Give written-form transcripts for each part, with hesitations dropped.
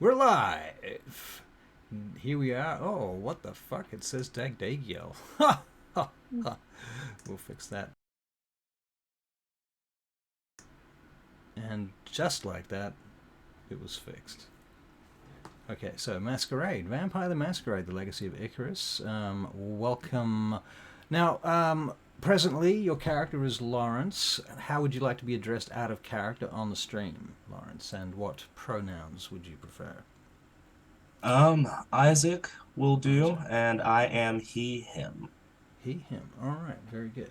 We're live. Here we are. Oh, what the fuck? It says Dag Dagiel. Ha! Ha! Ha! We'll fix that. And just like that, it was fixed. Okay, so Masquerade. Vampire the Masquerade, the Legacy of Icarus. Welcome. Now, presently, your character is Lawrence. How would you like to be addressed out of character on the stream, Lawrence? And what pronouns would you prefer? Ayesaac will do, and I am he, him. He, him. All right, very good.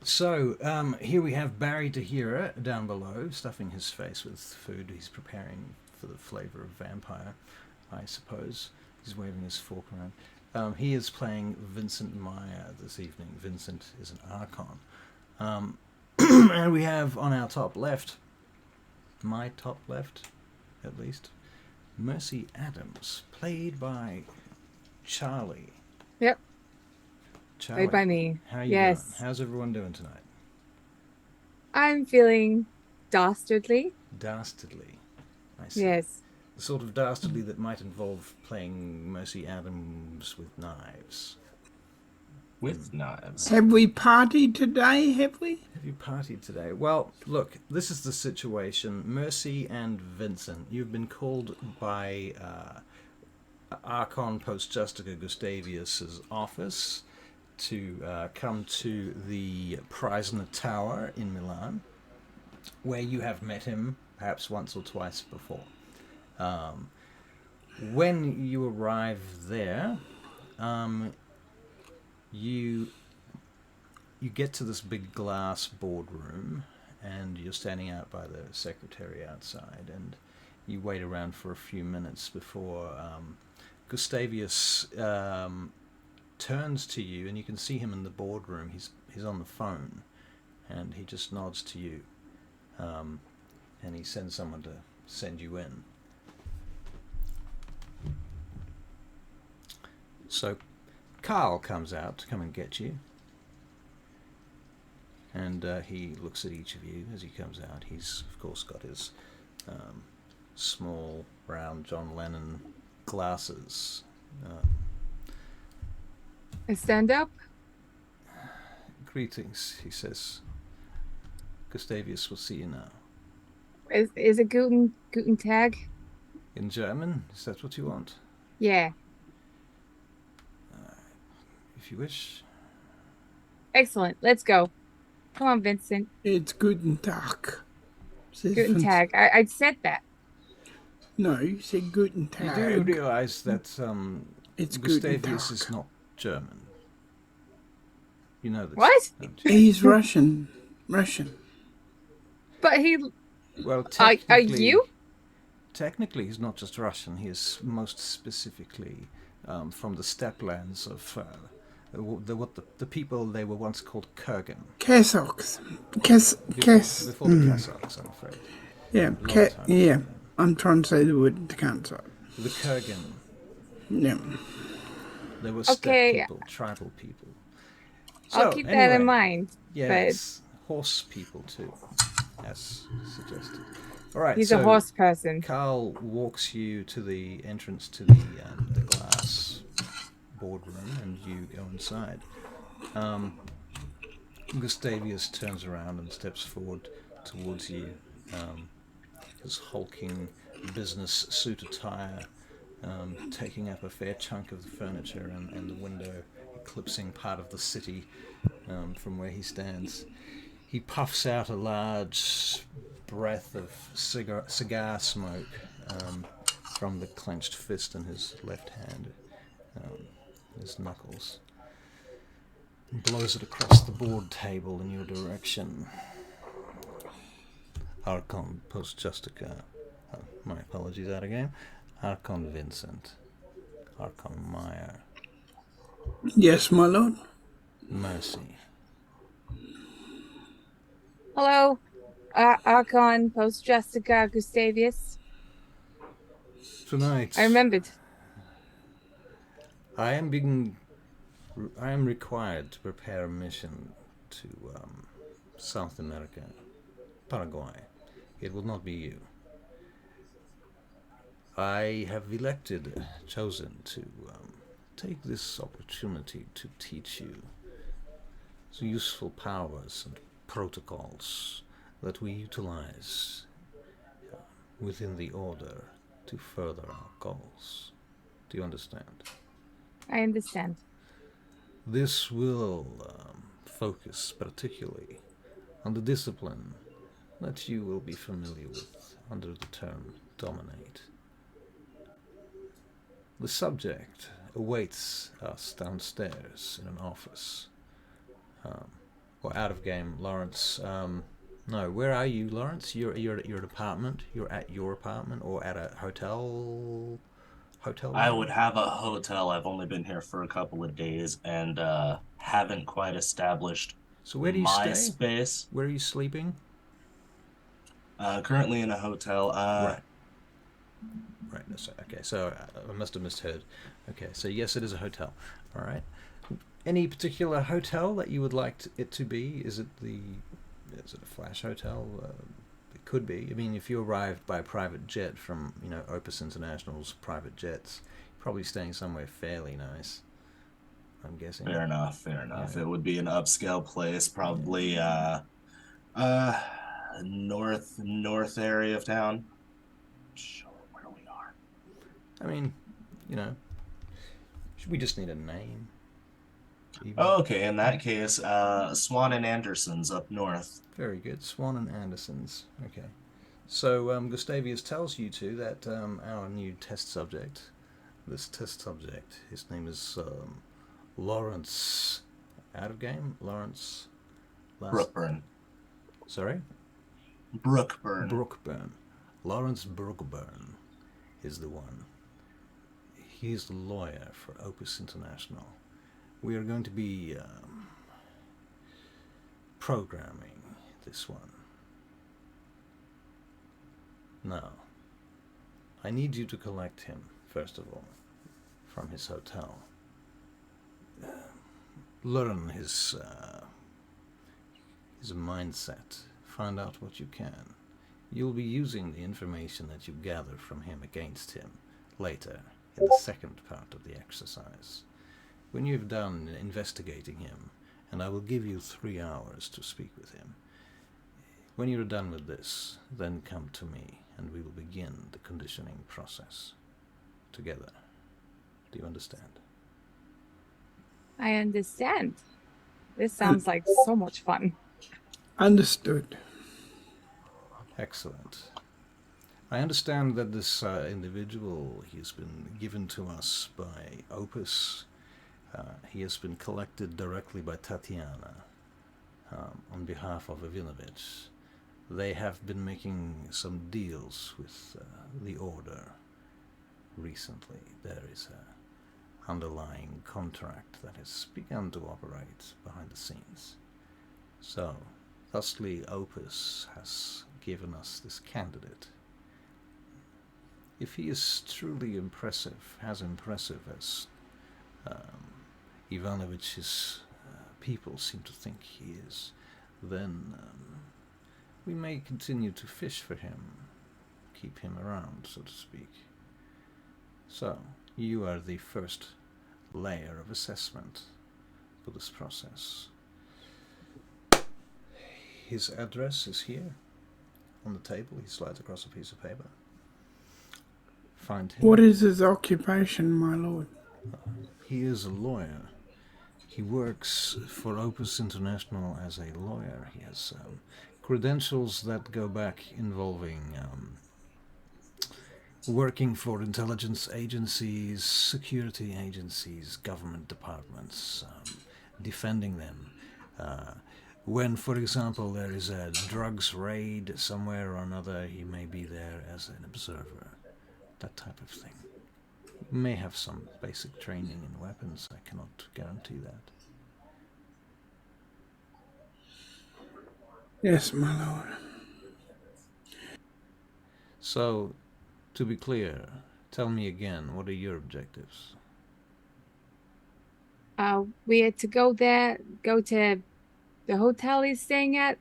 So here we have Barry Tahira down below, stuffing his face with food. He's preparing for the flavor of vampire, I suppose. He's waving his fork around. He is playing Vincent Meyer this evening. Vincent is an Archon. And we have on our top left, my top left, at least, Mercy Adams, played by Charlie. Yep. Charlie, Played by me. how are you Yes. doing? How's everyone doing tonight? I'm feeling dastardly. Dastardly. I see. Yes. The sort of dastardly that might involve playing Mercy Adams with knives. With knives. Have we partied today, have we? Have you partied today? Well, look, this is the situation. Mercy and Vincent, you've been called by Archon Post Justica Gustavius's office to come to the Preisner Tower in Milan, where you have met him perhaps once or twice before. When you arrive there, you get to this big glass boardroom, and you're standing out by the secretary outside, and you wait around for a few minutes before Gustavius turns to you, and you can see him in the boardroom. He's on the phone, and he just nods to you, and he sends someone to send you in. So Carl comes out to come and get you, and he looks at each of you as he comes out. He's of course got his small round John Lennon glasses. I stand up. Greetings, he says. Gustavius will see you now. Is it Guten Tag? In German? Is that what you want? Yeah. If you wish. Excellent. Let's go. Come on, Vincent. It's Guten Tag. Says Guten Vincent. Tag. I said that. No, you said Guten You Tag. do realize that It's Guten Gustavius Tag. is not German. You know this. What? Don't you? He's Russian. Russian. But he. Well, Are technically, you? Technically, he's not just Russian. He is most specifically from the stepplands of the people they were once called Kurgan. Kazakhs. Before the Kazakhs, I'm afraid. Yeah, Long time yeah. ago. I'm trying to say the word Kazakh. The Kurgan. Yeah. They were steppe Okay. people, tribal people. I'll keep that in mind. Yes, horse people too, as suggested. All right, He's so a horse person. Carl walks you to the entrance to the glass boardroom, and you go inside. Gustavius turns around and steps forward towards you. His hulking business suit attire taking up a fair chunk of the furniture, and the window eclipsing part of the city from where he stands. He puffs out a large breath of cigar smoke from the clenched fist in his left hand, his knuckles. And blows it across the board table in your direction. Archon Post Justica. My apologies out again. Archon Vincent. Archon Meyer. Yes, my lord. Mercy. Hello, Archon Post Justica Gustavius. Tonight, I remembered. I am required to prepare a mission to South America, Paraguay. It will not be you. I have chosen to take this opportunity to teach you the useful powers and protocols that we utilize within the Order to further our goals. Do you understand? I understand. This will focus particularly on the discipline that you will be familiar with under the term dominate. The subject awaits us downstairs in an office. Or out of game, Lawrence. No, where are you, Lawrence? You're at your apartment. You're at your apartment or at a hotel. Hotel. I would have a hotel. I've only been here for a couple of days and haven't quite established So where do you my stay? space. Where are you sleeping? Currently in a hotel. Right. Right. Okay. So I must have misheard. Okay. So yes, it is a hotel. All right. Any particular hotel that you would like it to be? Is it a Flash hotel? It could be. I mean, if you arrived by private jet from Opus International's private jets, you're probably staying somewhere fairly nice. I'm guessing. Fair enough. Fair enough. Yeah. It would be an upscale place, probably north area of town. Show where we are. I mean, we just need a name. Okay, in that case, Swan and Anderson's up north. Very good. Swan and Anderson's. Okay. So Gustavius tells you two that our new test subject, his name is Lawrence. Out of game? Lawrence. Brookeburne. Sorry? Brookeburne. Lawrence Brookeburne is the one. He's the lawyer for Opus International. We are going to be programming this one. Now, I need you to collect him, first of all, from his hotel. Learn his mindset. Find out what you can. You'll be using the information that you gather from him against him later in the second part of the exercise. When you've done investigating him, and I will give you 3 hours to speak with him, when you're done with this, then come to me, and we will begin the conditioning process together. Do you understand? I understand. This sounds like so much fun. Understood. Excellent. I understand that this individual, he's been given to us by Opus. He has been collected directly by Tatiana on behalf of Avinovich. They have been making some deals with the Order recently. There is an underlying contract that has begun to operate behind the scenes. So, thusly, Opus has given us this candidate. If he is truly impressive, as Ivanovich's people seem to think he is, then we may continue to fish for him, keep him around, so to speak. So, you are the first layer of assessment for this process. His address is here, on the table. He slides across a piece of paper. Find him. What is his occupation, my lord? He is a lawyer. He works for Opus International as a lawyer. He has credentials that go back involving working for intelligence agencies, security agencies, government departments, defending them. When, for example, there is a drugs raid somewhere or another, he may be there as an observer. That type of thing. He may have some basic training in weapons. I cannot guarantee that. Yes, my lord. So, to be clear, tell me again, what are your objectives? We had to go to the hotel he's staying at,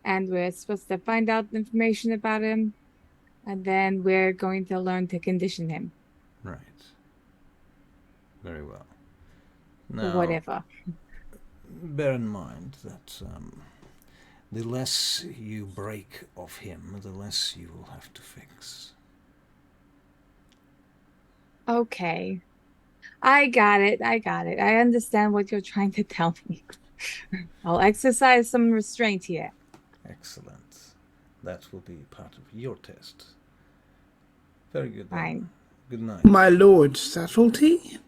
and we're supposed to find out information about him, And then we're going to learn to condition him. Right. Very well. Or Now, whatever. bear in mind that the less you break of him, the less you will have to fix. Okay. I got it. I understand what you're trying to tell me. I'll exercise some restraint here. Excellent. That will be part of your test. Very good. Then. Fine. Good night. My lord, subtlety?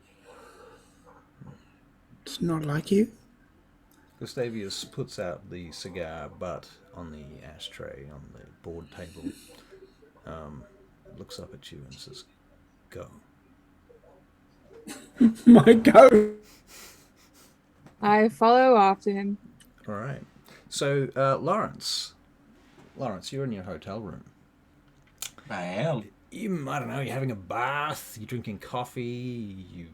It's not like you. Gustavius puts out the cigar butt on the ashtray on the board table, looks up at you and says, "Go." My go. I follow after him. All right. So, Lawrence, you're in your hotel room. I am. I don't know, you're having a bath, you're drinking coffee, you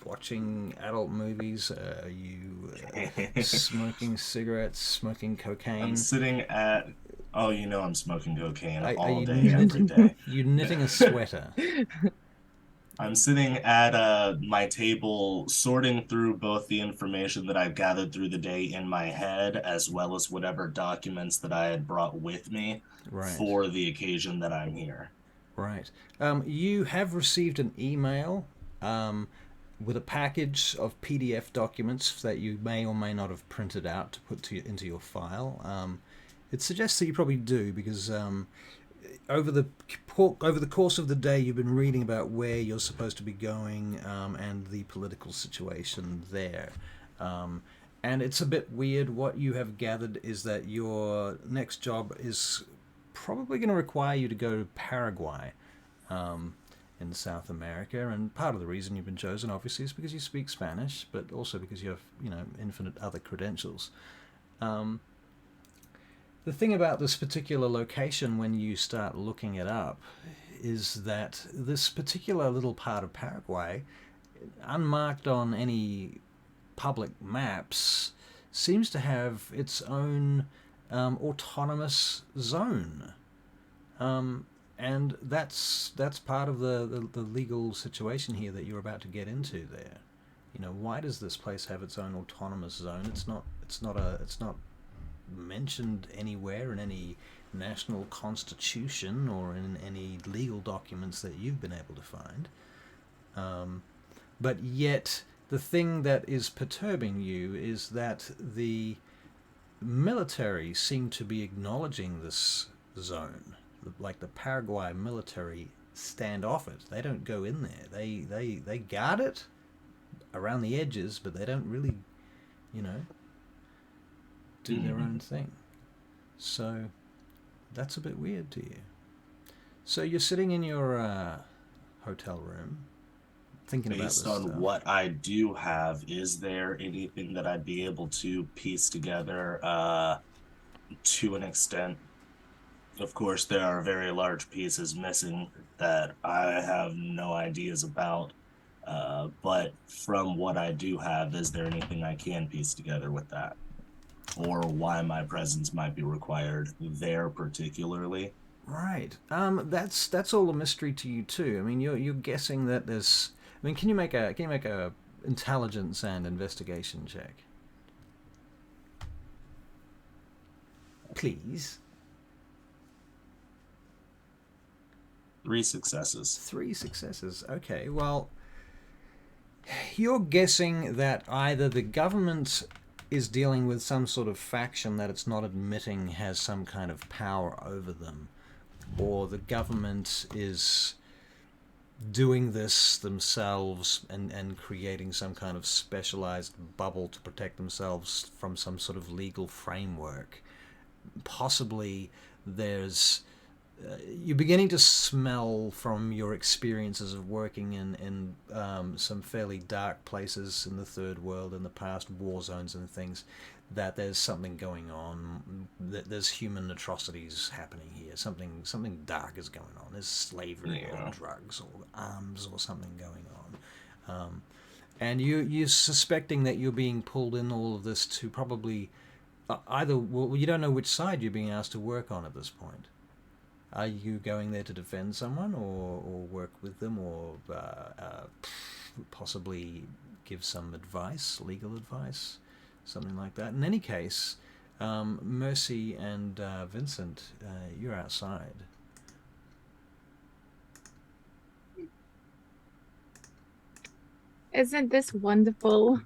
watching adult movies, are you smoking cigarettes, smoking cocaine? I'm sitting at... Oh, you know I'm smoking cocaine Are all you day, every day. You're knitting a sweater. I'm sitting at my table, sorting through both the information that I've gathered through the day in my head, as well as whatever documents that I had brought with me for the occasion that I'm here. Right. You have received an email with a package of PDF documents that you may or may not have printed out to put into your file. It suggests that you probably do, because over the course of the day you've been reading about where you're supposed to be going and the political situation there. And it's a bit weird. What you have gathered is that your next job is probably going to require you to go to Paraguay in South America, and part of the reason you've been chosen obviously is because you speak Spanish, but also because you have, infinite other credentials. The thing about this particular location when you start looking it up is that this particular little part of Paraguay, unmarked on any public maps, seems to have its own autonomous zone. And that's part of the legal situation here that you're about to get into there. Why does this place have its own autonomous zone? It's not mentioned anywhere in any national constitution or in any legal documents that you've been able to find. But yet, the thing that is perturbing you is that the military seem to be acknowledging this zone. Like the Paraguay military stand off it. They don't go in there. They guard it around the edges, but they don't really, do their own thing. So that's a bit weird to you. So you're sitting in your hotel room thinking about this Based on stuff. what I do have, is there anything that I'd be able to piece together to an extent? Of course, there are very large pieces missing that I have no ideas about. But from what I do have, is there anything I can piece together with that? Or why my presence might be required there particularly? Right. That's all a mystery to you too. I mean, you're guessing that there's. I mean, can you make a intelligence and investigation check, please? 3 successes. 3 successes. Okay. Well, you're guessing that either the government is dealing with some sort of faction that it's not admitting has some kind of power over them, or the government is doing this themselves and creating some kind of specialized bubble to protect themselves from some sort of legal framework. Possibly there's you're beginning to smell from your experiences of working in some fairly dark places in the third world in the past, war zones and things, that there's something going on, that there's human atrocities happening here. Something dark is going on. There's slavery or drugs or arms or something going on. And you're suspecting that you're being pulled in all of this to probably you don't know which side you're being asked to work on at this point. Are you going there to defend someone, or work with them, or possibly give some advice, legal advice, something like that? In any case, Mercy and Vincent, you're outside. Isn't this wonderful?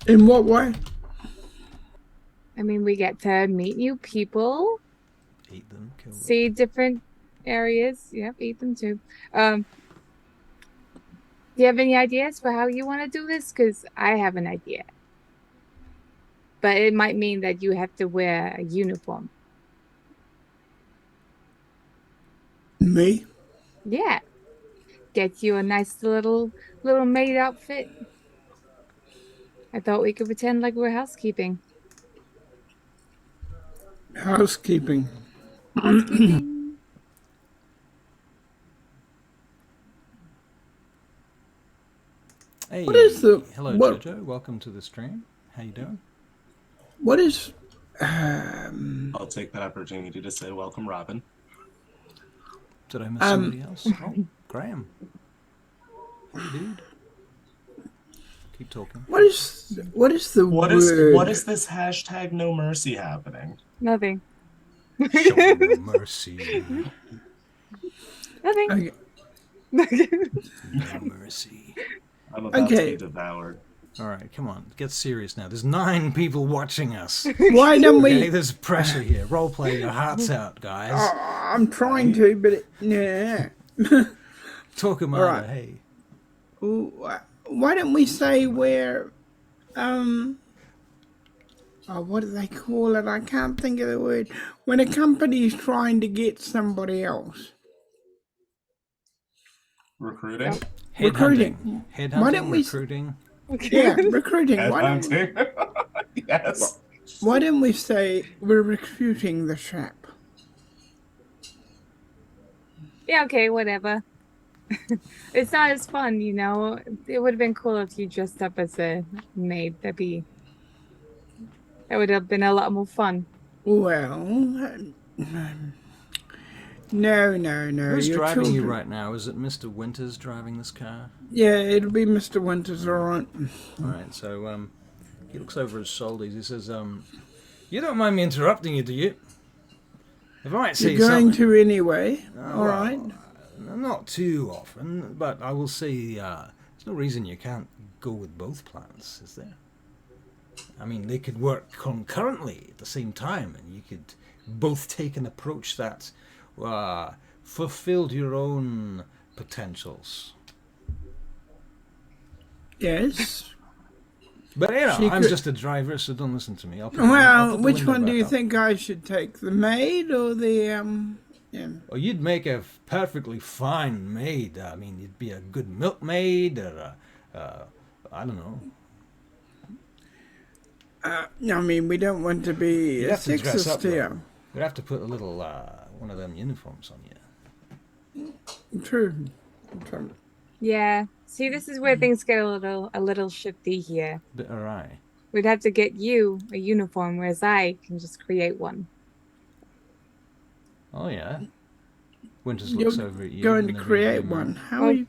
In what way? I mean, we get to meet new people, Eat them, kill them. see different areas. Yep, eat them too. Do you have any ideas for how you want to do this? Because I have an idea. But it might mean that you have to wear a uniform. Me? Yeah. Get you a nice little maid outfit. I thought we could pretend like we're housekeeping. Housekeeping. Housekeeping. Hey, What is the- hello, what- Jojo. Welcome to the stream. How you doing? What is... I'll take that opportunity to say welcome, Robin. Did I miss somebody else? Oh, Graham. Hey, dude. Keep talking. What is the What word? is this hashtag no mercy happening? Nothing. Show no mercy. Nothing. Okay. No mercy. I'm about Okay. to be devoured. All right, come on. Get serious now. There's 9 people watching us. Why don't Okay, we... there's pressure here. Roleplay your hearts out, guys. I'm trying to, but yeah. Talk about all right. it, hey. Why don't we say we're... Oh, what do they call it? I can't think of the word. When a company's trying to get somebody else. Recruiting? Recruiting. Headhunting, Why don't we- recruiting. Yeah, recruiting. Headhunting? Yes. Why don't we say we're recruiting the chap? Yeah, okay, whatever. It's not as fun, you know. It would have been cool if you dressed up as a maid. That would have been a lot more fun. Well, no. Who's your driving you children. right now? Is it Mr. Winters driving this car? Yeah, it'll be Mr. Winters, all right. All right, so he looks over his shoulders. He says, "You don't mind me interrupting you, do you? If I might say You're going something." to anyway, Oh, all right. Not too often, but I will say there's no reason you can't go with both plans, is there? I mean, they could work concurrently at the same time, and you could both take an approach that fulfilled your own potentials. Yes. But you know, She I'm could- just a driver, so don't listen to me. I'll put Well, the which window one do back you up. think I should take? The maid or the Yeah. Well, you'd make a perfectly fine maid. I mean, you'd be a good milkmaid, or I don't know. I mean, we don't want to be You'd have to dress up, sexist though. here. We'd have to put a little one of them uniforms on you. True. Yeah. See, this is where things get a little shifty here. Bit awry. We'd have to get you a uniform, whereas I can just create one. Oh yeah. Winters You're looks over at you. going in to the create rearview one. mirror. How Well, are you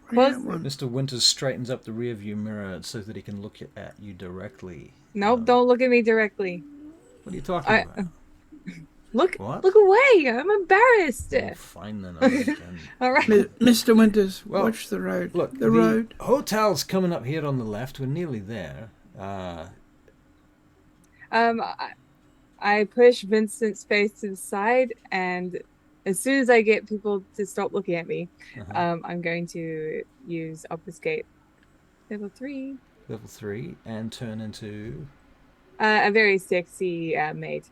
create close- one? Mr. Winters straightens up the rear view mirror so that he can look at you directly. Nope, don't look at me directly. What are you talking about? Look, What? look away. I'm embarrassed. Oh, fine then. I can. All right. Mr. Winters, Well, watch the road. Look, the road. hotel's coming up here on the left. We're nearly there. I push Vincent's face to the side, and as soon as I get people to stop looking at me, I'm going to use obfuscate level 3. Level 3, and turn into A very sexy maid.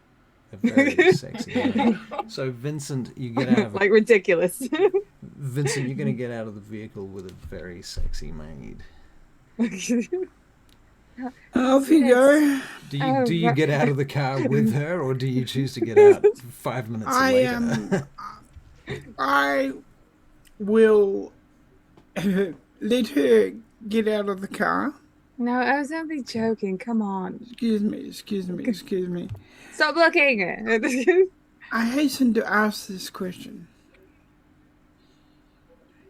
a very sexy maid. So Vincent, you get out of Like ridiculous. Vincent, you're gonna get out of the vehicle with a very sexy maid. Off you go. Do you get out of the car with her, or do you choose to get out 5 minutes later? I will let her get out of the car. No, I was only joking. Come on. Excuse me. Stop looking. I hasten to ask this question.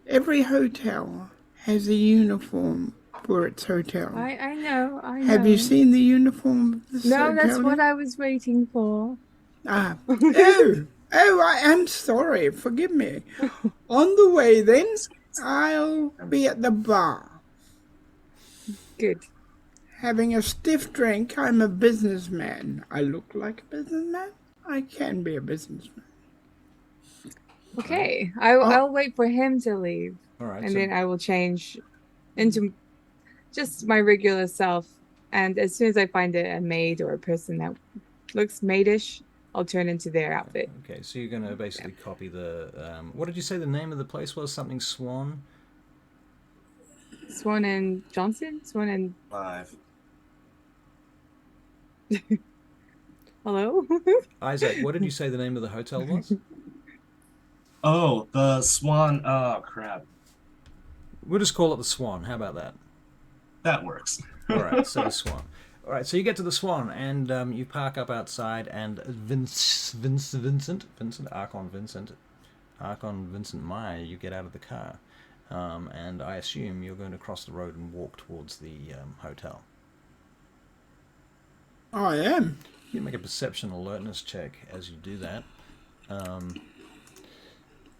Every hotel has a uniform for its hotel. I know. Have you seen the uniform of this No, hotel? that's what I was waiting for. Ah. Oh, I am sorry. Forgive me. On the way then, I'll be at the bar. Good. Having a stiff drink. I'm a businessman. I look like a businessman. I can be a businessman. Okay. I'll wait for him to leave. All right. And So, then I will change into just my regular self. And as soon as I find a maid or a person that looks maidish, I'll turn into their outfit. okay, so you're going to basically copy the... what did you say the name of the place was? Something Swan? Swan and Johnson? Swan and... 5. Hello? Ayesaac, what did you say the name of the hotel was? Oh, the Swan. Oh, crap. We'll just call it the Swan. How about that? That works. All right, so the Swan. All right, so you get to the Swan, and you park up outside, and Archon Vincent Meyer, you get out of the car. And I assume you're going to cross the road and walk towards the hotel. I am. You make a perception alertness check as you do that.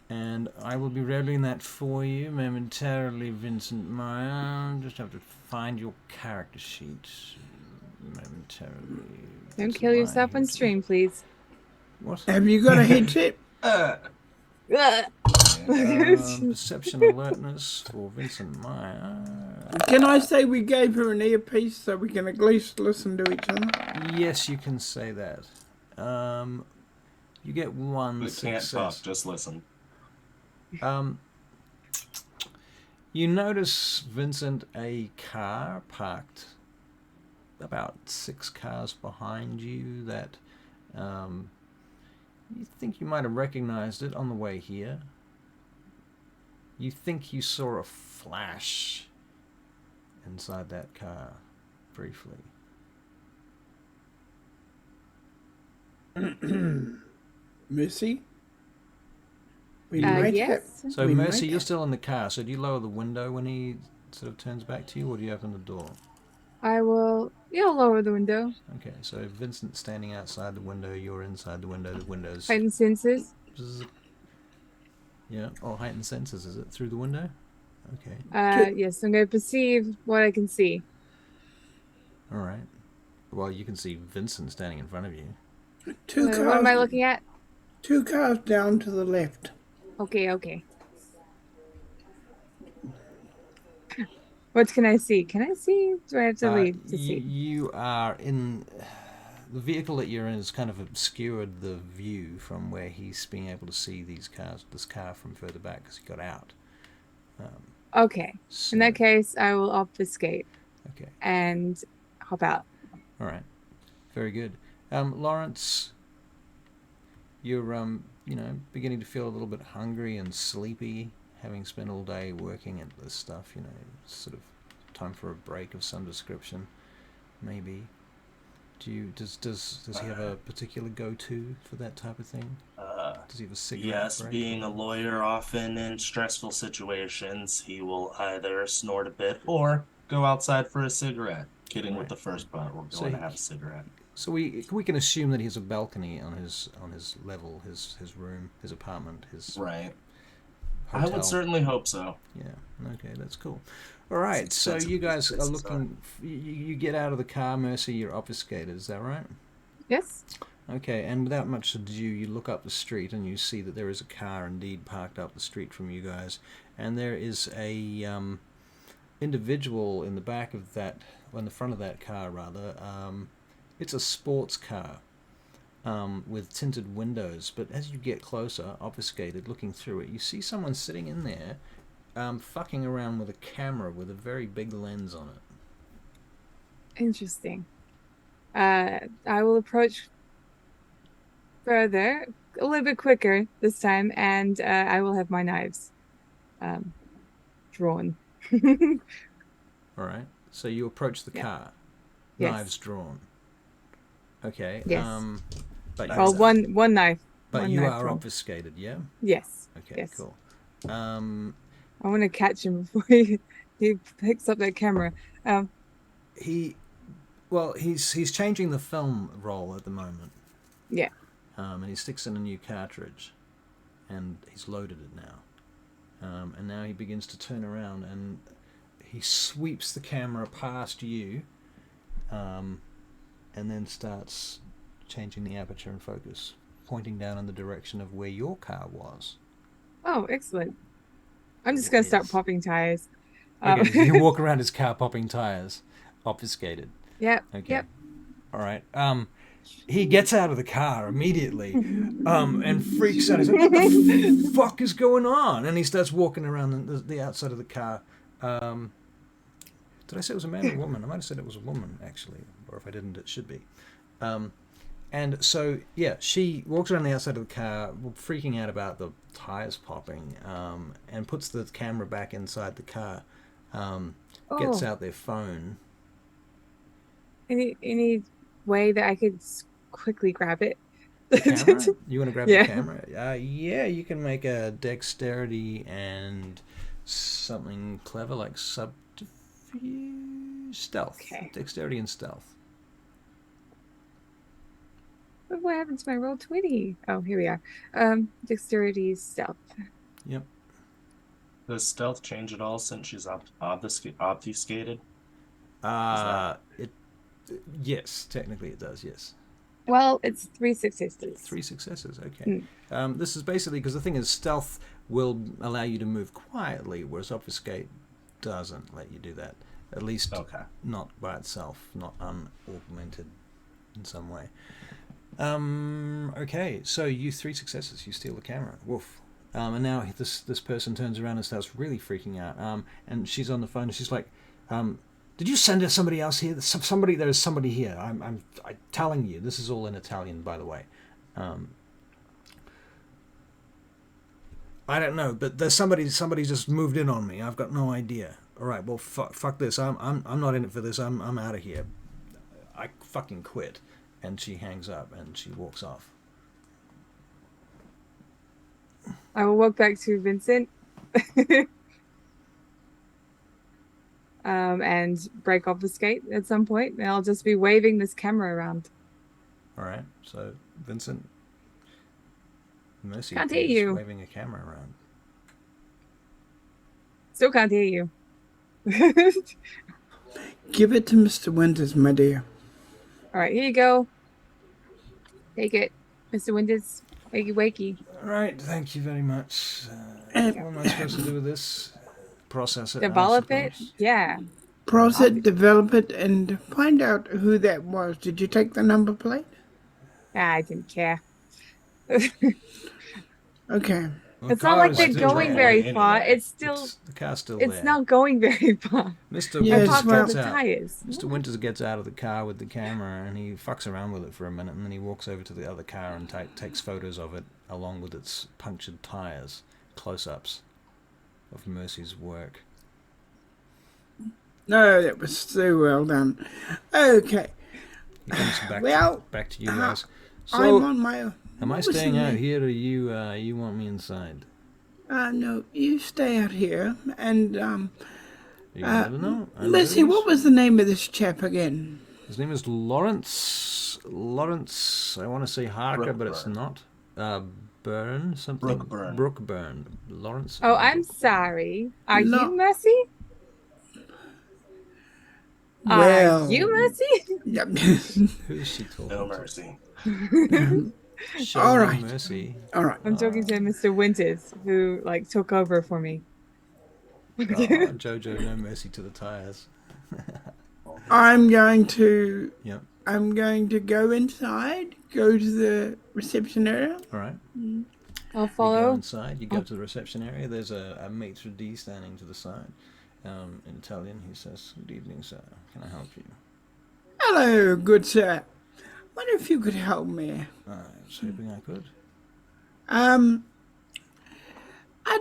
And I will be rolling that for you momentarily, Vincent Meyer. Just have to find your character sheet momentarily. Don't kill yourself on stream, please. What? Have you got a headset? Perception alertness for Vincent Meyer. Can I say we gave her an earpiece so we can at least listen to each other? Yes, you can say that. You get one We can't success. talk, just listen. You notice, Vincent, a car parked about 6 cars behind you that you think you might have recognized it on the way here. You think you saw a flash inside that car briefly. Mercy? We might yes. So, we Mercy, might you're still in the car, so do you lower the window when he sort of turns back to you, or do you open the door? I will... You'll lower the window. Okay, so Vincent's standing outside the window, you're inside the window's... Heightened senses. Yeah, oh, heightened senses, is it? Through the window? Okay. Yes, I'm going to perceive what I can see. Alright. Well, you can see Vincent standing in front of you. Two cars. What am I looking at? 2 cars down to the left. Okay. What can I see? Can I see? Do I have to leave to see? You are in... The vehicle that you're in has kind of obscured the view from where he's being able to see this car from further back because he got out. Okay. So, In that case, I will obfuscate okay. and hop out. All right. Very good. Lawrence, you're beginning to feel a little bit hungry and sleepy, having spent all day working at this stuff. Sort of time for a break of some description, maybe. Does he have a particular go-to for that type of thing? Does he have a cigarette Yes, break? being a lawyer, often in stressful situations, he will either snort a bit or go outside for a cigarette. Kidding with the first part, we're going to have a cigarette. So we can assume that he has a balcony on his level, his room, his apartment, his Right. hotel. I would certainly hope so. Yeah. Okay, that's cool. All right. So you guys are looking. You get out of the car, Mercy. You're obfuscated. Is that right? Yes? Okay. And without much ado, you look up the street and you see that there is a car indeed parked up the street from you guys, and there is a individual in the back of that, in the front of that car rather. It's a sports car with tinted windows, but as you get closer, obfuscated, looking through it, you see someone sitting in there fucking around with a camera with a very big lens on it. Interesting. I will approach further, a little bit quicker this time, and I will have my knives drawn. All right. So you approach the car, Yes. knives drawn. Okay. Yes. But Well, one knife. But One you are natural. obfuscated, yeah? Yes. Okay, Yes. cool. I want to catch him before he picks up that camera. He's changing the film roll at the moment. Yeah. And he sticks in a new cartridge, and he's loaded it now. And now he begins to turn around, and he sweeps the camera past you, and then starts changing the aperture and focus, pointing down in the direction of where your car was. Oh, excellent. I'm just going to start Yes. popping tires. Okay, you walk around his car popping tires, obfuscated. Yep. Okay. Yep. All right. He gets out of the car immediately, and freaks out. He's like, "What the fuck is going on?" And he starts walking around the outside of the car. Did I say it was a man or a woman? I might have said it was a woman, actually. Or if I didn't, it should be. And so, yeah, she walks around the outside of the car, freaking out about the tires popping, and puts the camera back inside the car, gets out their phone. Any way that I could quickly grab it? The camera? You want to grab Yeah. the camera? Yeah, you can make a dexterity and something clever like subterfuge, stealth. Okay. Dexterity and stealth. What happened to my roll 20? Oh, here we are. Dexterity, stealth. Yep. Does stealth change at all since she's obfuscated? Yes, technically it does, yes. Well, it's 3 successes. 3 successes, okay. This is basically, because the thing is, stealth will allow you to move quietly, whereas obfuscate doesn't let you do that. At least not by itself, not unaugmented in some way. Okay, so you 3 successes, you steal the camera. Woof. And now this person turns around and starts really freaking out. And she's on the phone and she's like, did you send somebody else here? There is somebody here. I'm telling you. This is all in Italian, by the way. I don't know, but there's somebody just moved in on me. I've got no idea. All right, well, fuck this. I'm not in it for this. I'm out of here. I fucking quit. And she hangs up and she walks off. I will walk back to Vincent. And break obfuscate at some point, and I'll just be waving this camera around. All right, so Vincent, Mercy Can't hear is you. waving a camera around. Still can't hear you. Give it to Mr. Winters, my dear. All right, here you go. Take it, Mr. Winters. Wakey, wakey. All right, thank you very much. What am I supposed to do with this? Process it. Develop it? Yeah. Process, develop it, and find out who that was. Did you take the number plate? I didn't care. Okay. Well, It's not like they're still going there. very far. It's still. The car's still It's there. not going very far. Mr. Yeah, I Winters popped all gets the out. tires. Mr. Winters gets out of the car with the camera and he fucks around with it for a minute, and then he walks over to the other car and takes photos of it along with its punctured tires, close-ups of Mercy's work. No, that was so well done. Okay. He comes back to you guys. I'm So, on my own. am I What was staying the out name? here, or you want me inside? No, you stay out here. And, You never know. Lizzie, what was the name of this chap again? His name is Lawrence. Lawrence, I want to say Harker, but it's not. Brookeburne, something. Brookeburne. Lawrence. Oh, I'm sorry. Are No. you Mercy? Well. Are you Mercy? Who is she talking No to? mercy. Show All no right. mercy. All right. I'm talking to Mr. Winters, who took over for me. Oh, Jojo, no mercy to the tires. I'm going to Yep. Oh. go inside, go to the reception area. All right. I'll You go follow. inside. You go to the reception area. There's a maitre d' standing to the side. In Italian, he says, "Good evening, sir. Can I help you?" Hello, good sir. Wonder if you could help me. I was hoping I could. I'd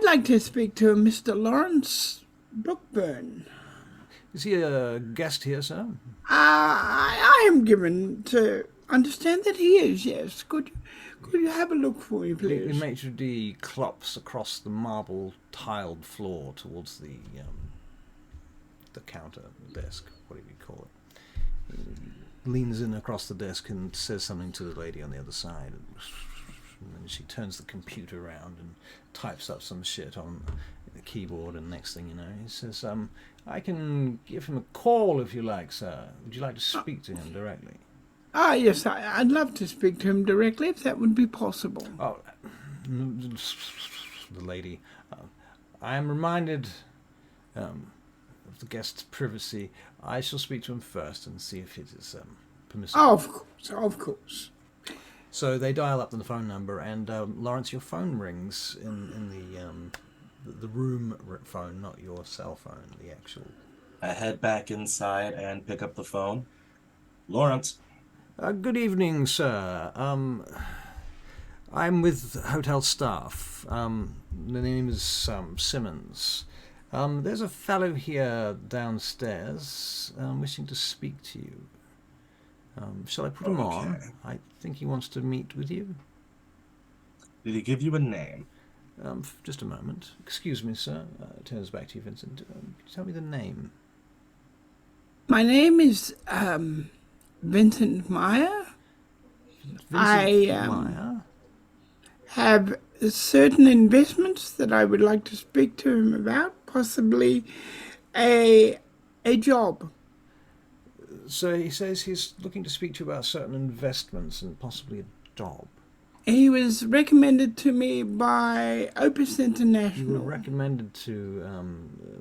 like to speak to Mr. Lawrence Brookeburne. Is he a guest here, sir? I am given to understand that he is, yes. Could you have a look for me, The please? maitre d' clops across the marble tiled floor towards the counter desk, whatever you call it. He leans in across the desk and says something to the lady on the other side. And then she turns the computer around and types up some shit on the keyboard, and next thing you know, he says, I can give him a call if you like, sir. Would you like to speak to him directly? Ah, yes, I'd love to speak to him directly if that would be possible. Oh, the lady, I am reminded of the guest's privacy. I shall speak to him first and see if it is permissible. Oh, of course. So they dial up the phone number, and Lawrence, your phone rings in the room phone, not your cell phone, the actual. I head back inside and pick up the phone. Lawrence. Good evening, sir. I'm with hotel staff. The name is Simmons. There's a fellow here downstairs wishing to speak to you. Shall I put him on? I think he wants to meet with you. Did he give you a name? Just a moment. Excuse me, sir. Turns back to you, Vincent. Could you tell me the name? My name is Vincent Meyer. Meyer? Have certain investments that I would like to speak to him about, possibly a job. So he says he's looking to speak to you about certain investments and possibly a job. He was recommended to me by Opus You International. were recommended to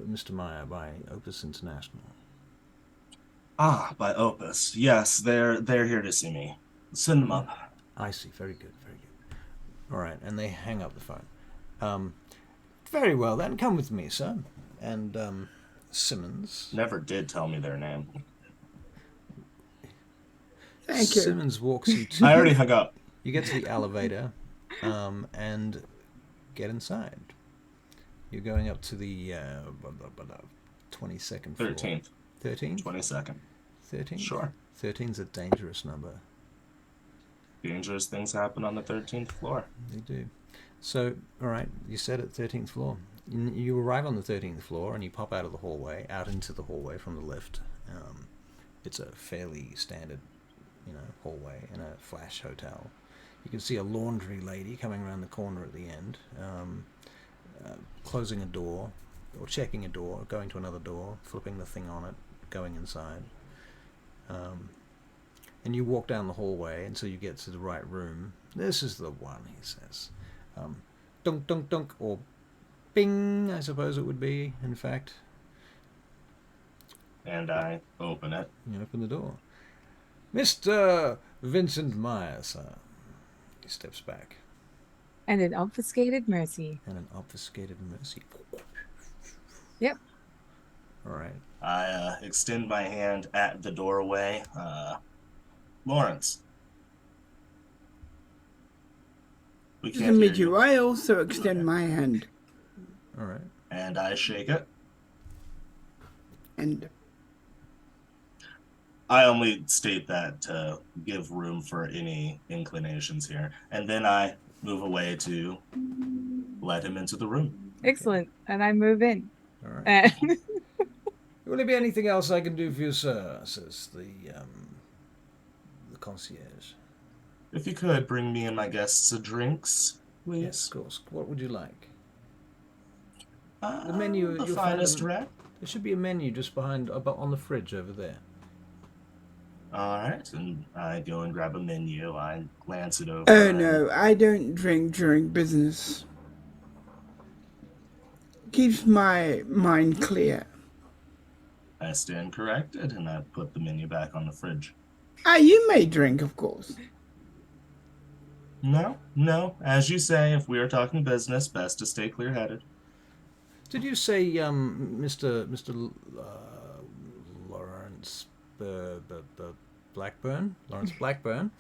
Mr. Meyer by Opus International. Ah, by Opus. Yes, they're here to see me. Send them up. I see. Very good. Very good. All right, and they hang up the phone. Very well then. Come with me, sir. And Simmons. Never did tell me their name. Thank you. Simmons walks you to. I already hung up. You get to the elevator, and get inside. You're going up to the 22nd floor. 13th. 13th? 22nd. 13th? Sure. 13's a dangerous number. Dangerous things happen on the 13th floor. They do. So, all right, you said at 13th floor. You arrive on the 13th floor, and you pop out of the hallway, out into the hallway from the lift. It's a fairly standard, hallway in a flash hotel. You can see a laundry lady coming around the corner at the end, closing a door, or checking a door, going to another door, flipping the thing on it, going inside. And you walk down the hallway until you get to the right room. This is the one, he says. Dunk, dunk, dunk, or bing, I suppose it would be, in fact. And I open it. You open the door. Mr. Vincent Meyer, sir. He steps back. And an obfuscated mercy. And an obfuscated mercy. Yep. All right. I extend my hand at the doorway. Lawrence. We To can't hear meet you, you. I also extend my hand. All right. And I shake it. And I only state that to give room for any inclinations here. And then I move away to let him into the room. Excellent. And I move in. All right. And Will there be anything else I can do for you, sir? Says the concierge. If you could bring me and my guests a drinks, please. Yes, of course. What would you like? The menu, the you'll find finest them- red. There should be a menu just behind, on the fridge over there. All right, and I go and grab a menu. I glance it over. oh and- no, I don't drink during business. Keeps my mind clear. I stand corrected, and I put the menu back on the fridge. Ah, you may drink, of course. No. As you say, if we are talking business, best to stay clear-headed. Did you say, Mr. Lawrence Blackburne? Lawrence Blackburne?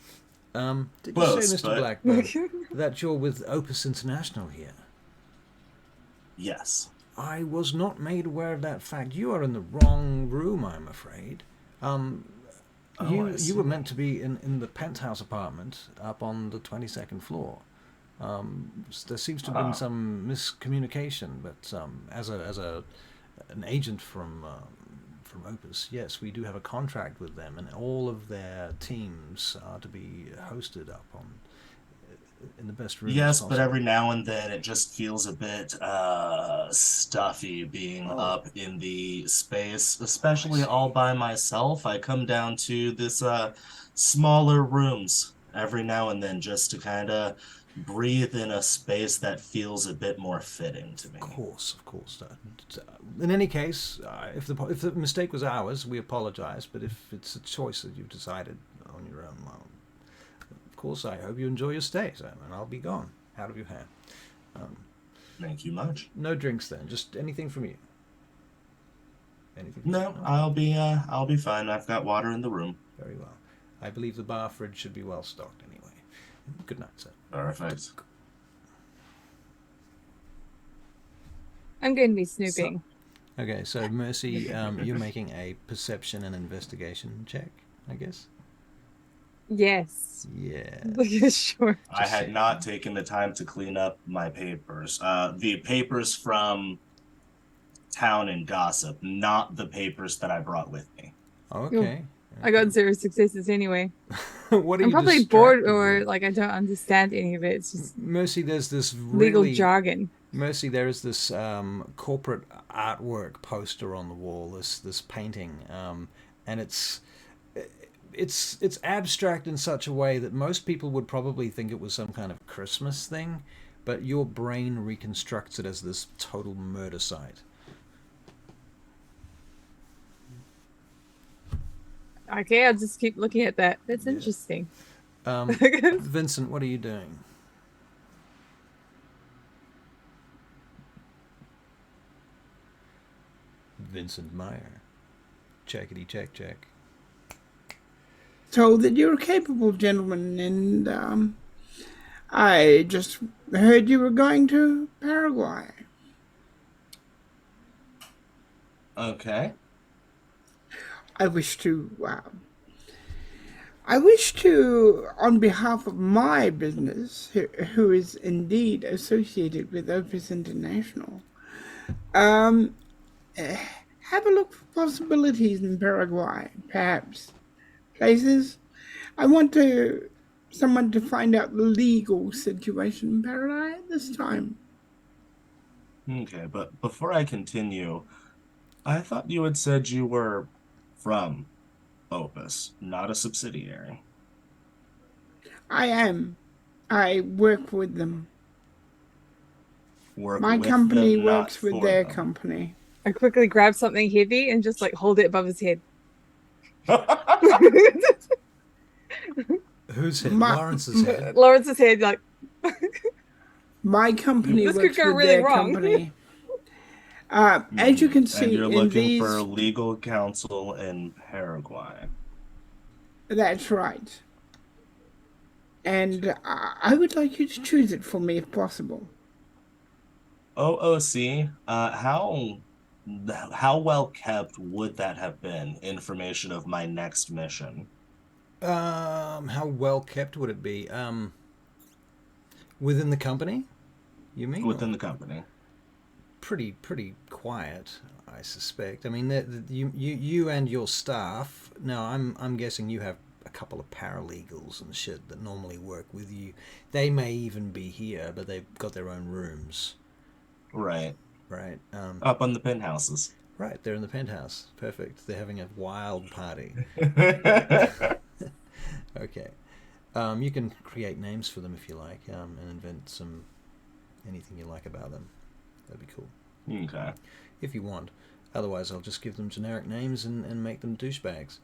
Did you Close, say, Mr. but- Blackburne, that you're with Opus International here? Yes. I was not made aware of that fact. You are in the wrong room, I'm afraid. I You were see. meant to be in the penthouse apartment up on the 22nd floor. There seems to have been Ah. some miscommunication, but as an agent from Opus, yes, we do have a contract with them, and all of their teams are to be hosted up on in the best rooms Yes, but possible. every now and then it just feels a bit stuffy being Oh, up in the space, oh, I especially see. all by myself. I come down to this smaller rooms every now and then just to kind of breathe in a space that feels a bit more fitting to Of me. course, of course. In any case, if the mistake was ours, we apologise. But if it's a choice that you've decided on your own, well, of course, I hope you enjoy your stay, sir, and I'll be gone out of your hair. Thank you much. No drinks then, just anything from you. Anything from No, you? I'll be fine. I've got water in the room. Very well. I believe the bar fridge should be well stocked anyway. Good night, sir. Perfect. I'm going to be So, snooping. Okay, so Mercy, you're making a perception and investigation check, I guess? Yes. Yeah. Sure. I Just had say. not taken the time to clean up my papers. The papers from town and gossip, not the papers that I brought with me. Okay. I got 0 successes anyway. What are I'm you probably bored distracted or with? like I don't understand any of it. It's just Mercy, there's this legal really jargon. Mercy. There is this corporate artwork poster on the wall. This painting, and it's abstract in such a way that most people would probably think it was some kind of Christmas thing, but your brain reconstructs it as this total murder site. Okay, I'll just keep looking at that. That's Yeah. interesting. Vincent, what are you doing? Vincent Meyer. Checkity check check. So that you're a capable gentleman, and I just heard you were going to Paraguay. Okay. I wish to, on behalf of my business, who is indeed associated with Opus International, have a look for possibilities in Paraguay, perhaps places. I want someone to find out the legal situation in Paraguay at this time. Okay, but before I continue, I thought you had said you were from Opus, not a subsidiary. I am. I work with them. Work My with company them, not works with for their them. company. I quickly grab something heavy and just like hold it above his head. Whose head? My- Lawrence's head. Lawrence's head, like, My company This could works go with really their wrong. company. As you can And see you're in looking these, for legal counsel in Paraguay. that's right. And I would like you to choose it for me if possible. OOC, how well kept would that have been? Information of my next mission. How well kept would it be? Within the company, you mean? Within the company. Pretty quiet, I suspect. I mean, you and your staff. Now, I'm guessing you have a couple of paralegals and shit that normally work with you. They may even be here, but they've got their own rooms. Right. Right. Up on the penthouses. Right. They're in the penthouse. Perfect. They're having a wild party. Okay. You can create names for them if you like, and invent anything you like about them. That'd be cool. Okay. If you want. Otherwise, I'll just give them generic names and make them douchebags.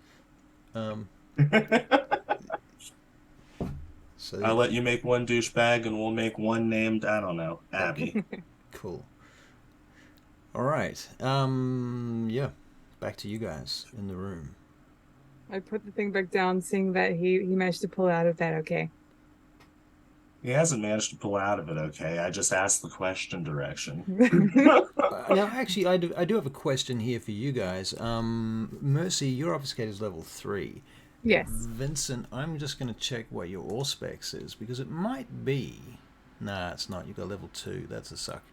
So I'll let you make one douchebag and we'll make one named, I don't know, Abby. cool. All right. Yeah. Back to you guys in the room. I put the thing back down, seeing that he managed to pull out of that okay. He hasn't managed to pull out of it okay. I just asked the question direction. Now, actually, I do have a question here for you guys. Mercy, your obfuscate is level 3. Yes. Vincent, I'm just going to check what your Auspex is, because it might be... Nah, it's not. You've got level 2. That's a suck.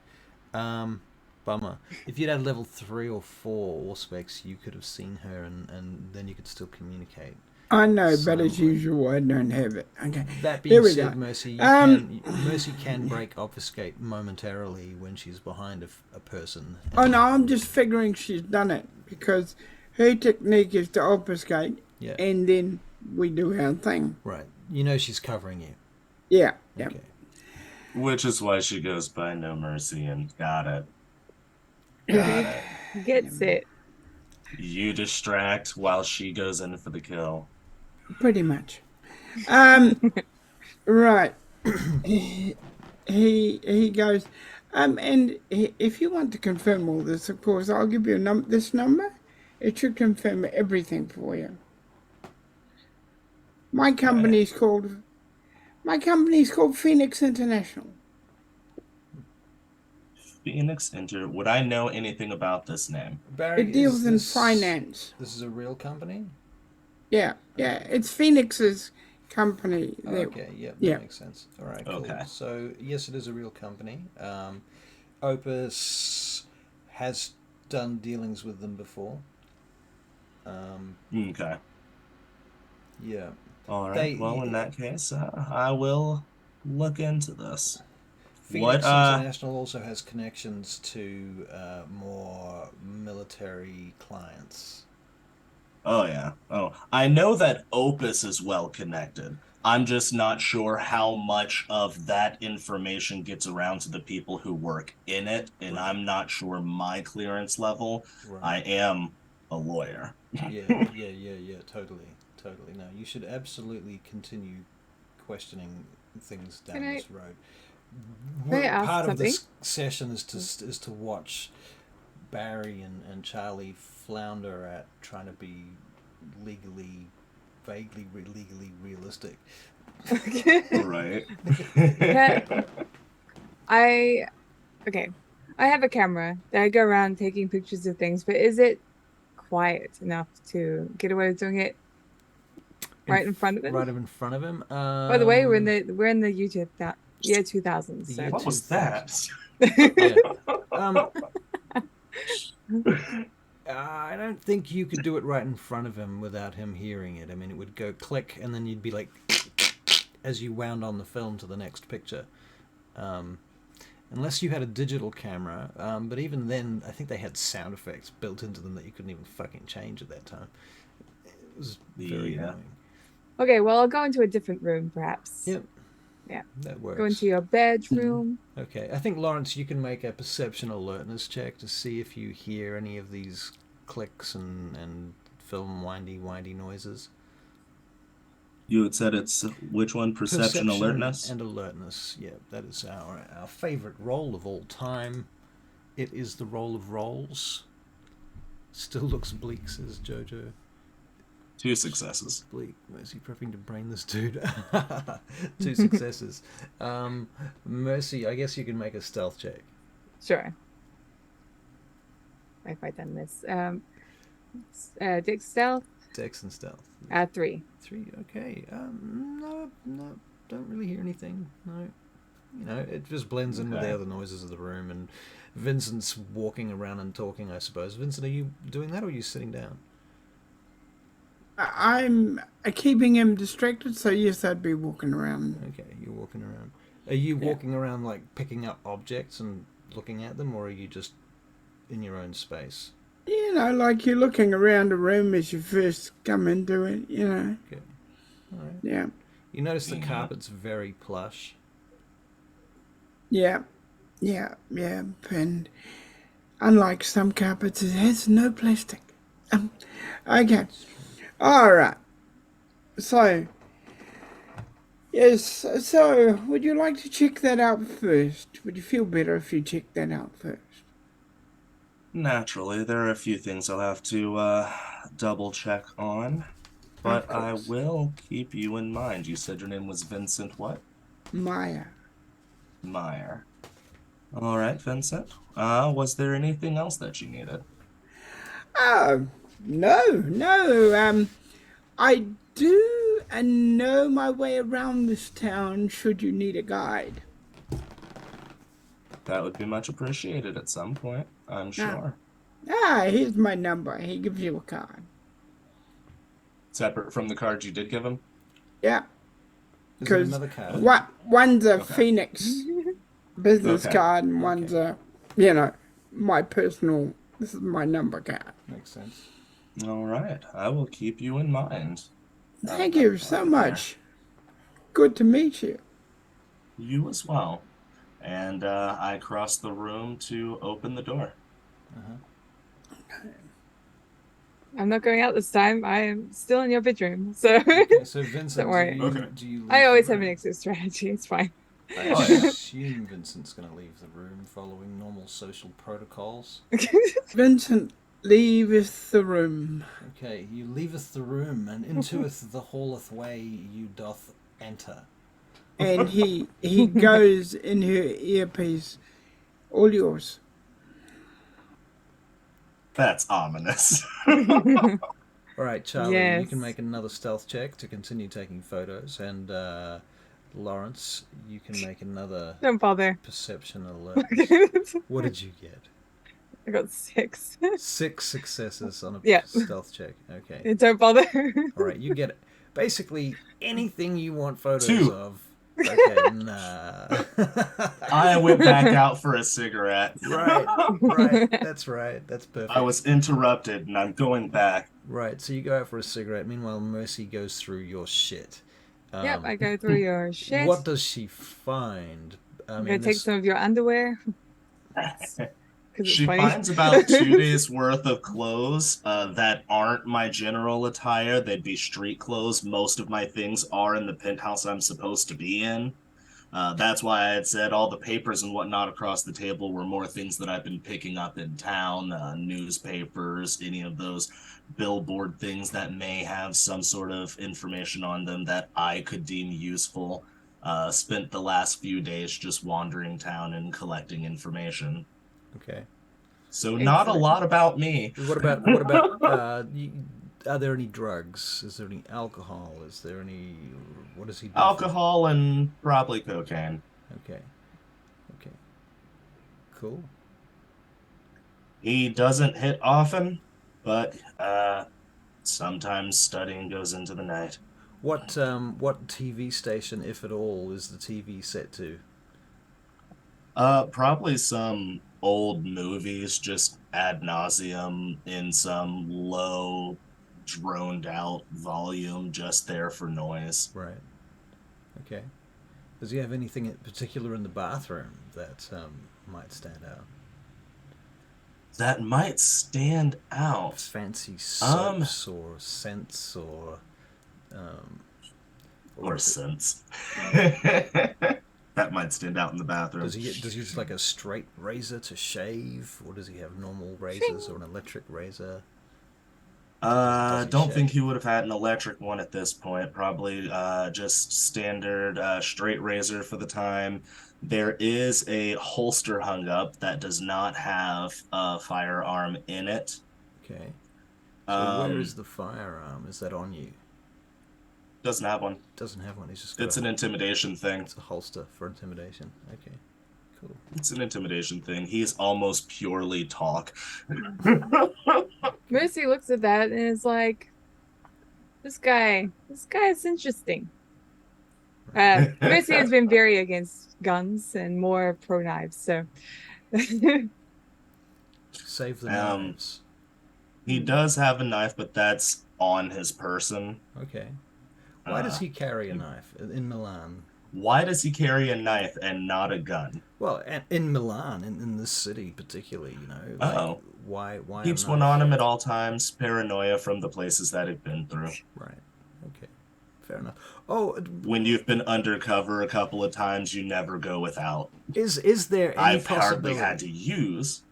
Bummer. If you'd had level 3 or 4 Auspex, you could have seen her, and then you could still communicate. I know, but as usual, I don't have it. Okay. That Here being we said, go. Mercy, Mercy can break obfuscate momentarily when she's behind a person. Oh no, I'm just figuring she's done it because her technique is to obfuscate, Yeah. and then we do our thing. Right. You know she's covering you. Yeah. Yeah. Okay. Which is why she goes by No Mercy and got it. Got it. Gets it. You distract while she goes in for the kill. Pretty much. Right. he goes. And if you want to confirm all this, of course, I'll give you this number. It should confirm everything for you. My company's called Phoenix International. Phoenix would I know anything about this name? Barry, It deals in finance. This is a real company? Yeah, it's Phoenix's company. Okay, that Yeah. makes sense. All right, cool. Okay. So, yes, it is a real company. Opus has done dealings with them before. Okay. Yeah. All right. In that case, I will look into this. Phoenix International also has connections to more military clients. Oh, yeah. Oh, I know that Opus is well connected. I'm just not sure how much of that information gets around to the people who work in it, and Right. I'm not sure my clearance level. Right. I am a lawyer. Yeah, totally. No, you should absolutely continue questioning things down this road. Can I ask Part of something? this session is to watch Barry and Charlie flounder at trying to be vaguely legally realistic. Right. I have a camera that I go around taking pictures of things, but is it quiet enough to get away with doing it right in front of him? Right in front of him. By the way, we're in the year 2000. So. What was that? I don't think you could do it right in front of him without him hearing it. I mean, it would go click, and then you'd be like, as you wound on the film to the next picture. Unless you had a digital camera, but even then, I think they had sound effects built into them that you couldn't even fucking change at that time. It was very annoying. Okay, well, I'll go into a different room, perhaps. Yep. Yeah. That works. Go into your bedroom. Okay, I think, Lawrence, you can make a perception alertness check to see if you hear any of these clicks and film windy noises. You had said it's which one? Perception alertness? And alertness, yeah. That is our favorite roll of all time. It is the roll of rolls. Still looks bleak, says Jojo. 2 successes. Bleak. Mercy prepping to brain this dude. 2 successes. Mercy, I guess you can make a stealth check. Sure. If I've done this. Dex stealth. Dex and stealth. 3. 3, okay. No, don't really hear anything. No. You know, it just blends in with the other noises of the room, and Vincent's walking around and talking, I suppose. Vincent, are you doing that, or are you sitting down? I'm keeping him distracted, so yes, I'd be walking around. Okay, you're walking around. Are you walking around, like, picking up objects and looking at them, or are you just in your own space? You know, like you're looking around a room as you first come into it, you know. Okay. All right. Yeah. You notice the carpet's very plush. Yeah. And unlike some carpets, it has no plastic. Okay. All right. So, yes. So, would you like to check that out first? Would you feel better if you checked that out first? Naturally, there are a few things I'll have to double check on, but I will keep you in mind. You said your name was Vincent what? Meyer. All right, Vincent. Was there anything else that you needed? No. do and know my way around this town should you need a guide. That would be much appreciated at some point, I'm sure. Here's my number. He gives you a card. Separate from the card you did give him? Yeah. Is there Because another card? one's a Okay. Phoenix business Okay. card and one's a, my personal, this is my number card. Makes sense. All right. I will keep you in mind. Thank you so much. Good to meet you. You as well. And I cross the room to open the door. I'm not going out this time. I am still in your bedroom, so Okay, so Vincent, Don't worry. do you leave I always the have an room? exit strategy. It's fine. I assume Vincent's going to leave the room following normal social protocols. Vincent leaveth the room. Okay, you leaveth the room, and intoeth the halleth way you doth enter. And he goes in her earpiece. All yours. That's ominous. Alright, Charlie, you Yes. can make another stealth check to continue taking photos, and Lawrence, you can make another Don't bother. perception alert. What did you get? I got 6. 6 successes on a Yeah. stealth check. Okay. Don't bother. Alright, you get basically anything you want photos 2. of. Okay, nah. I went back out for a cigarette. Right, that's right. That's perfect. I was interrupted, and I'm going back. Right, so you go out for a cigarette. Meanwhile, Mercy goes through your shit. Yep, I go through your shit. What does she find? I I'm mean, gonna take some of your underwear. 'Cause it's She funny. finds about 2 days worth of clothes that aren't my general attire. They'd be street clothes. Most of my things are in the penthouse I'm supposed to be in. That's why I had said all the papers and whatnot across the table were more things that I've been picking up in town, newspapers, any of those billboard things that may have some sort of information on them that I could deem useful. Spent the last few days just wandering town and collecting information. Okay. So not a Excellent. lot about me. What about are there any drugs? Is there any alcohol? Is there any, what does he do? Alcohol and probably cocaine. Okay. Cool. He doesn't hit often, but sometimes studying goes into the night. What TV station, if at all, is the TV set to? Probably some old movies, just ad nauseum in some low, droned out volume, just there for noise. Right. Okay. Does he have anything in particular in the bathroom that might stand out? That might stand out. Fancy soaps or scents or Or scents. That might stand out in the bathroom. does he use like a straight razor to shave, or does he have normal razors or an electric razor? Does he Don't shave? think he would have had an electric one at this point. Probably just standard straight razor for the time. There is a holster hung up that does not have a firearm in it. Okay. So where is the firearm? Is that on you? Doesn't have one. Doesn't have one. He's just got It's an intimidation thing. It's a holster for intimidation. Okay. Cool. It's an intimidation thing. He's almost purely talk. Mercy looks at that and is like, this guy is interesting. Mercy has been very against guns and more pro knives, so Save the Um, knives. He does have a knife, but that's on his person. Okay. Why does he carry a knife in Milan? Why does he carry a knife and not a gun? Well, in Milan, in this city particularly, like, why Keeps a one knife? on him at all times. Paranoia from the places that he've been through. Right. Okay. Fair enough. Oh, When you've been undercover a couple of times, you never go without. is there any I've hardly possibility? had to use.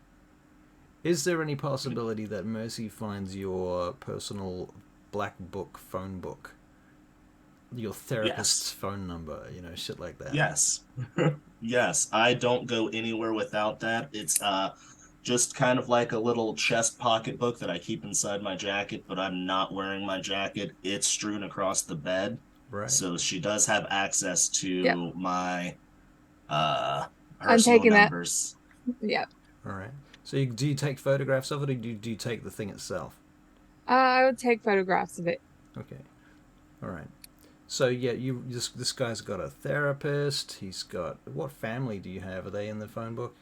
Is there any possibility that Mercy finds your personal black book phone book? Your therapist's phone number, shit like that. Yes. Yes, I don't go anywhere without that. It's just kind of like a little chest pocketbook that I keep inside my jacket, but I'm not wearing my jacket. It's strewn across the bed. Right. So she does have access to Yep. my I'm personal taking that. numbers. Yeah. All right. So do you take photographs of it, or do you take the thing itself? I would take photographs of it. Okay. All right. So yeah, this guy's got a therapist. He's got, what family do you have? Are they in the phone book?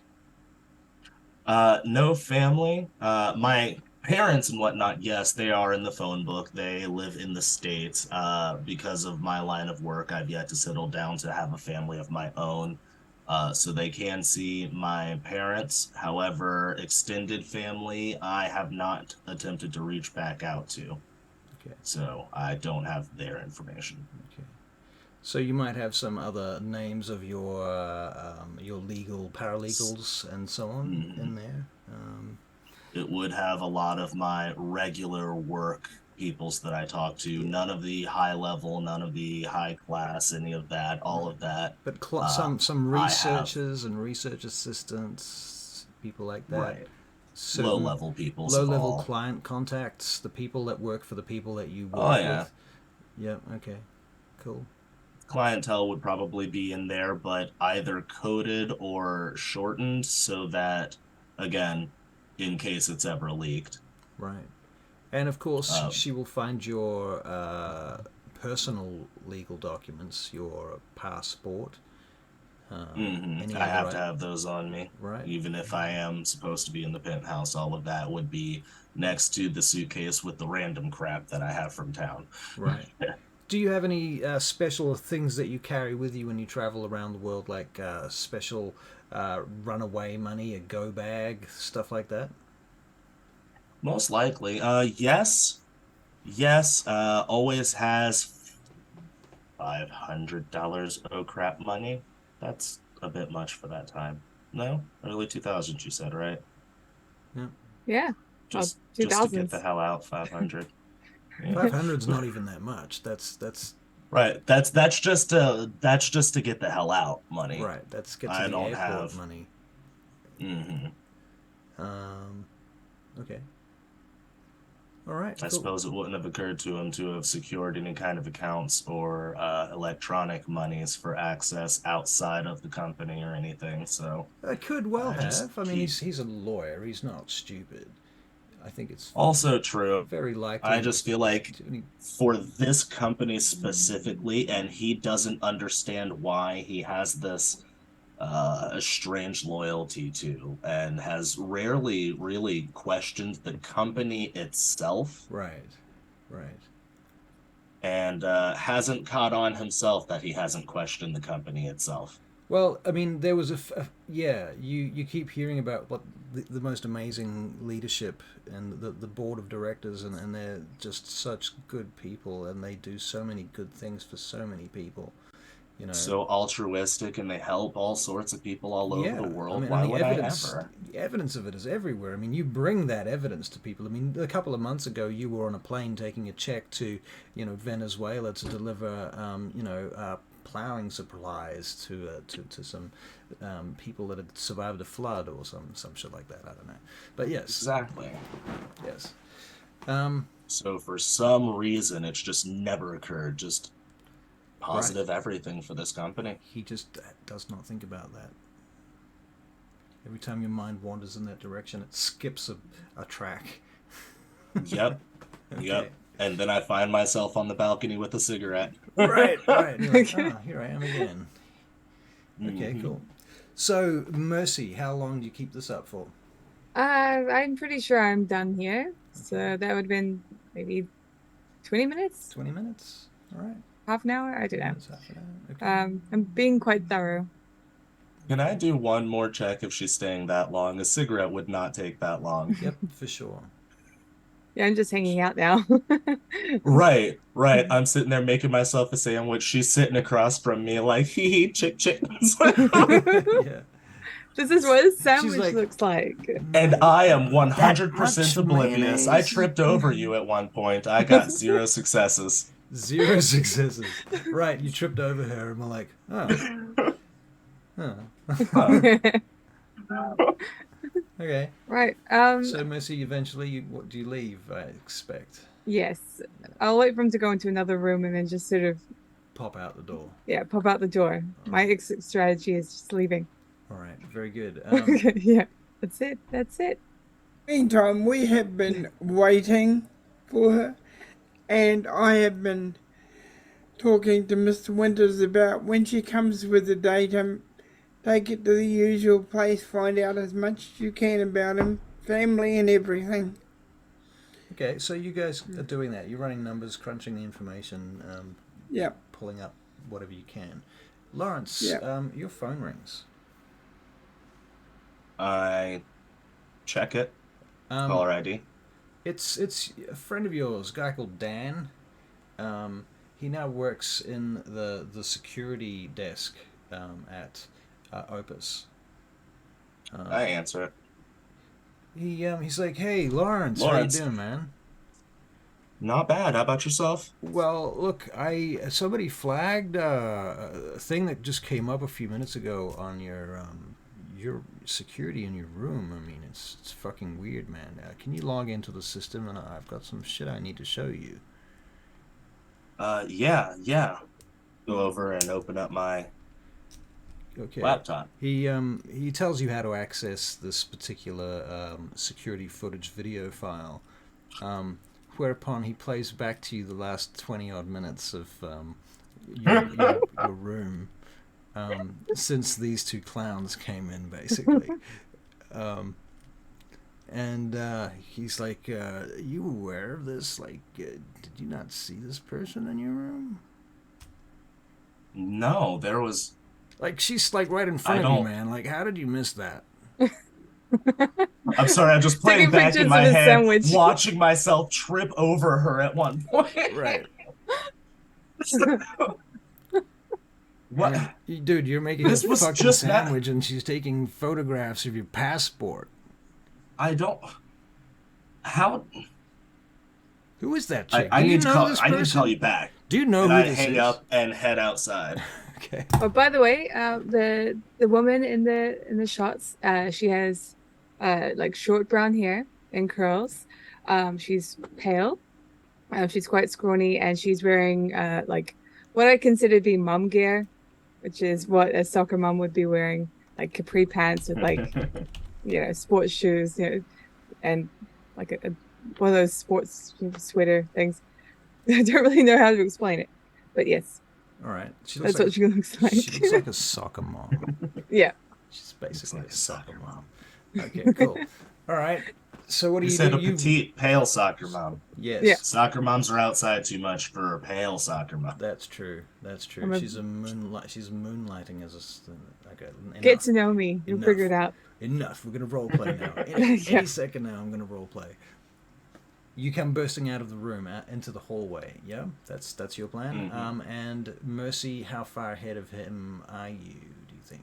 No family. My parents and whatnot, yes, they are in the phone book. They live in the States. Because of my line of work, I've yet to settle down to have a family of my own. So they can see my parents. However, extended family, I have not attempted to reach back out to. Okay. So I don't have their information. Okay. So you might have some other names of your legal paralegals and so on in there. It would have a lot of my regular work peoples that I talk to. None of the high level, none of the high class, any of that, all of that. But some researchers and research assistants, people like that. Right. Certain Low level peoples. low level client contacts, the people that work for the people that you work Oh, yeah. with. Yeah. Okay. Cool. Clientele would probably be in there, but either coded or shortened so that, again, in case it's ever leaked. Right. And of course, she will find your personal legal documents, your passport. I have to have those on me. Right. Even if I am supposed to be in the penthouse, all of that would be next to the suitcase with the random crap that I have from town. Right. Do you have any special things that you carry with you when you travel around the world, like special runaway money, a go bag, stuff like that? Most likely. Yes. Yes. Always has $500. Oh crap money. That's a bit much for that time. No? Early 2000s, you said, right? Yeah. Yeah. Just Oh, to 2000s. get the hell out, 500. Yeah. 500's not even that much. That's Right. That's just to get the hell out money. right. That's get to I the don't airport have- money. Okay. All right. I cool. suppose it wouldn't have occurred to him to have secured any kind of accounts or electronic monies for access outside of the company or anything. So I could well I just have. I mean, keep- he's a lawyer. He's not stupid. I think it's also true. very likely. I just feel like to- for this company specifically, and he doesn't understand why he has this strange loyalty to, and has rarely really questioned the company itself, Right. Right. and hasn't caught on himself that he hasn't questioned the company itself. Well, I mean, there was yeah. You keep hearing about what the most amazing leadership and the board of directors, and they're just such good people, and they do so many good things for so many people. You know. So altruistic, and they help all sorts of people all over the world. I mean, Why and would I ever? the evidence of it is everywhere. I mean, you bring that evidence to people. I mean, a couple of months ago, you were on a plane taking a check to, Venezuela to deliver, plowing supplies to some people that had survived a flood or some shit like that. I don't know, but yes, Exactly. yes. So for some reason, it's just never occurred. Just positive everything for this company. He just does not think about that. Every time your mind wanders in that direction, it skips a track. Yep. Okay. Yep. And then I find myself on the balcony with a cigarette. Right. You're like, here I am again. Okay, Mhm. cool. So, Mercy, how long do you keep this up for? I'm pretty sure I'm done here. So that would have been maybe 20 minutes, 20 minutes? All right. half an hour. I don't know. That's half an hour. Okay. I'm being quite thorough. Can I do one more check if she's staying that long? A cigarette would not take that long. Yep, for sure. Yeah, I'm just hanging out now. Right. I'm sitting there making myself a sandwich. She's sitting across from me like, hee hee, chick. Yeah. This is what a sandwich like- looks like. And I am That 100% much oblivious. I mayonnaise. tripped over you at one point. I got 0 successes. 0 successes. Right, you tripped over her and we're like, oh. Huh. Okay. Right. So Mercy, eventually, what do you leave? I expect. Yes. I'll wait for him to go into another room and then just sort of, Pop out the door. yeah, pop out the door. My exit strategy is just leaving. All right. Very good. Yeah. That's it. That's it. Meantime, we have been waiting for her, and I have been talking to Mr. Winters about when she comes with the date and take it to the usual place, find out as much as you can about him, family and everything. Okay. So you guys are doing that. You're running numbers, crunching the information, Yep. pulling up whatever you can. Lawrence, Yep. Your phone rings. I check it. Caller ID. It's a friend of yours, a guy called Dan. He now works in the security desk at Opus. I answer it. He's like, hey, Lawrence, Lawrence. how you doing, man? Not bad. How about yourself? Well, look, somebody flagged a thing that just came up a few minutes ago on your security in your room. I mean, it's fucking weird, man. Can you log into the system? And I've got some shit I need to show you. Yeah. Go over and open up my laptop. He tells you how to access this particular security footage video file, whereupon he plays back to you the last 20 odd minutes of your room since these two clowns came in, basically. And he's like, you aware of this? Like, did you not see this person in your room? No, there was... Like, she's like right in front of you, man. Like, how did you miss that? I'm sorry, I'm just playing Taking back pictures in my of his head, sandwich. watching myself trip over her at one point. Right. What? Dude, you're making This a was fucking just sandwich and she's taking photographs of your passport. I don't... How... Who is that chick? I need to person? call you back. Do you know and who I this hang is? up and head outside. Okay. Oh, by the way, the woman in the shots, she has like short brown hair and curls. She's pale. She's quite scrawny, and she's wearing like what I consider to be mum gear, which is what a soccer mum would be wearing, like capri pants with like sports shoes, and like a one of those sports sweater things. I don't really know how to explain it, but yes. All right. That's what she looks like. She looks like a soccer mom. Yeah. She's basically a soccer mom. Okay, cool. All right. So what do you said do? A petite, pale soccer mom. Yes. Yeah. Soccer moms are outside too much for a pale soccer mom. That's true. She's moonlighting as a Get to know me. You'll figure it out. Enough. We're gonna role play now. Any second now, I'm gonna role play. You come bursting out of the room into the hallway. Yeah, that's your plan. Mm-hmm. And Mercy, how far ahead of him are you? Do you think?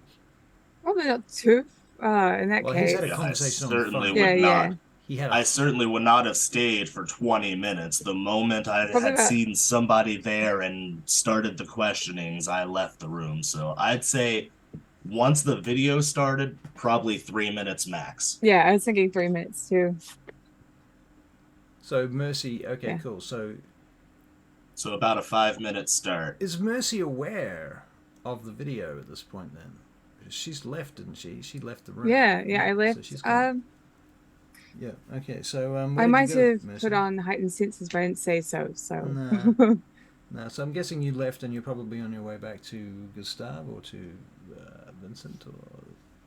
Probably not too. In that case, he's had a conversation on the phone. I certainly would not have stayed for 20 minutes. The moment I had seen somebody there and started the questionings, I left the room. So I'd say once the video started, probably 3 minutes max. Yeah, I was thinking 3 minutes too. So Mercy, okay, cool. So about a 5-minute start. Is Mercy aware of the video at this point then? She's left, didn't she? She left the room. Yeah, I left. So she's gone. Yeah, okay. So I might have put on heightened senses, but I didn't say so. So no. So I'm guessing you left, and you're probably on your way back to Gustav or to Vincent, or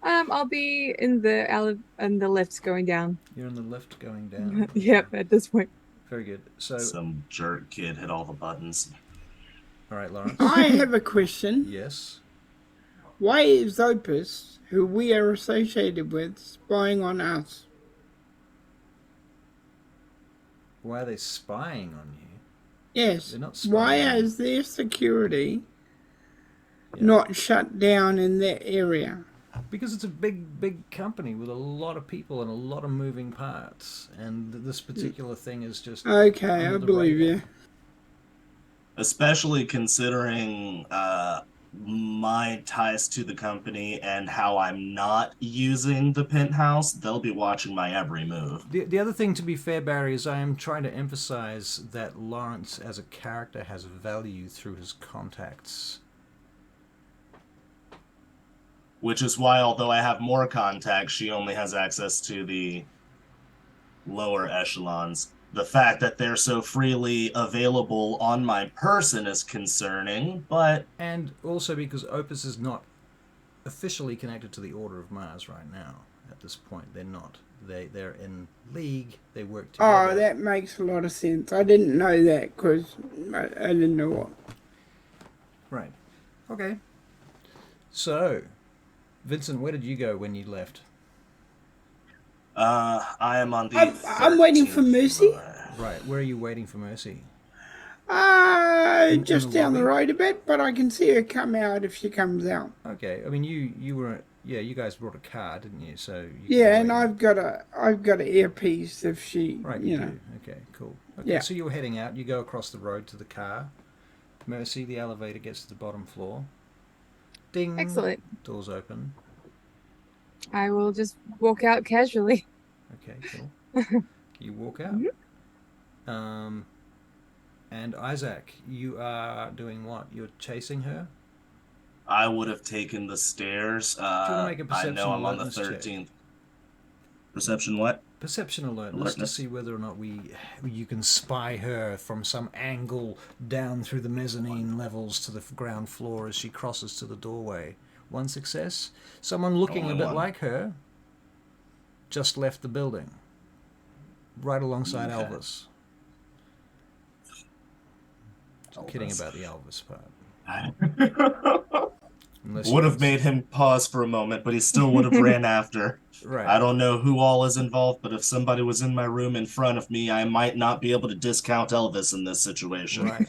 I'll be in the lift going down. You're in the lift going down. Yep, at this point. Very good. So some jerk kid hit all the buttons. All right, Lawrence. I have a question. Yes. Why is Opus, who we are associated with, spying on us? Why are they spying on you? Yes. They're not spying. Why is their security not shut down in that area? Because it's a big company with a lot of people and a lot of moving parts, and this particular thing is just okay. I believe you. Especially considering my ties to the company and how I'm not using the penthouse, they'll be watching my every move. The other thing, to be fair, Barry, is I am trying to emphasize that Lawrence as a character has value through his contacts. Which is why, although I have more contacts, she only has access to the lower echelons. The fact that they're so freely available on my person is concerning, but... And also because Opus is not officially connected to the Order of Mars right now. At this point, they're not. They're in league. They work together. Oh, that makes a lot of sense. I didn't know that because I didn't know what. Right. Okay. So, Vincent, where did you go when you left? I am on the I'm waiting for 13th Mercy. floor. Right. Where are you waiting for Mercy? Just the down the lobby? road a bit, but I can see her come out if she comes out. Okay. I mean, you were... Yeah, you guys brought a car, didn't you? So you Yeah, can and wait. I've got an earpiece if she, Right, you you know. do. Okay, cool. Okay, Yeah. so you're heading out. You go across the road to the car. Mercy, the elevator gets to the bottom floor. Ding. Excellent. Doors open. I will just walk out casually. Okay, cool. You walk out. And Ayesaac, you are doing what? You're chasing her? I would have taken the stairs. Do you want to make a I perception know I'm on the alertness check? 13th. Perception what? Perception alertness to Alertness. see whether or not you can spy her from some angle down through the mezzanine levels to the ground floor as she crosses to the doorway. One success. Someone looking a Only bit one. like her just left the building, right alongside Okay. Elvis. Kidding about the Elvis part. Unless Would you have made him pause for a moment, but he still would have ran after. Right. I don't know who all is involved, but if somebody was in my room in front of me, I might not be able to discount Elvis in this situation. Right.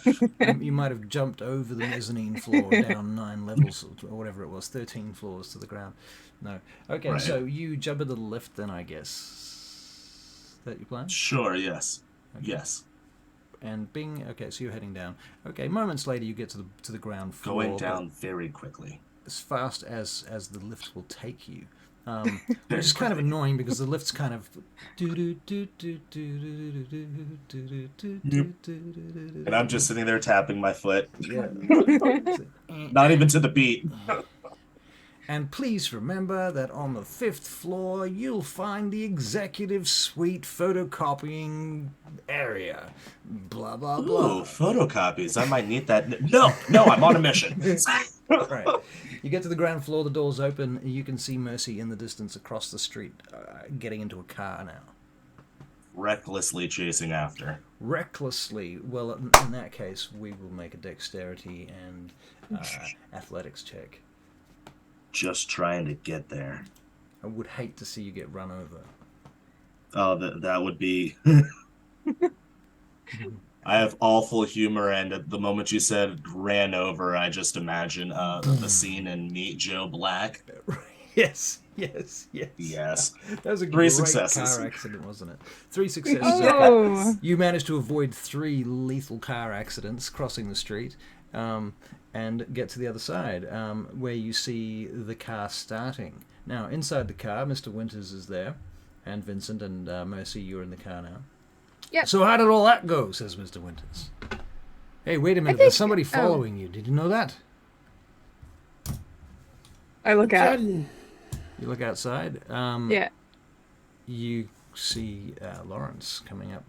You might have jumped over the mezzanine floor down 9 levels or whatever it was, 13 floors to the ground. No. Okay, Right. so you jump into the lift then, I guess. That your plan? Sure, yes. Okay. Yes. And bing. Okay, so you're heading down. Okay, moments later you get to the ground floor. Going down very quickly. As fast as the lift will take you. Which is kind of annoying because the lift's kind of And I'm just sitting there tapping my foot. yeah. Not even to the beat. And please remember that on the 5th floor you'll find the executive suite photocopying area. Blah blah blah. Ooh, photocopies. I might need that. No, I'm on a mission. Right. You get to the ground floor, the doors open, you can see Mercy in the distance across the street, getting into a car now. Recklessly chasing after. Recklessly. Well, in that case, we will make a dexterity and athletics check. Just trying to get there. I would hate to see you get run over. Oh, that would be... I have awful humor, and at the moment you said ran over, I just imagine the scene in Meet Joe Black. Yes. Yes. That was a Three great successes. car accident, wasn't it? 3 successes. Oh. You managed to avoid 3 lethal car accidents crossing the street and get to the other side where you see the car starting. Now, inside the car, Mr. Winters is there, and Vincent and Mercy, you're in the car now. Yep. So how did all that go, says Mr. Winters. Hey, wait a minute, there's somebody following you. Did you know that? I look out. You look outside. Yeah. You see Lawrence coming up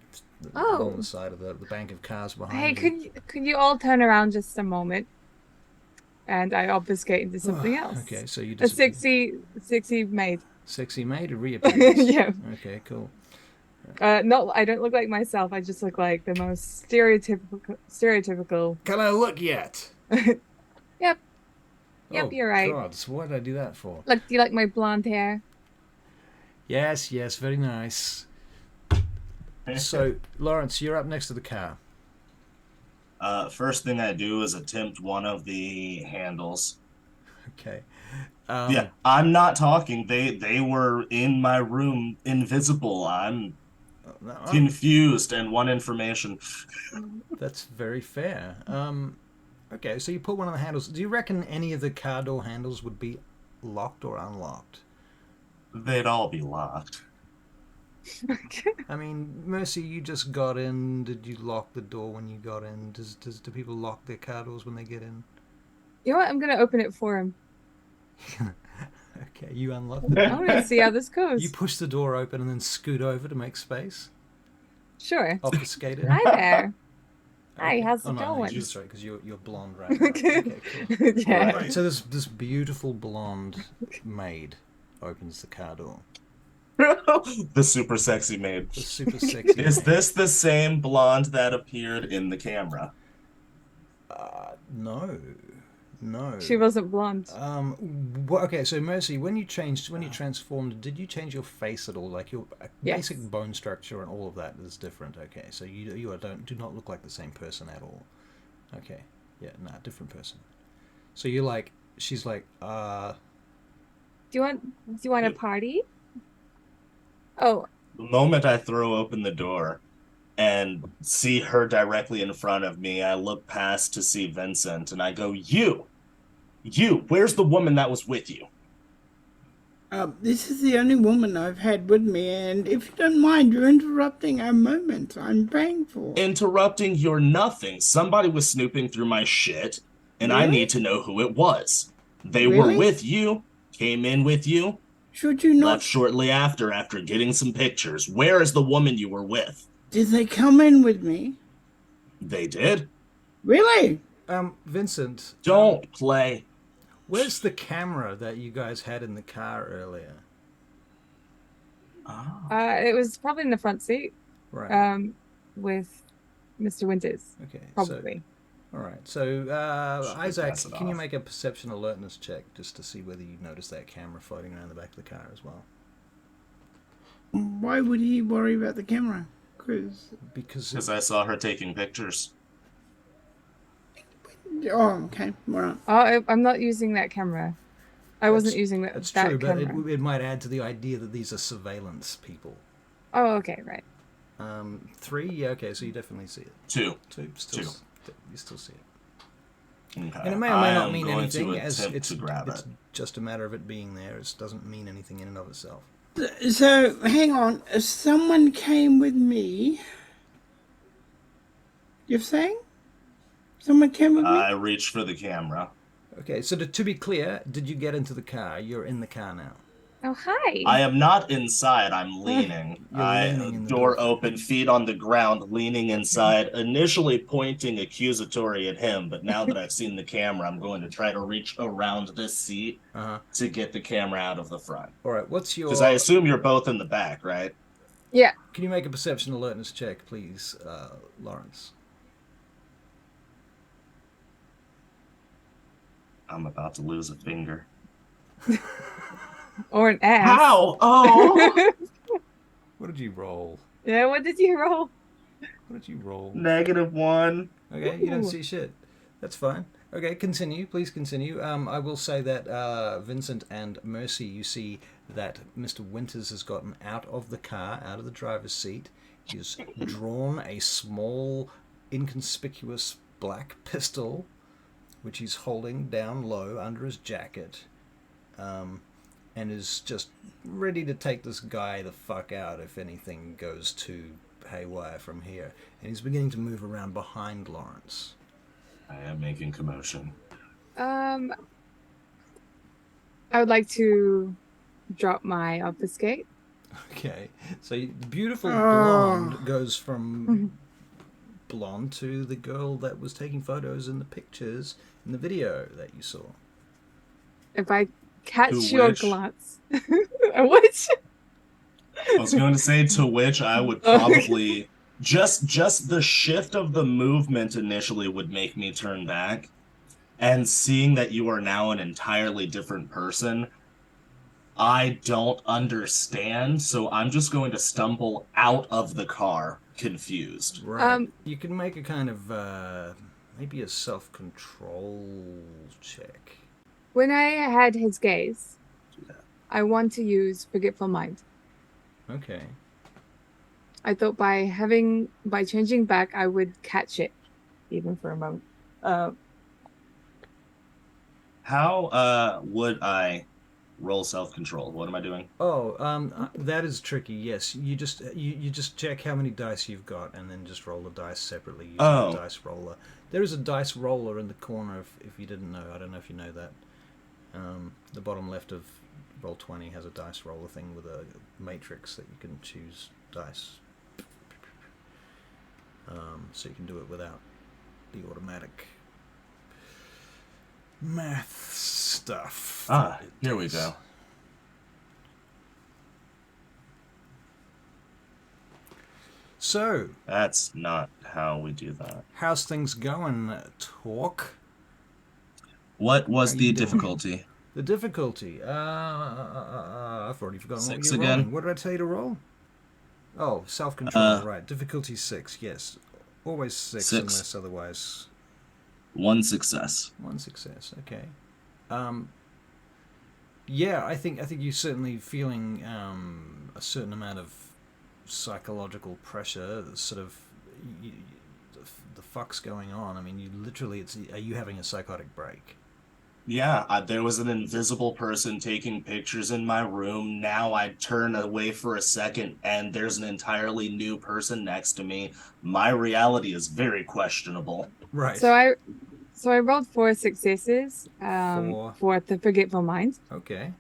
Oh. on the side of the bank of cars behind Hey, you. could you all turn around just a moment? And I obfuscate into something else. Okay, so you A just sexy maid. sexy maid reappears. Yeah. Okay, cool. Not. I don't look like myself. I just look like the most stereotypical. Can I look yet? Yep. Oh, Yep, you're right. God, so what did I do that for? Look, do you like my blonde hair? Yes, very nice. So, Lawrence, you're up next to the car. First thing I do is attempt one of the handles. Okay. Yeah, I'm not talking. They were in my room, invisible. I'm confused and want information. That's very fair. Okay, so you put one of the handles. Do you reckon any of the car door handles would be locked or unlocked? They'd all be locked. I mean, Mercy, you just got in. Did you lock the door when you got in? Do people lock their car doors when they get in? You know what? I'm gonna open it for him. Okay, you unlock I the want to see how this goes. You push the door open and then scoot over to make space. Sure. Obfuscate it. Hi there. Hi, Okay. how's it Oh, no, going? no, sorry, because you're blonde, right? Okay, cool. Yeah. Right, so this beautiful blonde maid opens the car door. The super sexy maid. The super sexy. Is this the same blonde that appeared in the camera? No. She wasn't blonde. Well, okay, so Mercy, when you transformed, did you change your face at all? Like your Yes. basic bone structure and all of that is different. Okay, so you do not look like the same person at all. Okay, yeah, nah, different person. So she's like, Do you want a party? Oh, The moment I throw open the door and see her directly in front of me, I look past to see Vincent and I go, You, where's the woman that was with you? This is the only woman I've had with me, and if you don't mind, you're interrupting our moment I'm paying for. Interrupting your nothing. Somebody was snooping through my shit, and I Really? need to know who it was. They Really? were with you, came in with you, Should you not? left shortly after getting some pictures. Where is the woman you were with? Did they come in with me? They did. Really? Vincent, Don't play. where's the camera that you guys had in the car earlier? it was probably in the front seat. Right. With Mr. Winters. Okay. Probably. So, all right. So, Ayesaac, pass it can you off. make a perception alertness check just to see whether you notice that camera floating around the back of the car as well? Why would he worry about the camera? Because I saw her taking pictures. Oh, okay, right. Oh, I'm not using that camera. I wasn't using that. That's that true, camera. but it might add to the idea that these are surveillance people. Oh, okay, right. 3, yeah, okay, so you definitely see it. 2. 2, still, Two. you still see it. Okay. And it may or may not mean going anything, to as attempt it's to grab it's it. just a matter of it being there. It doesn't mean anything in and of itself. So, hang on. Someone came with me. You're saying? Someone came with me? I reached for the camera. Okay, so to be clear, did you get into the car? You're in the car now. Oh, hi. I am not inside. I'm leaning. You're leaning in the Door door. open, feet on the ground, leaning inside, initially pointing accusatory at him. But now that I've seen the camera, I'm going to try to reach around this seat to get the camera out of the front. All right, what's your... Because I assume you're both in the back, right? Yeah. Can you make a perception alertness check, please, Lawrence? I'm about to lose a finger. Or an ass. How? Oh! What did you roll? Yeah, what did you roll? What did you roll? -1. Okay, you don't Ooh. see shit. That's fine. Okay, continue. Please continue. I will say that Vincent and Mercy, you see that Mr. Winters has gotten out of the car, out of the driver's seat. He's drawn a small, inconspicuous black pistol, which he's holding down low under his jacket, and is just ready to take this guy the fuck out if anything goes too haywire from here. And he's beginning to move around behind Lawrence. I am making commotion. I would like to drop my obfuscate. Okay, so the beautiful blonde goes from blonde to the girl that was taking photos in the pictures in the video that you saw. If I catch To your which? glance. Which? I was going to say to which I would probably just the shift of the movement initially would make me turn back, and seeing that you are now an entirely different person, I don't understand, so I'm just going to stumble out of the car confused. Right. You can make a kind of maybe a self-control check. When I had his gaze, I want to use Forgetful Mind. Okay. I thought by changing back, I would catch it, even for a moment. How would I roll self-control? What am I doing? That is tricky. Yes, you just check how many dice you've got, and then just roll the dice separately using the dice roller. There is a dice roller in the corner. If you didn't know, I don't know if you know that. The bottom left of Roll20 has a dice roller thing with a matrix that you can choose dice. So you can do it without the automatic math stuff. Here we go. So That's not how we do that. how's things going, Talk? What was How the you doing? difficulty? The difficulty. I've already forgotten 6 what you're again? rolling. What did I tell you to roll? Oh, self-control. Right. Difficulty 6. Yes, always 6 6. unless otherwise. 1 success. 1 success. Okay. Yeah, I think you're certainly feeling a certain amount of psychological pressure. Sort of, the fuck's going on? I mean, you literally. Are you having a psychotic break? Yeah, there was an invisible person taking pictures in my room. Now I turn away for a second and there's an entirely new person next to me. My reality is very questionable. Right. So I rolled 4 successes 4. for the Forgetful Mind, Okay.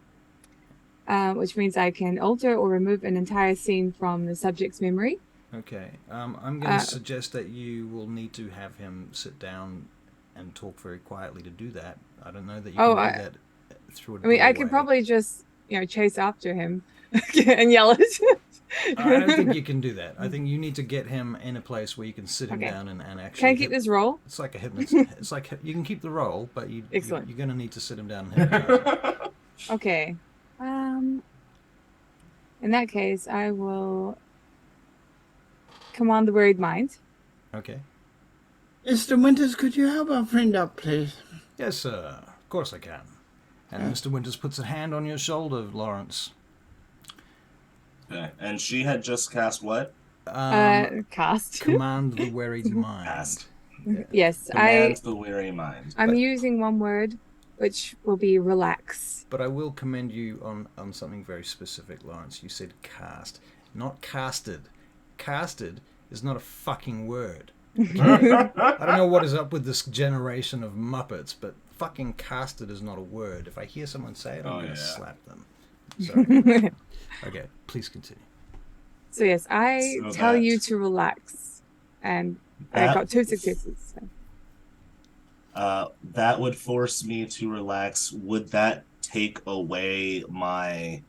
which means I can alter or remove an entire scene from the subject's memory. Okay. I'm going to suggest that you will need to have him sit down and talk very quietly to do that. I don't know that you can do that through a doorway. I could probably just, chase after him and yell at him. I don't think you can do that. I think you need to get him in a place where you can sit him down and actually... Can I keep this roll? It's like a hypnotist. It's like you can keep the roll, but Excellent. you're going to need to sit him down and hypnotize him. Okay. In that case, I will command the worried mind. Okay. Mr. Winters, could you help our friend up, please? Yes, sir. Of course I can. And Mr. Winters puts a hand on your shoulder, Lawrence. Okay. And she had just cast what? Cast. Command the worried mind. Cast. Yes, Command the weary mind. I'm using one word, which will be relax. But I will commend you on something very specific, Lawrence. You said cast, not casted. Casted is not a fucking word. I don't know what is up with this generation of Muppets, but fucking casted is not a word. If I hear someone say it, I'm going to slap them. Sorry. Okay, please continue. So yes, I tell you to relax, and I got 2 successes. So. That would force me to relax. Would that take away my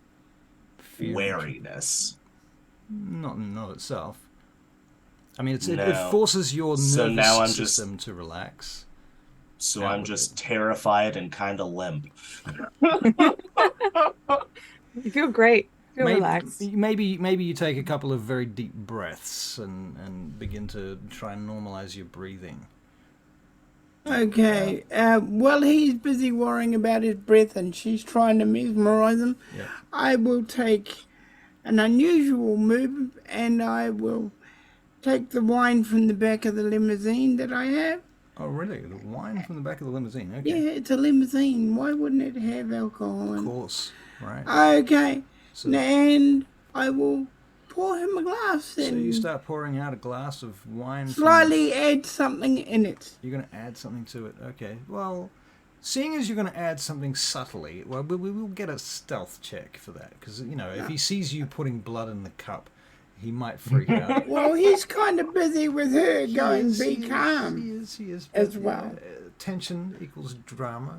wariness? Not itself. I mean, it forces your nervous system to relax. So I'm just terrified and kind of limp. You feel great. Feel relaxed. Maybe you take a couple of very deep breaths and begin to try and normalize your breathing. Okay. While he's busy worrying about his breath and she's trying to mesmerize him, I will take an unusual move and I will take the wine from the back of the limousine that I have. Oh, really? The wine from the back of the limousine? Okay. Yeah, it's a limousine. Why wouldn't it have alcohol in it? Of course, right. Okay. And I will pour him a glass. So you start pouring out a glass of wine. Slightly add something in it. You're going to add something to it. Okay. Well, seeing as you're going to add something subtly, well, we will get a stealth check for that. Because, if he sees you putting blood in the cup, he might freak out. Well, he's kind of busy with her going, be calm. He is. As well. Tension equals drama,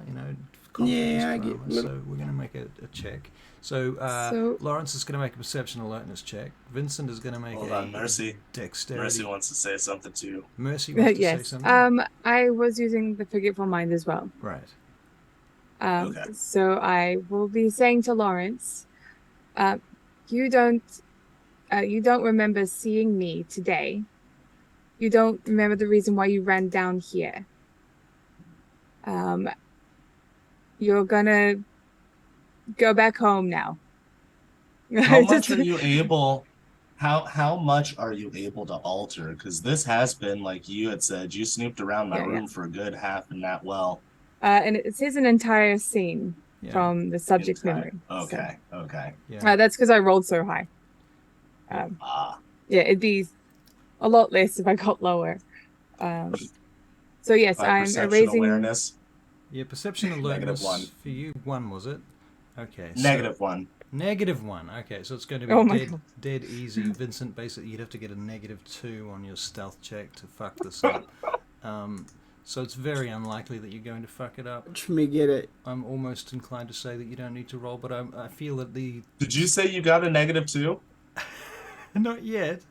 Yeah, I drama. get. So we're going to make a check. So Lawrence is going to make a perception alertness check. Vincent is going to make Mercy. Dexterity. Mercy wants to say something too. Mercy wants to say something? I was using the Forgetful Mind as well. Right. Okay. So I will be saying to Lawrence, you don't remember seeing me today. You don't remember the reason why you ran down here. You're gonna go back home now. How much are you able? How much are you able to alter? Because this has been, like you had said, you snooped around my room for a good half and that well. And it says an entire scene Yeah. from the subject Entire- memory. Okay. Okay. Yeah. So, that's because I rolled so high. Yeah, it'd be a lot less if I got lower. So yes, My I'm perception erasing. awareness. Yeah, perception alertness -1. for you, 1 was it? Okay. -1. -1. Okay, so it's going to be Oh my God. dead easy. Vincent, basically, you'd have to get a -2 on your stealth check to fuck this up. So it's very unlikely that you're going to fuck it up. Watch me get it. I'm almost inclined to say that you don't need to roll, but I feel that the... Did you say you got a -2? Not yet.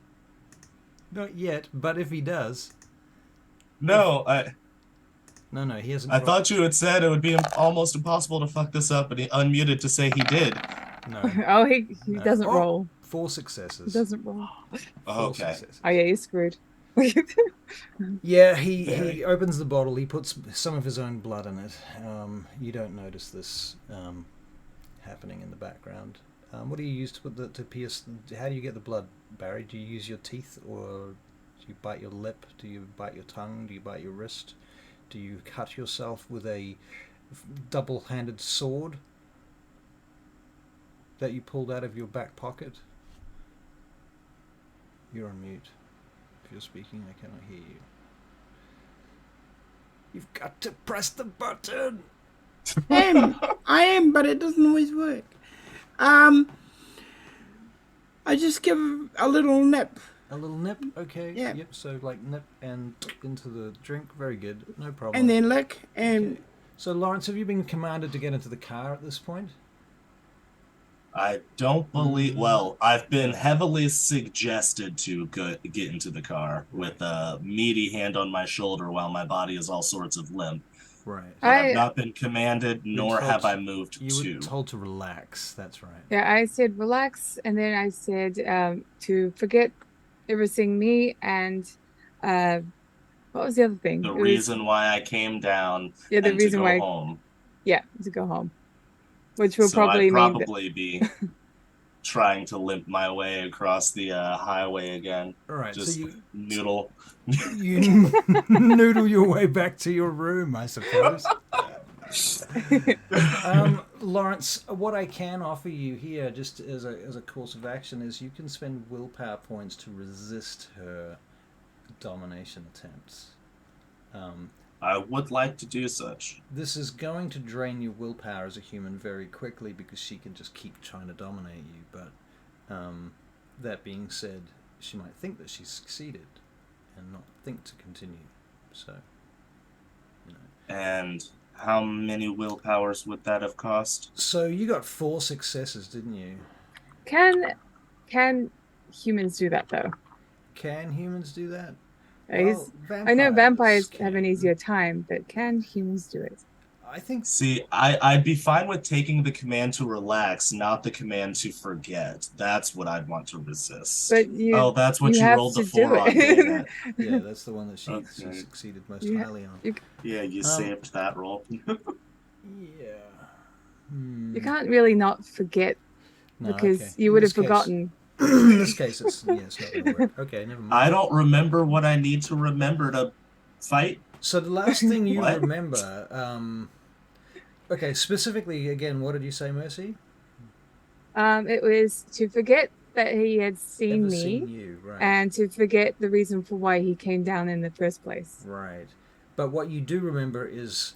Not yet, but if he does... No, No, he hasn't I rolled. thought you had said it would be almost impossible to fuck this up, and he unmuted to say he did. No. Oh, he No. doesn't Oh, roll. 4 He successes. doesn't roll. Oh, 4 okay. successes. Oh yeah, he's screwed. Yeah, he opens the bottle. He puts some of his own blood in it. You don't notice this happening in the background. What do you use to pierce? How do you get the blood, Barry? Do you use your teeth, or do you bite your lip? Do you bite your tongue? Do you bite your wrist? Do you cut yourself with a double-handed sword that you pulled out of your back pocket? You're on mute. If you're speaking, I cannot hear you. You've got to press the button! I am, but it doesn't always work. I just give a little nip. A little nip, okay. Yeah. Yep, so like nip and into the drink. Very good, no problem. And then lick, and Okay. So, Lawrence, have you been commanded to get into the car at this point? I don't believe. Well, I've been heavily suggested to get into the car with a meaty hand on my shoulder while my body is all sorts of limp. Right. But I've not been commanded, nor told have to- I moved You to. were told to relax, that's right. Yeah, I said relax, and then I said to forget everything me, and what was the other thing? The It was- reason why I came down Yeah, the and reason to go why. home. Yeah, to go home, which will So probably I'd mean probably be trying to limp my way across the highway again. All right, Just so you noodle. you noodle your way back to your room, I suppose. Lawrence, what I can offer you here, just as a course of action, is you can spend willpower points to resist her domination attempts. I would like to do such. This is going to drain your willpower as a human very quickly because she can just keep trying to dominate you. But that being said, she might think that she's succeeded and not think to continue. So, you know. And how many willpowers would that have cost? So you got 4 successes, didn't you? Can humans do that though? Can humans do that? Well, Well, I know vampires have an can. easier time, but can humans do it? I think See, I'd be fine with taking the command to relax, not the command to forget. That's what I'd want to resist. But you. Oh, that's what you you have rolled the to 4 do on. it. Dang it. yeah, that's the one that she Okay. succeeded most You ha- highly on. Yeah, you saved that roll. Yeah. You can't really not forget No, because okay. you In would have this case- forgotten. In this case, it's not going to work. Okay, never mind. I don't remember what I need to remember to fight. So the last thing you What? remember, okay, specifically again, what did you say, Mercy? It was to forget that he had seen Ever me, seen you, right? and to forget the reason for why he came down in the first place. Right. But what you do remember is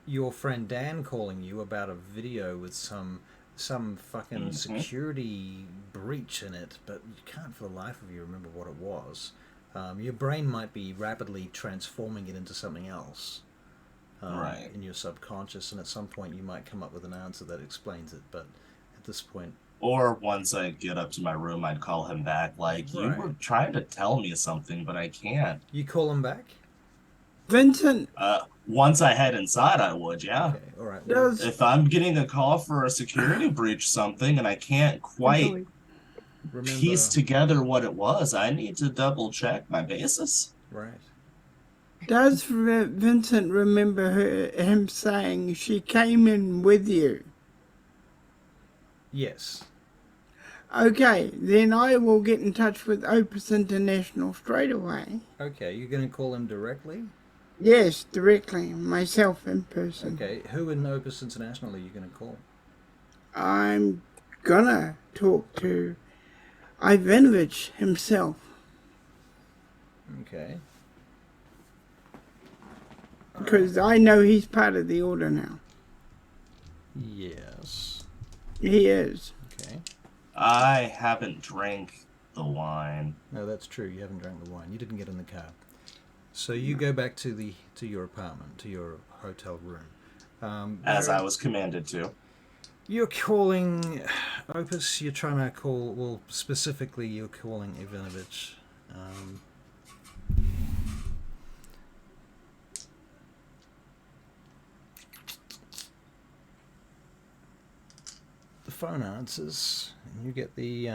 your friend Dan calling you about a video with some fucking Mhm. security breach in it, but you can't for the life of you remember what it was. Your brain might be rapidly transforming it into something else Right. in your subconscious, and at some point you might come up with an answer that explains it, but at this point... Or once I get up to my room, I'd call him back like, you Right. were trying to tell me something, but I can't. You call him back? Vincent Once I head inside, I would, yeah. Okay, all right. well, does. If I'm getting a call for a security breach something and I can't quite Totally. remember... piece together what it was, I need to double check my basis. Right. Does Vincent remember him saying she came in with you? Yes. Okay, then I will get in touch with Opus International straight away. Okay, you're going to call him directly? Yes, directly, myself in person. Okay, who in Opus International are you going to call? I'm gonna talk to Ivanovich himself. Okay. Because I know he's part of the order now. Yes. He is. Okay. I haven't drank the wine. No, that's true. You haven't drank the wine. You didn't get in the car. So you go back to your apartment, to your hotel room. As I was commanded to. You're calling Opus. You're trying to call. Well, specifically, you're calling Ivanovich. The phone answers, and you get the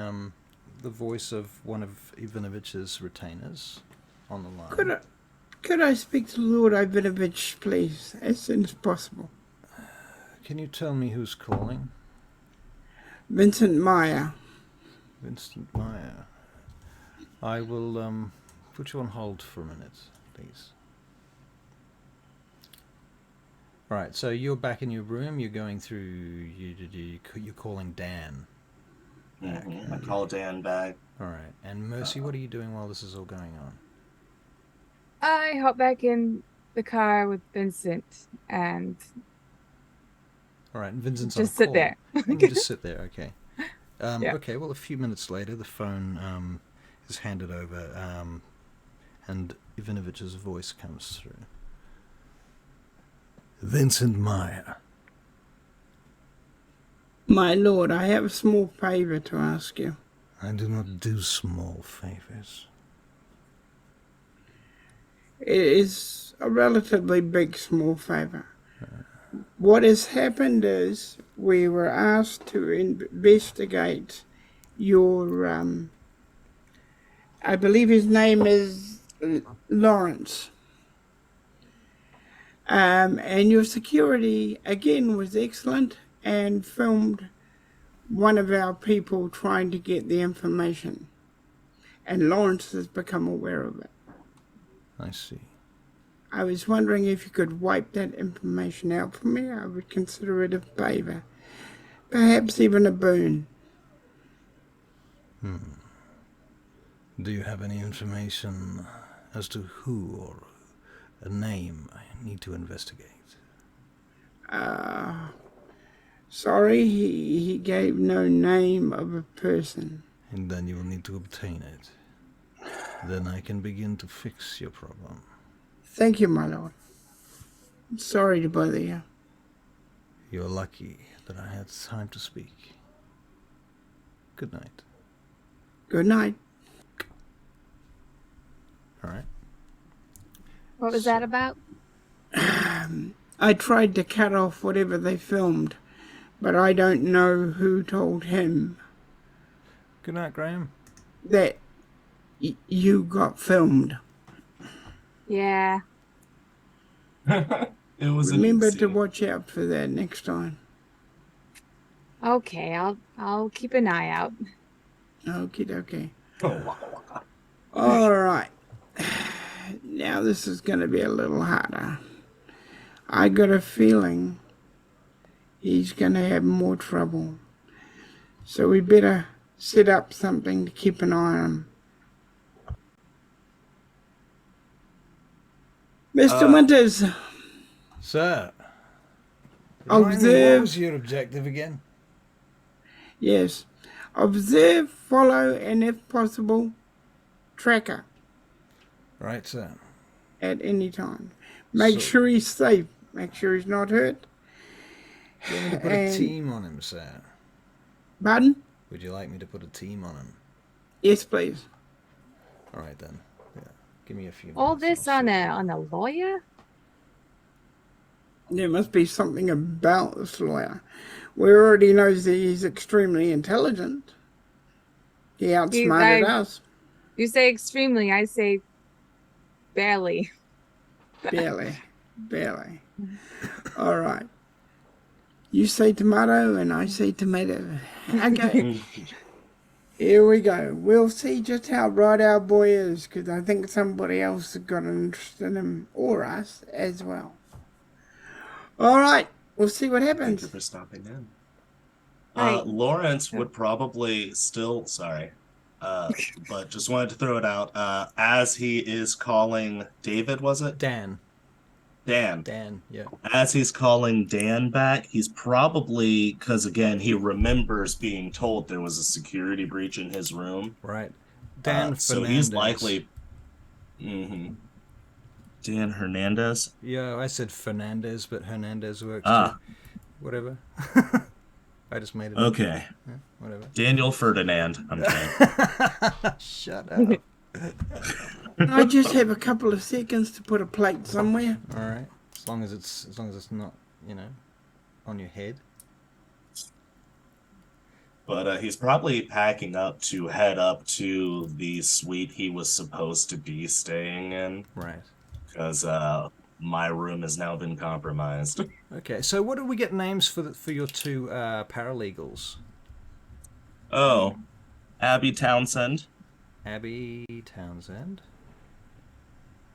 voice of one of Ivanovich's retainers on the line. Could I speak to Lord Ivanovich, please, as soon as possible? Can you tell me who's calling? Vincent Meyer. Vincent Meyer. I will put you on hold for a minute, please. All right, so you're back in your room. You're going through. You're calling Dan. Mm-hmm. I call Dan back. All right, and Mercy, what are you doing while this is all going on? I hop back in the car with Vincent and All right, and Vincent's just on sit call. there. You just sit there, okay. Yeah. Okay, well, a few minutes later, the phone is handed over, and Ivanovich's voice comes through. Vincent Meyer. My lord, I have a small favour to ask you. I do not do small favours. It is a relatively big small favour. What has happened is we were asked to investigate your, I believe his name is Lawrence. And your security, again, was excellent and filmed one of our people trying to get the information. And Lawrence has become aware of it. I see. I was wondering if you could wipe that information out for me. I would consider it a favour. Perhaps even a boon. Do you have any information as to who or a name I need to investigate? Sorry, he gave no name of a person. And then you will need to obtain it. Then I can begin to fix your problem. Thank you, my lord. Sorry to bother you. You're lucky that I had time to speak. Good night. Good night. All right. What was that about? I tried to cut off whatever they filmed, but I don't know who told him Good night, Graham. that you got filmed. Yeah. It was Remember an to watch out for that next time. Okay, I'll keep an eye out. Okie dokie. Waka waka. All right. Now this is going to be a little harder. I got a feeling he's going to have more trouble. So we better set up something to keep an eye on him. Mr. Winters, Sir. Observe- What was your objective again? yes, observe, follow, and if possible, track her Right, sir. at any time. Make So- sure he's safe. Make sure he's not hurt. Do you want me to put And- a team on him, sir? Pardon? Would you like me to put a team on him? Yes, please. All right, then. Yeah. Give me a few All minutes, this I'll on see. a lawyer? There must be something about this lawyer. We already know that he's extremely intelligent. He outsmarted us. You say extremely, I say barely. Barely. Barely. All right. You say tomato and I say tomato. Okay. Here we go. We'll see just how right our boy is, because I think somebody else has got an interest in him, or us, as well. Alright, we'll see what Thank you happens. for stopping in. Right. Lawrence would probably still, sorry, but just wanted to throw it out. As he is calling David, was it? Dan. Dan. Yeah. As he's calling Dan back, he's probably, because again, he remembers being told there was a security breach in his room. Right. Dan So Fernandez. he's likely. Dan Hernandez? Yeah, I said Fernandez, but Hernandez works Ah. too. Whatever. I just made it Okay. up. Yeah, whatever. Daniel Ferdinand. I'm kidding. Shut up. I just have a couple of seconds to put a plate somewhere. All right. As long as it's not, on your head. But he's probably packing up to head up to the suite he was supposed to be staying in. Right. Because my room has now been compromised. Okay. So, what did we get names for your two paralegals? Oh, Abby Townsend Abby Townsend.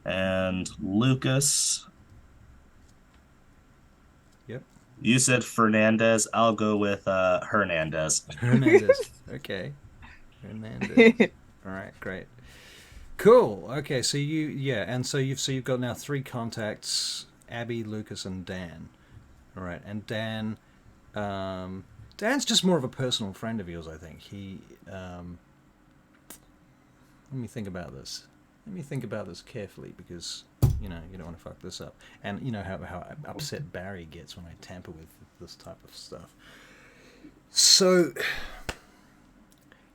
and Lucas. Yep. You said Fernandez. I'll go with Hernandez. Hernandez. Okay. Hernandez. All right. Great. Cool. Okay. So you've got now 3 contacts: Abby, Lucas, and Dan. All right. And Dan, Dan's just more of a personal friend of yours, I think. Let me think about this. Let me think about this carefully, because you don't want to fuck this up. And you know how upset Barry gets when I tamper with this type of stuff. So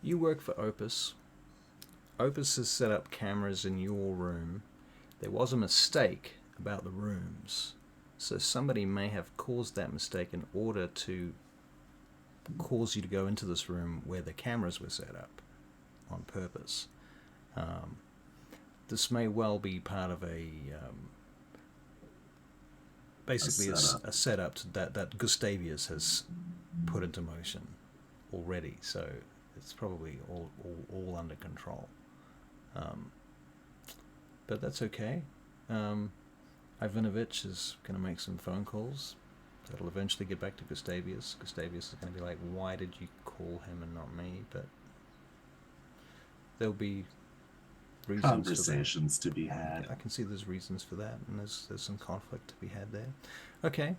you work for Opus. Opus has set up cameras in your room. There was a mistake about the rooms, so somebody may have caused that mistake in order to cause you to go into this room where the cameras were set up on purpose. This may well be part of basically a setup that Gustavius has put into motion already, so it's probably all under control. But that's okay. Ivanovich is going to make some phone calls. That'll eventually get back to Gustavius. Gustavius is going to be like, why did you call him and not me? But there'll be reasons Conversations to be had. I can see there's reasons for that, and there's some conflict to be had there. Okay.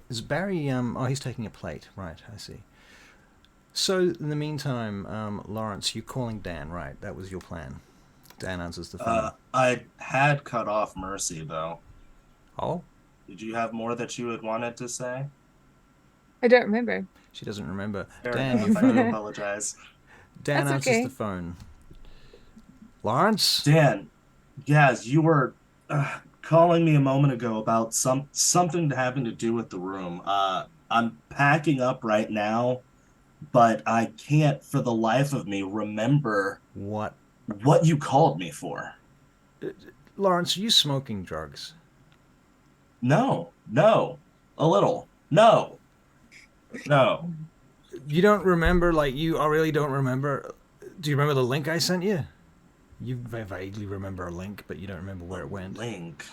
Is Barry... oh, he's taking a plate. Right, I see. So, in the meantime, Lawrence, you're calling Dan, right? That was your plan. Dan answers the phone. I had cut off Mercy, though. Oh? Did you have more that you had wanted to say? I don't remember. She doesn't remember. Fair Dan, enough. your I do phone. apologize. Dan That's answers okay. the phone. Lawrence? Dan, yes, you were calling me a moment ago about something having to do with the room. I'm packing up right now, but I can't for the life of me remember What? what you called me for. Lawrence, are you smoking drugs? No, a little. No. You don't remember, I really don't remember. Do you remember the link I sent you? You vaguely remember a link, but you don't remember where it went. Link.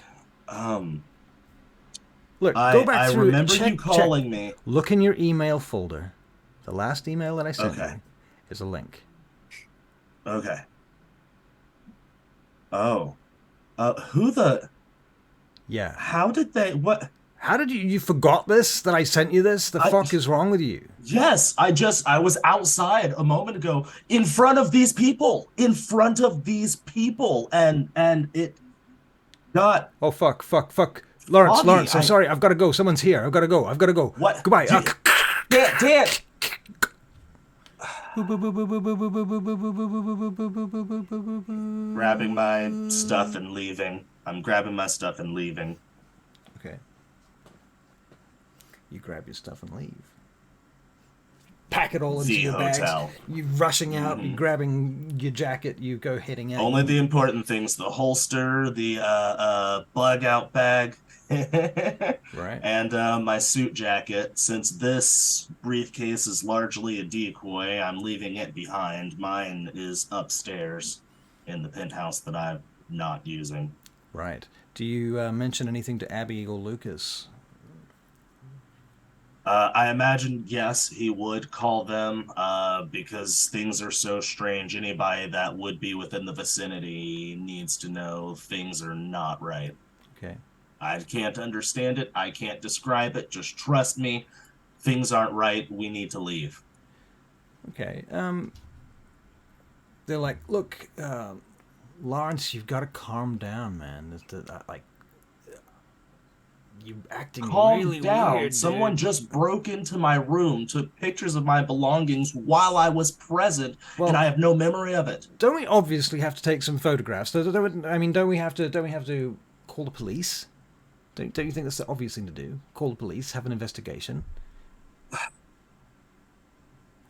Look, go back I through remember check, you calling me. Look in your email folder. The last email that I sent Okay. you is a link. Okay. Oh. Who the... Yeah. How did they... What... How did you forgot this? That I sent you this? The fuck is wrong with you? Yes, I was outside a moment ago in front of these people. And it got... Oh, fuck. Lawrence, Foggy, I'm sorry. I've got to go. Someone's here. I've got to go. What? Goodbye. Dan! Grabbing my stuff and leaving. I'm grabbing my stuff and leaving. Okay. You grab your stuff and leave. pack it all into the your hotel. bags. You rushing out, grabbing your jacket. You go heading out. Only the important things: the holster, the bug out bag, Right. and my suit jacket. Since this briefcase is largely a decoy, I'm leaving it behind. Mine is upstairs in the penthouse that I'm not using. Right. Do you mention anything to Abby or Lucas? I imagine, yes, he would call them because things are so strange. Anybody that would be within the vicinity needs to know things are not right. Okay. I can't understand it. I can't describe it. Just trust me. Things aren't right. We need to leave. Okay. They're like, look, Lawrence, you've got to calm down, man. Like, you're acting Calm really down. weird. Someone Dude. just broke into my room, took pictures of my belongings while I was present, Well, and I have no memory of it. Don't we obviously have to take some photographs? Don't we have to call the police? Don't you think that's the obvious thing to do? Call the police, have an investigation.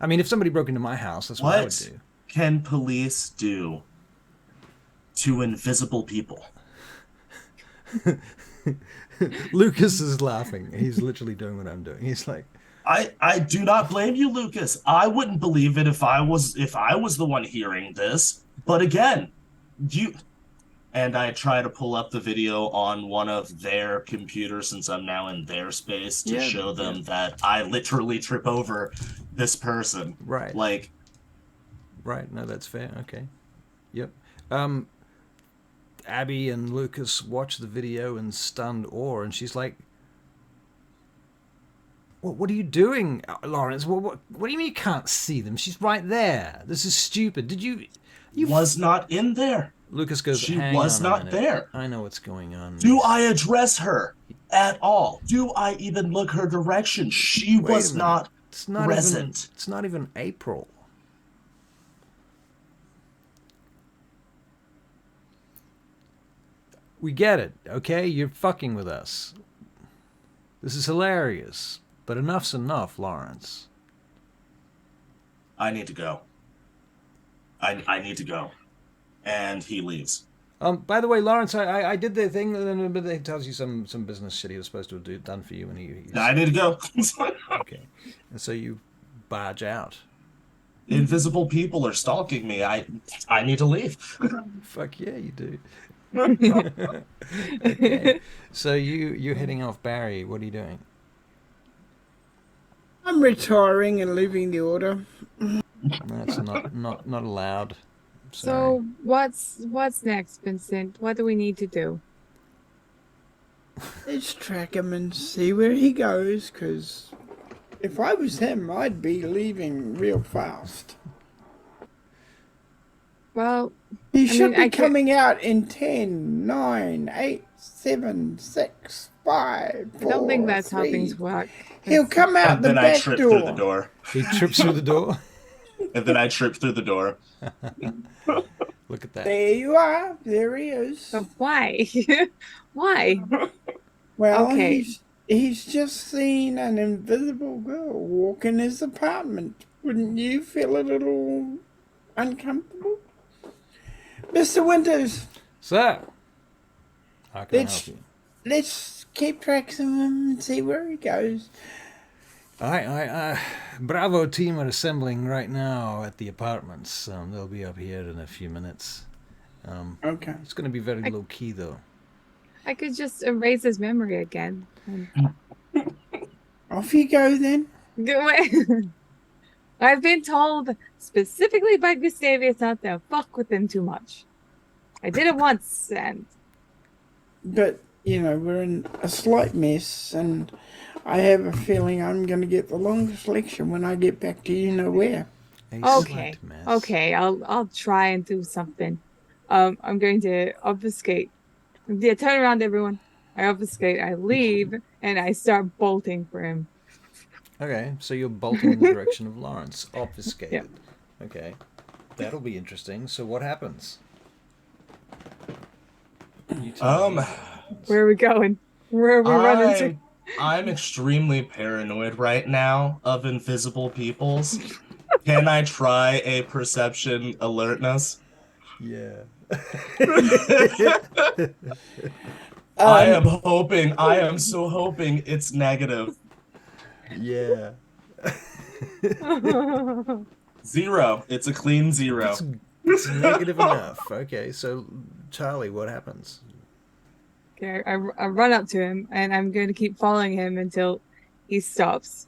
I mean, if somebody broke into my house, that's what I would What do. can police do to invisible people? Lucas is laughing. He's literally doing what I'm doing. He's like, I do not blame you, Lucas. I wouldn't believe it if I was the one hearing this. But again, and I try to pull up the video on one of their computers since I'm now in their space to show them that I literally trip over this person. right. Like, Right, no, that's fair. Okay. Yep. Abby and Lucas watch the video in stunned awe, and she's like, what are you doing, Lawrence? What do you mean you can't see them? She's right there. This is stupid. Did you was not in there. Lucas goes, She hang was on a not minute. there. I know what's going on. Do I address her at all? Do I even look her direction? She Wait a was minute. not present. It's not even April. We get it, okay? You're fucking with us. This is hilarious. But enough's enough, Lawrence. I need to go. I need to go. And he leaves. By the way, Lawrence, I did the thing, but it tells you some business shit he was supposed to have done for you, and he's... I need to go. Okay. And so you barge out. Invisible people are stalking me. I need to leave. Fuck yeah, you do. Okay. So you're heading off, Barry. What are you doing? I'm retiring and leaving the order. That's not allowed. So what's next, Vincent? What do we need to do? Let's track him and see where he goes, because if I was him, I'd be leaving real fast. Well, He should be I coming out in 10, 9, 8, 7, 6, 5, 4, I don't think that's how 3. things work. He'll come out And the then I back trip door. through the door. He trips through the door. And then I trip through the door. Look at that. There you are. There he is. But why? Why? Well, Okay. he's just seen an invisible girl walk in his apartment. Wouldn't you feel a little uncomfortable? Mr. Winters, Sir, how can I help you? let's keep track of him and see where he goes. Bravo team are assembling right now at the apartments. They'll be up here in a few minutes. Okay. It's going to be very low key, though. I could just erase his memory again. Off you go then. I've been told specifically by Gustavius not to fuck with him too much. I did it once, and But, we're in a slight mess, and I have a feeling I'm going to get the longest lecture when I get back to where. okay, okay, I'll try and do something. I'm going to obfuscate. Yeah, turn around, everyone. I obfuscate. I leave, and I start bolting for him. Okay, so you're bolting in the direction of Lawrence, obfuscated. Yep. Okay, that'll be interesting. So what happens? You tell me. Where are we going? Where are we running to? I'm extremely paranoid right now of invisible peoples. Can I try a perception alertness? Yeah. I am so hoping it's negative. Yeah. 0. It's a clean 0. It's negative enough. Okay, so Charlie, what happens? Okay, I run up to him and I'm going to keep following him until he stops.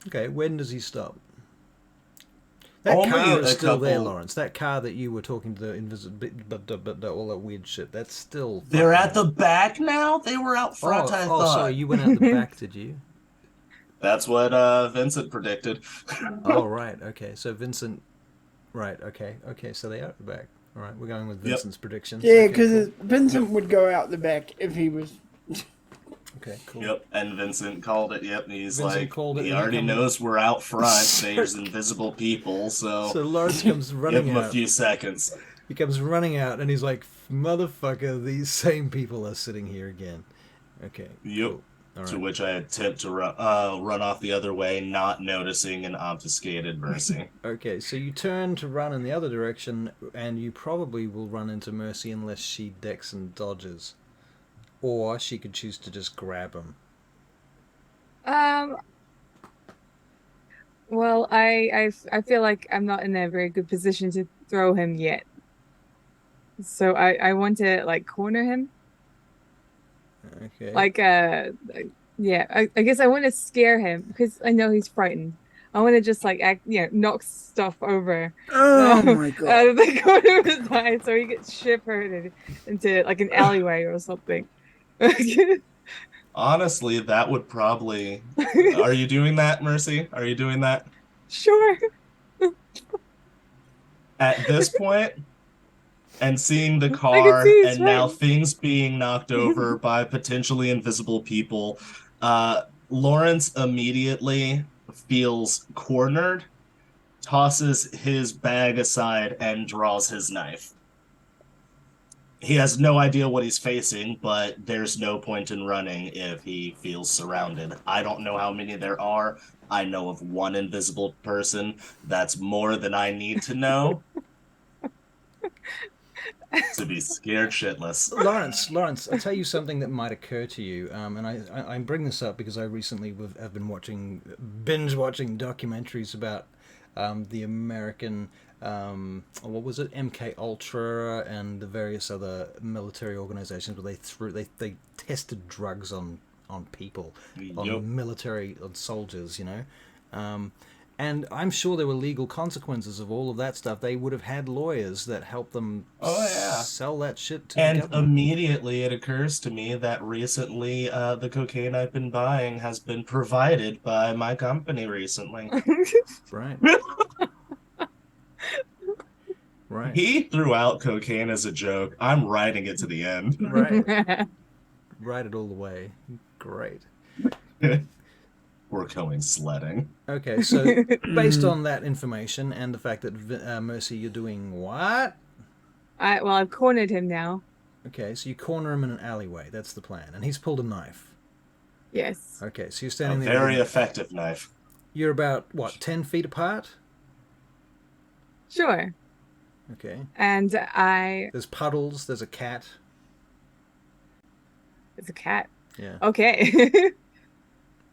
Okay, when does he stop? That Only car is a still there, couple- Lawrence. That car that you were talking to the invisible, but all that weird shit. That's still. They're fucking- at the back now? They were out front, I thought. Sorry, you went out the back, did you? That's what Vincent predicted. Oh, right. Okay, so Vincent. Right. Okay. So they are at the back. All right, we're going with Vincent's predictions. Yeah, Okay, because cool. Vincent would go out the back if he was. Okay, cool. Yep, and Vincent called it. Yep, he's Vincent like, called it, he and he already comes- knows we're out front. There's invisible people, so So Lawrence comes give running him a out. few seconds. He comes running out, and he's like, "Motherfucker, these same people are sitting here again." Okay. Yep. Cool. All To right. which I attempt to run off the other way, not noticing an obfuscated Mercy. Okay, so you turn to run in the other direction, and you probably will run into Mercy unless she decks and dodges, or she could choose to just grab him. Well, I feel like I'm not in a very good position to throw him yet. So I want to like corner him. Okay. Like yeah, I guess I want to scare him because I know he's frightened. I want to just like knock stuff over Oh my out god! of the corner of his eye so he gets ship-herded into like an alleyway or something. Honestly, that would probably... Are you doing that, Mercy? Are you doing that? Sure. At this point, and seeing the can car, see he's and now frightened. things being knocked over by potentially invisible people, Lawrence immediately feels cornered, tosses his bag aside, and draws his knife. He has no idea what he's facing, but there's no point in running if he feels surrounded. I don't know how many there are. I know of one invisible person. That's more than I need to know to be scared shitless. Lawrence, I'll tell you something that might occur to you, and I bring this up because I recently have been binge watching documentaries about the American, what was it, MK Ultra and the various other military organizations where they tested drugs on people, on Yep. military, on soldiers, you know. And I'm sure there were legal consequences of all of that stuff. They would have had lawyers that helped them sell that shit to the And government. immediately it occurs to me that recently the cocaine I've been buying has been provided by my company recently. Right. Right. He threw out cocaine as a joke. I'm writing it to the end. Right. Ride it all the way. Great. We're going sledding. Okay, so based on that information and the fact that Mercy, you're doing what? I've cornered him now. Okay, so you corner him in an alleyway. That's the plan, and he's pulled a knife. Yes. Okay, so you're A standing there. very with- effective knife. You're about what, 10 feet apart? Sure. Okay. And There's puddles. There's a cat. it's a cat. Yeah. Okay.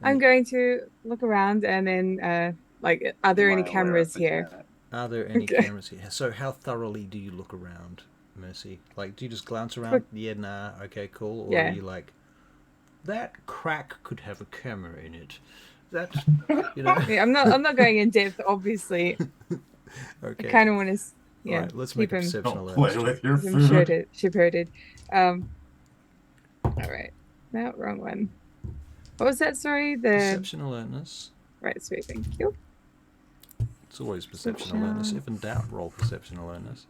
I'm going to look around and then like are there any Am I aware cameras of the here? cat? Are there any Okay. cameras here? So how thoroughly do you look around, Mercy? Like, do you just glance around? Yeah, nah, okay, cool. Or Yeah. are you like, that crack could have a camera in it? That, you know? Yeah, I'm not going in depth, obviously. Okay. I kind of want to, All right, let's make keep a him, perception Don't alertness play check. with your keep him food. ship-herded. All right. No, wrong one. What was that? Sorry, the Perception alertness. right. Sweet, thank you. It's always perception alertness. If in doubt, roll perception alertness.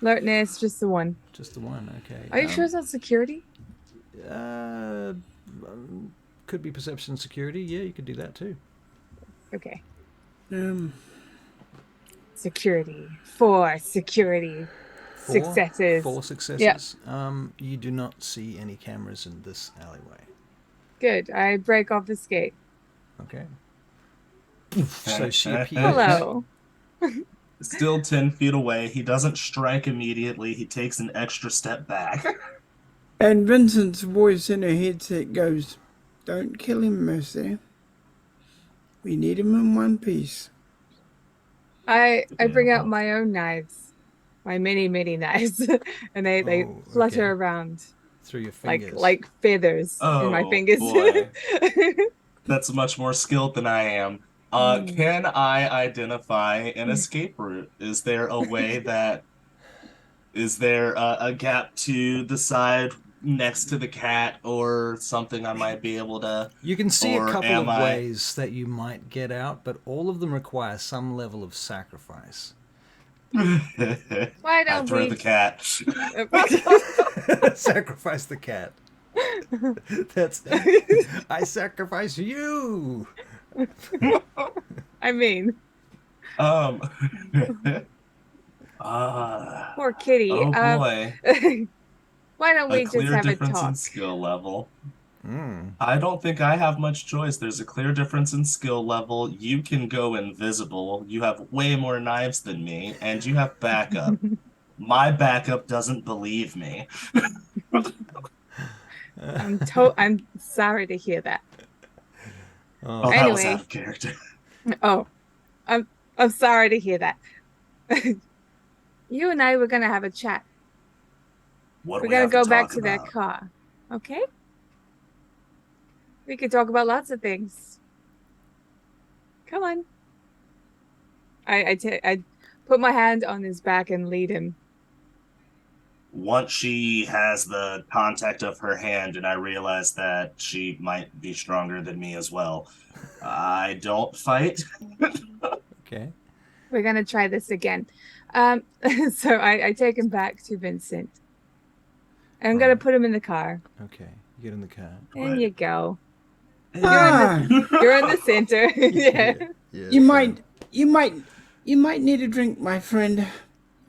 Alertness, just the one. Just the one, okay. Are you sure it's not security? Could be perception security. Yeah, you could do that too. Okay. Um, Security. 4 security. Successes. 4 successes. You do not see any cameras in this alleyway. Good. I break off the skate. Okay. So she appears. Hello. Still 10 feet away. He doesn't strike immediately. He takes an extra step back. And Vincent's voice in her headset goes, "Don't kill him, Mercy. We need him in one piece." I bring out my own knives, my mini knives, and they Oh, flutter okay. around Through your fingers. like feathers in my Oh, fingers. boy. That's much more skilled than I am. Can I identify an escape route? Is there a way that is there a gap to the side next to the cat or something I might be able to, You can see a or couple am of I ways that you might get out, but all of them require some level of sacrifice. Why I don't throw we the cat. Sacrifice the cat. That's I sacrifice you. I mean, Um poor kitty. oh boy. Why don't A we just clear have a difference in talk? skill level. Mm. I don't think I have much choice. There's a clear difference in skill level. You can go invisible. You have way more knives than me, and you have backup. My backup doesn't believe me. I'm sorry to hear that. Oh, that was out Anyway, of character. oh, I'm sorry to hear that. You and I were gonna have a chat. What do We're we gonna have to go back talk to that about? car. Okay? We could talk about lots of things. Come on. I put my hand on his back and lead him. Once she has the contact of her hand, and I realize that she might be stronger than me as well, I don't fight. Okay. We're gonna try this again. So I take him back to Vincent. And I'm gonna put him in the car. Okay. You get in the car. And you go. Ah, You're in the center. Yeah. Yeah. you might need a drink, my friend.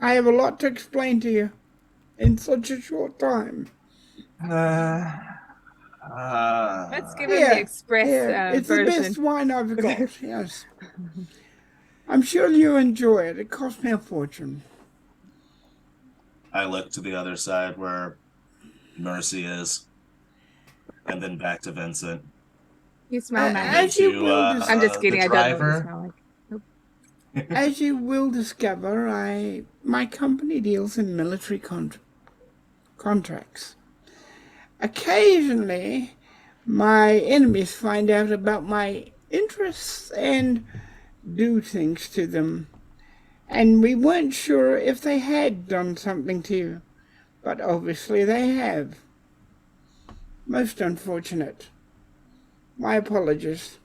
I have a lot to explain to you in such a short time. Let's give him the express It's version. the best wine I've got. Yes, I'm sure you enjoy it. It cost me a fortune. I look to the other side where Mercy is, and then back to Vincent. You smell nice. As you To will I'm just kidding. the I don't know what you driver. smell like. Nope. As you will discover, my company deals in military contracts. Occasionally, my enemies find out about my interests and do things to them. And we weren't sure if they had done something to you, but obviously they have. Most unfortunate. My apologies.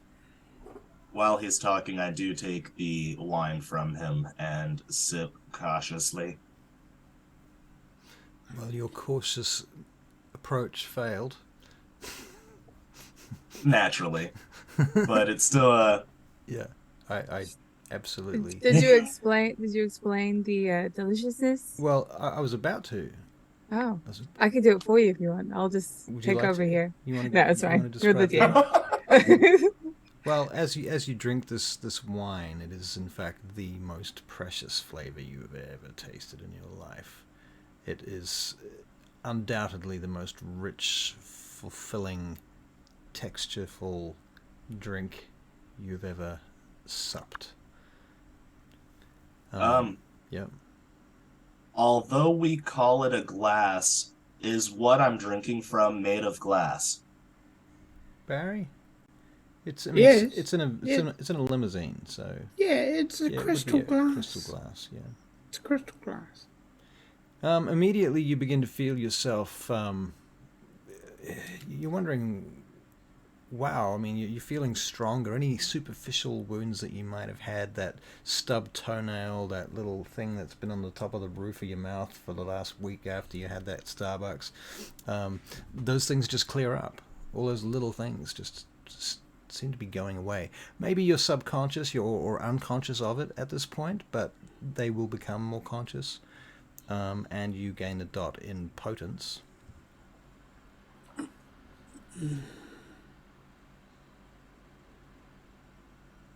While he's talking, I do take the wine from him and sip cautiously. Well, your cautious approach failed. Naturally. But it's still a... Yeah. I absolutely. Did you explain the deliciousness? Well, I was about to. Oh, I could do it for you if you want. I'll just Would you take like over to? here. You want to? No, it's fine. You're the describe DM. Well, as you drink this wine, it is in fact the most precious flavor you have ever tasted in your life. It is undoubtedly the most rich, fulfilling, textureful drink you've ever supped. Yep. Although we call it a glass, is what I'm drinking from made of glass? Barry? It's Yes. it's in a limousine, so Yeah, it's a yeah, crystal it would be a glass. crystal glass, yeah. It's crystal glass. Immediately you begin to feel yourself, you're wondering, wow, I mean, you're feeling stronger. Any superficial wounds that you might have had, that stubbed toenail, that little thing that's been on the top of the roof of your mouth for the last week after you had that Starbucks, those things just clear up. All those little things just seem to be going away. Maybe you're subconscious or unconscious of it at this point, but they will become more conscious, and you gain a dot in potence.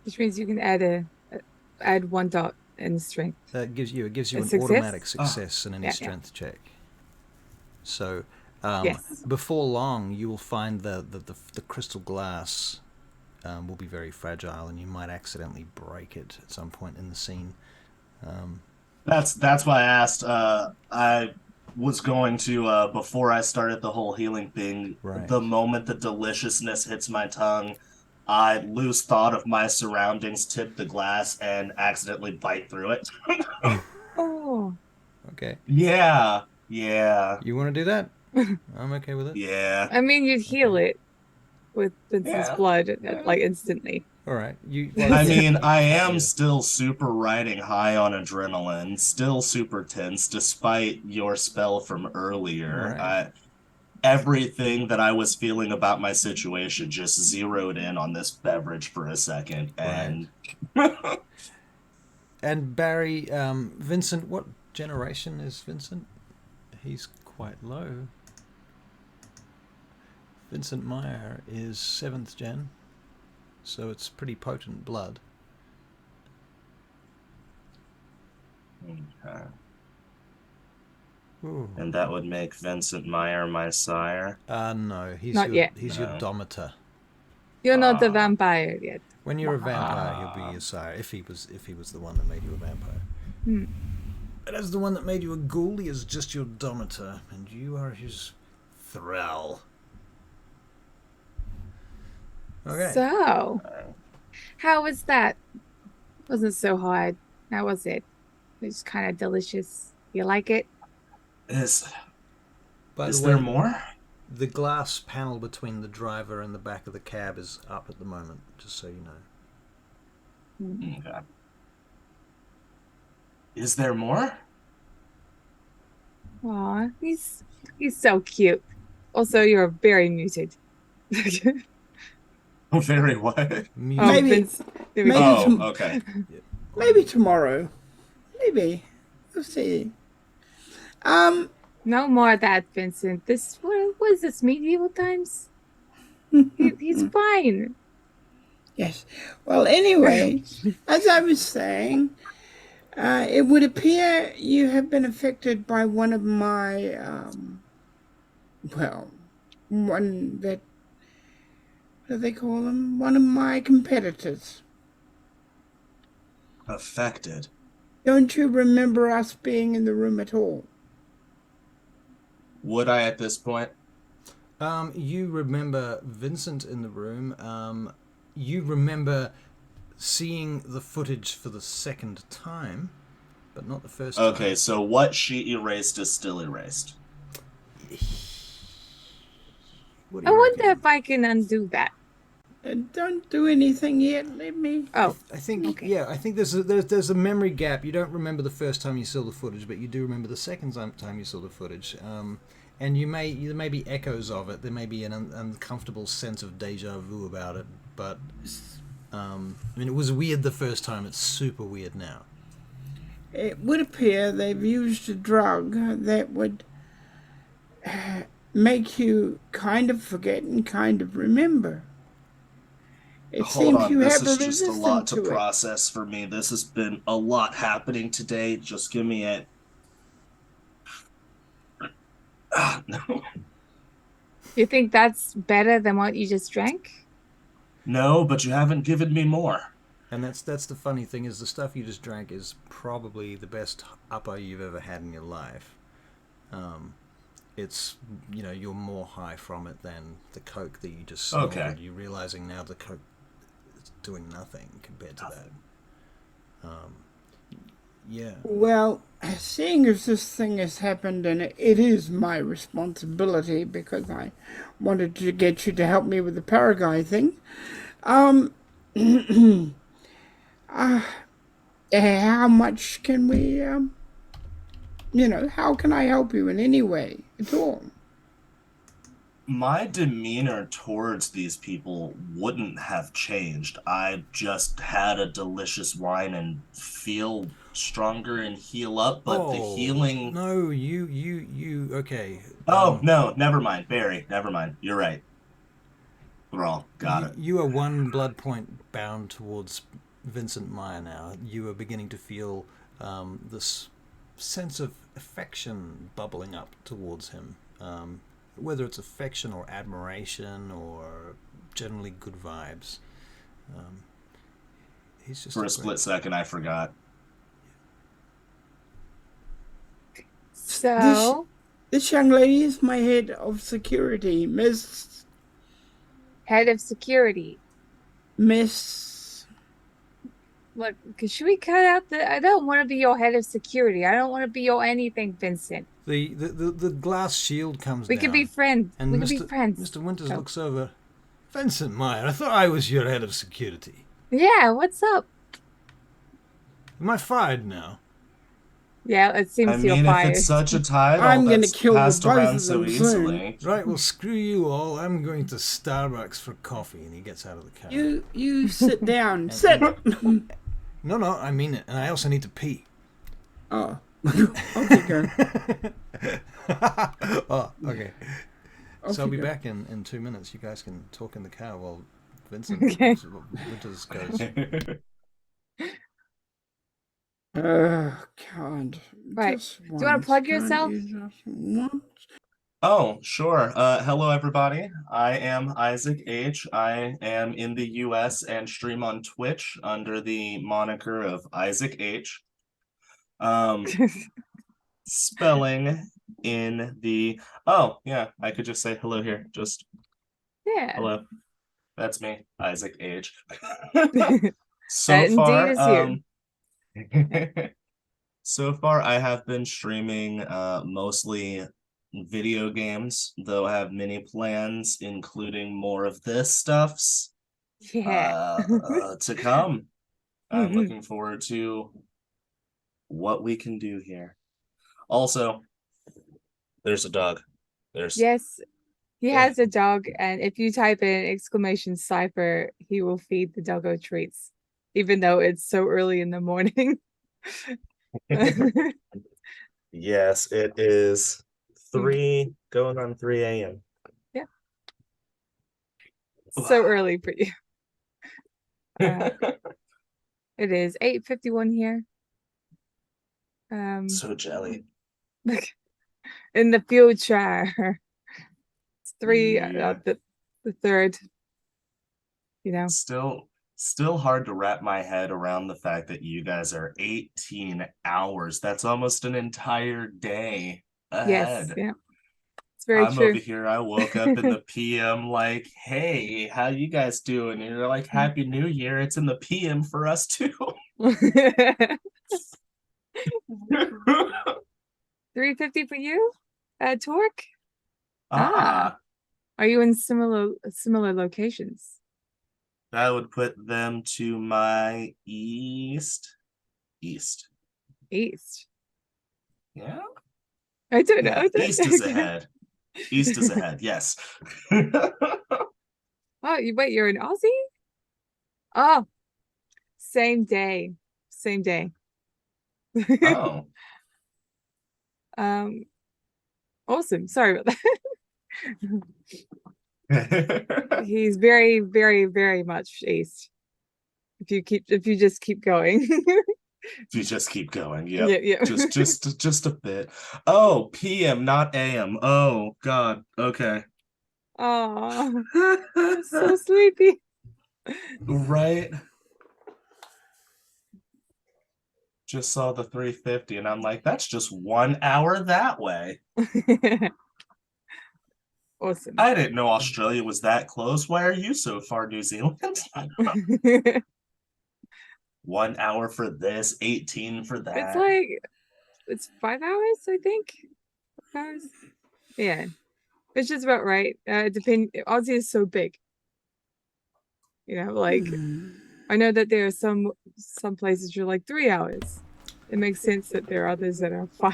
Which means you can add 1 dot in strength. That gives you an success? automatic success in any Yeah, strength check. So Yes. before long, you will find the crystal glass will be very fragile, and you might accidentally break it at some point in the scene. That's why I asked. I was going to before I started the whole healing thing. Right. The moment the deliciousness hits my tongue, I lose thought of my surroundings, tip the glass, and accidentally bite through it. Oh. Okay. Yeah. You want to do that? I'm okay with it. Yeah. I mean, you'd heal it with Vincent's Yeah. blood, like, instantly. All right. I mean, I am still super riding high on adrenaline, still super tense, despite your spell from earlier. Right. Everything that I was feeling about my situation just zeroed in on this beverage for a second. And And Barry, Vincent, what generation is Vincent? He's quite low. Vincent Meyer is 7th gen, so it's pretty potent blood. Okay. Ooh. And that would make Vincent Meyer my sire. No, he's Not yet. He's No. your Domitor. You're not the vampire yet. When you're a vampire, he'll be your sire. If he was the one that made you a vampire. Hmm. But as the one that made you a ghoul, he is just your Domitor, and you are his thrall. Okay. So, how was that? Wasn't so hard. How was it? It was kind of delicious. You like it? Is By the there way, more? the glass panel between the driver and the back of the cab is up at the moment, just so you know. Okay. Is there more? Aw, he's so cute. Also, you're very muted. Very what? Maybe- Vince, there we maybe go. some- Okay. Maybe tomorrow. Maybe. We'll see. No more of that, Vincent. What is this, medieval times? He's fine. Yes. Well, anyway, as I was saying, it would appear you have been affected by one of my, one that, what do they call them? One of my competitors. Affected. Don't you remember us being in the room at all? Would I at this point? You remember Vincent in the room. You remember seeing the footage for the second time, but not the first time. Okay, so what she erased is still erased. What do I you wonder reckon? if I can undo that. Don't do anything yet. Let me. Oh, I think okay. yeah. I think there's a memory gap. You don't remember the first time you saw the footage, but you do remember the second time you saw the footage. And there may be echoes of it. There may be an uncomfortable sense of deja vu about it. But I mean, it was weird the first time. It's super weird now. It would appear they've used a drug that would make you kind of forget and kind of remember. It Hold seems on, you this have a is just a lot resistance to to it. process for me. This has been a lot happening today. Just give me it. No. You think that's better than what you just drank? No, but you haven't given me more. And that's the funny thing is the stuff you just drank is probably the best upper you've ever had in your life. It's you're more high from it than the Coke that you just snorted. Okay. You're realizing now the Coke is doing nothing compared to that. Yeah. Well, seeing as this thing has happened, and it is my responsibility because I wanted to get you to help me with the Paraguay thing. How much can we, how can I help you in any way at all? My demeanor towards these people wouldn't have changed. I just had a delicious wine and feel stronger and heal up, but the healing... No, you okay. Oh, no, never mind, Barry, never mind. You're right. Thrall, got it. You are one blood point bound towards Vincent Meyer now. You are beginning to feel this sense of affection bubbling up towards him. Whether it's affection or admiration or generally good vibes. He's just For a split second, I forgot. So, This young lady is my head of security, Miss. head of security. Look, should we cut out the... I don't want to be your head of security. I don't want to be your anything, Vincent. The glass shield comes We down. could be friends. And We could be friends. Mr. Winters looks over. Vincent Meyer, I thought I was your head of security. Yeah, what's up? Am I fired now? Yeah, it seems I you're mean, if fired. it's such a title I'm gonna that's kill the passed both around of so them easily. Right, well, screw you all. I'm going to Starbucks for coffee. And he gets out of the car. You sit down. Sit. No, I mean it. And I also need to pee. Oh. Okay, go. Oh, okay. Off So I'll you be go. back in 2 minutes. You guys can talk in the car while Vincent Okay. Winters goes. Oh, God. Right. Just Do you wanna once, plug can't yourself? you just once? Oh, sure. Hello, everybody. I am Isaac H. I am in the US and stream on Twitch under the moniker of Isaac H. Spelling in the... Oh, yeah, I could just say hello here. Just Yeah. hello. That's me, Isaac H. That So indeed far, is you. so far I have been streaming mostly video games, though I have many plans, including more of this stuffs Yeah. to come. I'm Mhm. looking forward to what we can do here. Also, there's a dog. Yes, he Yeah. has a dog, and if you type in !cypher, he will feed the doggo treats, even though it's so early in the morning. Yes, it is 3 going on 3 a.m. Yeah. So early for you. It is 8:51 here. So jelly. In the future. It's 3, Yeah. the third. You know. Still hard to wrap my head around the fact that you guys are 18 hours. That's almost an entire day Yes, ahead. yeah. It's very I'm true. over here. I woke up in the PM like, hey, how you guys doing? And you're like, Happy New Year. It's in the PM for us too. 3:50 for you, Torque? Ah, Are you in similar locations? that would put them to my east. East. Yeah. I don't know. Yeah, east is ahead. East is ahead, yes. Oh, you're an Aussie? Oh, same day. Oh. Awesome. Sorry about that. He's very, very, very much east. If you just keep going. If you just keep going, yep. Yeah. Just a bit. Oh, PM, not AM. Oh God. Okay. Oh, I'm so sleepy. Right. Just saw the 3:50 and I'm like, that's just 1 hour that way. Awesome. I didn't know Australia was that close. Why are you so far, New Zealand? 1 hour for this, 18 for that. It's 5 hours, I think. 5 hours. Yeah. It's just about right. Aussie is so big. You know, like I know that there are some places you're like 3 hours. It makes sense that there are others that are 5.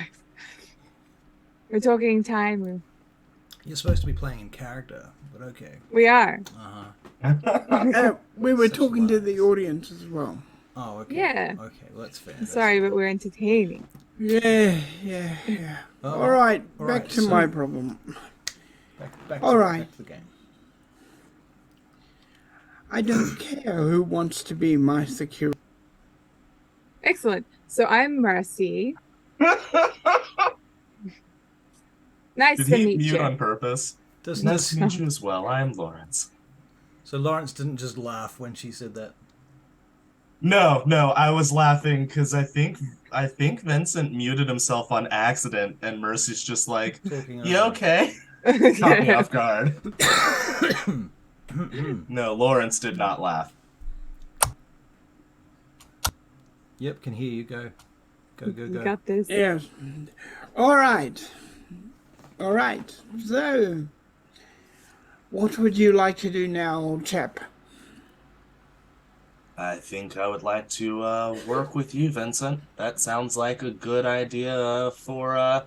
We're talking time. You're supposed to be playing in character, but okay. We are. We were talking to the audience as well. Oh, okay. Yeah. Okay, well, that's fair. I'm sorry, but we're entertaining. Yeah. Oh, All right, all back right, to so- my problem. Back All right. back to the game. I don't care who wants to be my security. Excellent. So I'm Mercy. Nice Did to he meet mute you. on purpose? Does Nice to this, meet you as well. I am Lawrence. so Lawrence didn't just laugh when she said that. No, I was laughing because I think Vincent muted himself on accident, and Mercy's just like, Talking "Yeah, over. okay." Caught me off guard. No, Lawrence did not laugh. Yep, can hear you. Go. You got this. Yes. All right. All right. So, what would you like to do now, old chap? I think I would like to work with you, Vincent. That sounds like a good idea for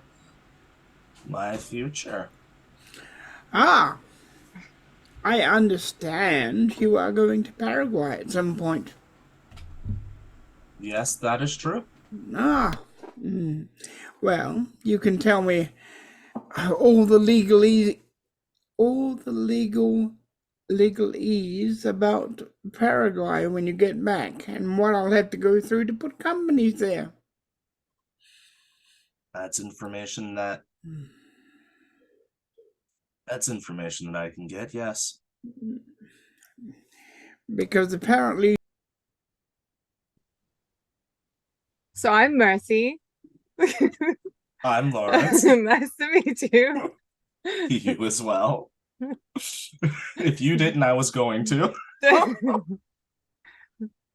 my future. Ah, I understand you are going to Paraguay at some point. Yes, that is true. Ah, well, you can tell me all the legalese about Paraguay when you get back, and what I'll have to go through to put companies there. That's information that I can get. Yes. Because apparently, So I'm Mercy. I'm Lawrence. Nice to meet you. You as well. If you didn't, I was going to.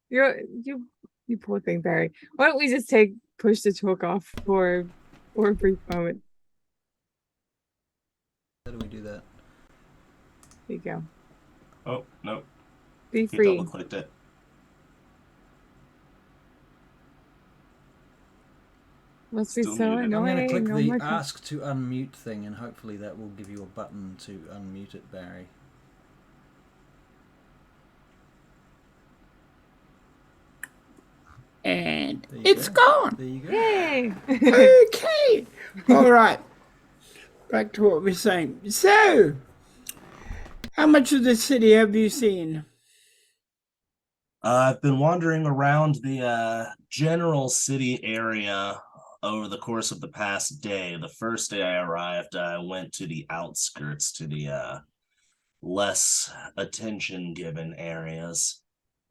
You poor thing, Barry. Why don't we just push the talk off for a brief moment? How do we do that? There you go. Oh, no. Be He free. double-clicked it. Must be Still so muted. I'm going to annoying. click Oh the my God. ask to unmute thing, and hopefully that will give you a button to unmute it, Barry. and There you it's go. gone. There you go. Yay! Okay. All right. Back to what we're saying. So, how much of the city have you seen? I've been wandering around the general city area over the course of the past day. The first day I arrived, I went to the outskirts, to the less attention given areas.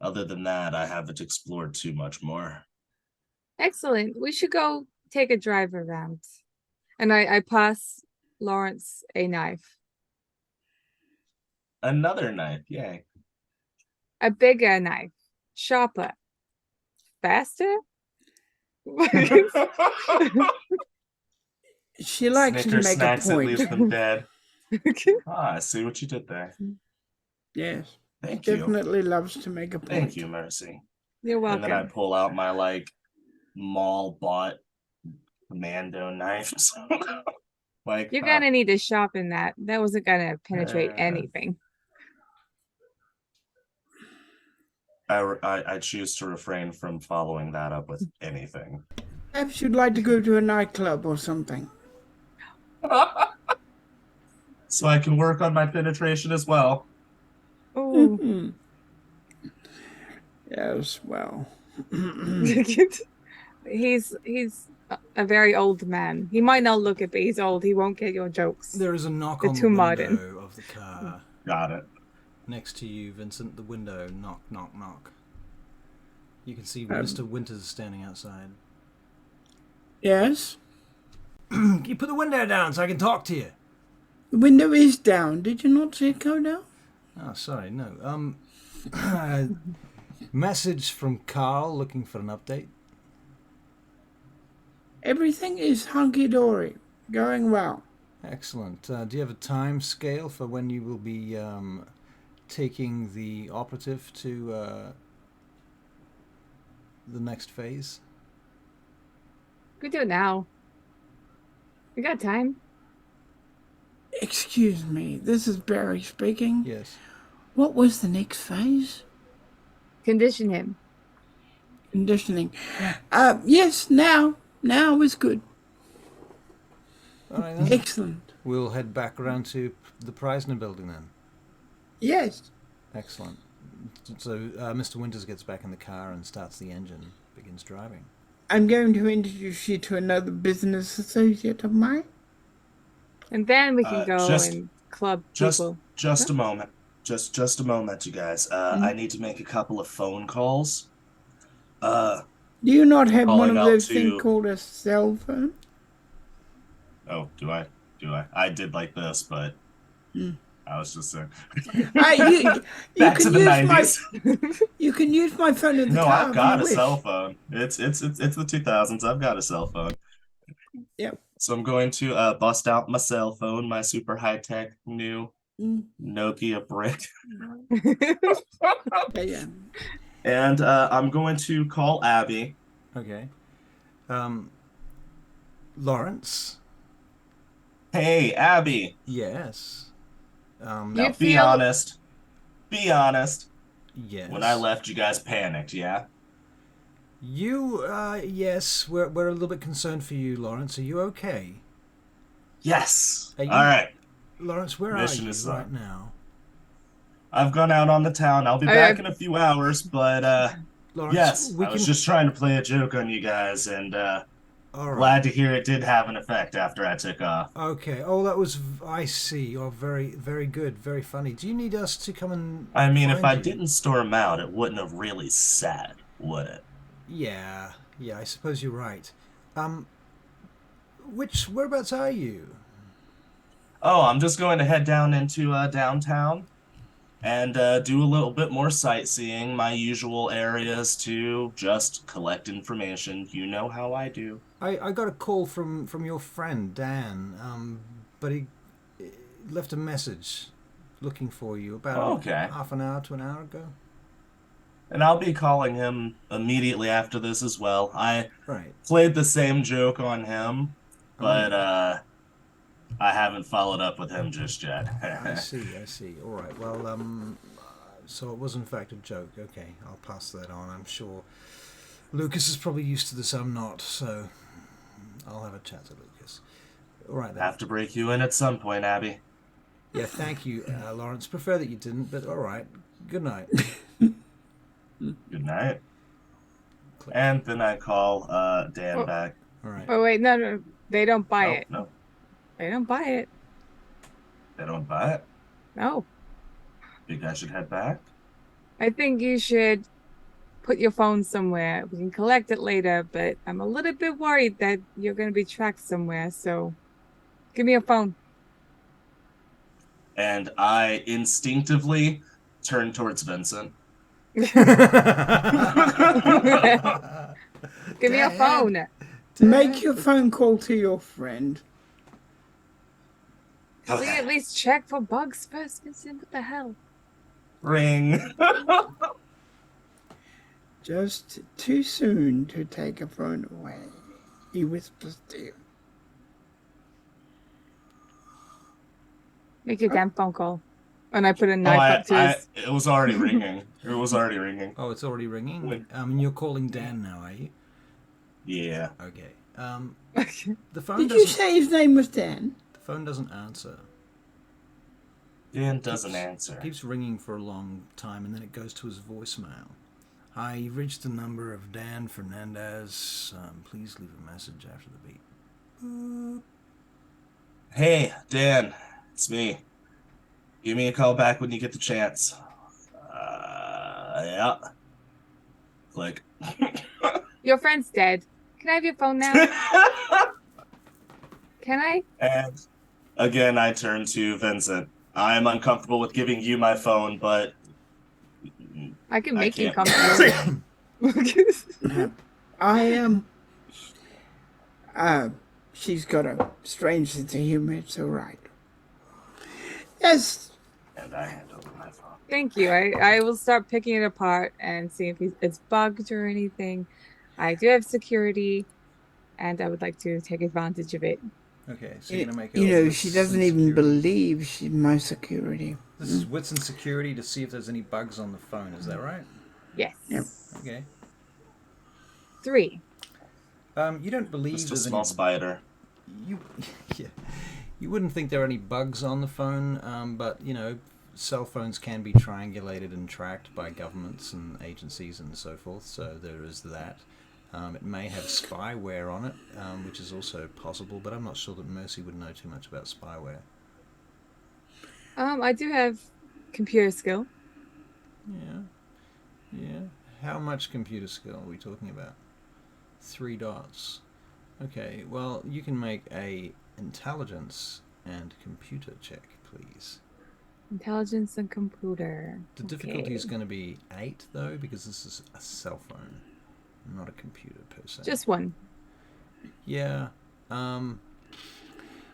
Other than that, I haven't explored too much more. Excellent. We should go take a drive around. And I pass Lawrence a knife. Another knife, yay. A bigger knife. Sharper. Faster? She likes to Snicker make a snacks that point. leaves them dead. I see what you did there. Yes. Thank you. Definitely loves to make a point. Thank you, Mercy. You're And then I welcome. pull out my mall bought commando knives. You're gonna need to sharpen that. That wasn't gonna penetrate Uh, anything. I choose to refrain from following that up with anything. Perhaps you'd like to go to a nightclub or something. So I can work on my penetration as well. Oh. Yes, well. He's a very old man. He might not look it, but he's old. He won't get your jokes. There is a knock They're on the too window modern. of the car. Got it. Next to you, Vincent, the window. Knock, knock, knock. You can see Mr. Winters standing outside. Yes? You put the window down so I can talk to you. The window is down. Did you not see it go down? Oh, sorry, no. Message from Carl looking for an update. Everything is hunky-dory. Going well. Excellent. Do you have a time scale for when you will be taking the operative to the next phase? We do it now. We got time. Excuse me, this is Barry speaking. Yes. What was the next phase? Condition him. Conditioning. Yes, now. Now is good. All right, then. Excellent. We'll head back around to the Preisner Building then. Yes. Excellent. Mr. Winters gets back in the car and starts the engine, begins driving. I'm going to introduce you to another business associate of mine. And then we can go just- and club Just people. a moment. Just a moment, you guys. I need to make a couple of phone calls. Do you not have one Calling of out those to- things called a cell phone? Oh, do I? I did like this, but I was just saying. You Back to can the use 90s. You can use my phone in the No, car I've got a if you cell wish. phone. It's the 2000s. I've got a cell phone. Yep. So I'm going to bust out my cell phone, my super high-tech new Nokia brick. Yeah. And I'm going to call Abby. Okay. Lawrence? Hey, Abby. Yes. Now You be feel- honest. Be honest. Yes. When I left, you guys panicked, yeah? Yes, we're a little bit concerned for you, Lawrence. Are you okay? Yes. Are you- All right. Lawrence, where Mission are you is right done. now? I've gone out on the town. I'll be back in a few hours, but Lawrence, yes, we I was can... just trying to play a joke on you guys, and All right. glad to hear it did have an effect after I took off. Okay. Oh, that was... I see. Oh, very, very good. Very funny. Do you need us to come and I mean, if find I you? didn't storm out, it wouldn't have really sat, would it? Yeah, I suppose you're right. Whereabouts are you? Oh, I'm just going to head down into downtown and do a little bit more sightseeing, my usual areas to just collect information. You know how I do. I got a call from your friend, Dan, but he left a message looking for you about Okay. half an hour to an hour ago. And I'll be calling him immediately after this as well. I Right. played the same joke on him, but I haven't followed up with him just yet. I see. All right. Well, so it was in fact a joke. Okay, I'll pass that on. I'm sure Lucas is probably used to this. I'm not, so I'll have a chat to Lucas. All right then. Have to break you in at some point, Abby. Yeah, thank you, Lawrence. Prefer that you didn't, but all right. Good night. Good night. Click. And then I call Dan back. All right. Oh wait, no, they don't buy it. No, They don't buy it. they don't buy it. No. Think I should head back? I think you should put your phone somewhere. We can collect it later, but I'm a little bit worried that you're going to be tracked somewhere. So give me your phone. And I instinctively turn towards Vincent. Give me your phone. Make your phone call to your friend. Can we at least check for bugs first, Vincent? What the hell? Ring. Just too soon to take a phone away, he whispers to you. Make your damn phone call. And I put a knife up to his... It was already ringing. It was already ringing. Oh, it's already ringing? Wait. And you're calling Dan now, are you? Yeah. Okay. The phone Did you doesn't... say his name was Dan? The phone doesn't answer. Dan doesn't answer. It keeps ringing for a long time, and then it goes to his voicemail. Hi, you've reached the number of Dan Fernandez. Please leave a message after the beep. Boop. Hey, Dan. It's me. Give me a call back when you get the chance. Yeah. Click. Your friend's dead. Can I have your phone now? Can I? And again, I turn to Vincent. I'm uncomfortable with giving you my phone, but I can make you can't. comfortable. She's got a strange sense of humor, it's alright. Yes, And I hand over my phone. Thank you. I will start picking it apart and see if it's bugged or anything. I do have security, and I would like to take advantage of it. Okay, so you're going to make you a know, wits she doesn't and even security. believe she's my security. This is wits and security to see if there's any bugs on the phone, is that right? Yes. Yep. Okay. 3. You don't believe Just a there's small any... spider. You, yeah, you wouldn't think there are any bugs on the phone, but, you know, cell phones can be triangulated and tracked by governments and agencies and so forth, so there is that. It may have spyware on it, which is also possible, but I'm not sure that Mercy would know too much about spyware. I do have computer skill. Yeah. How much computer skill are we talking about? 3 dots. Okay, well, you can make a intelligence and computer check, please. Intelligence and computer. The difficulty is going to be 8, though, because this is a cell phone, not a computer per se. Just 1. Yeah.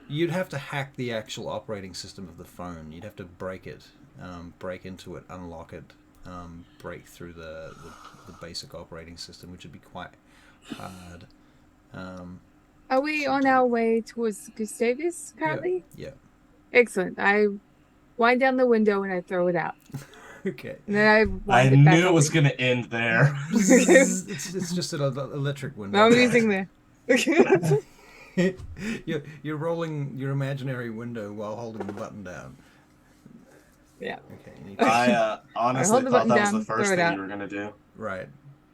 You'd have to hack the actual operating system of the phone. You'd have to break it, break into it, unlock it, break through the basic operating system, which would be quite hard. Are we on our way towards Gustavus currently? Yeah. Excellent. I wind down the window and I throw it out. Okay. And then I I wind it back knew it was open. going to end there. It's just an electric window. No, I'm using the. You're rolling your imaginary window while holding the button down. Yeah. Okay. I honestly hold the thought button that was down, the first throw it thing out. you were going to do. Right.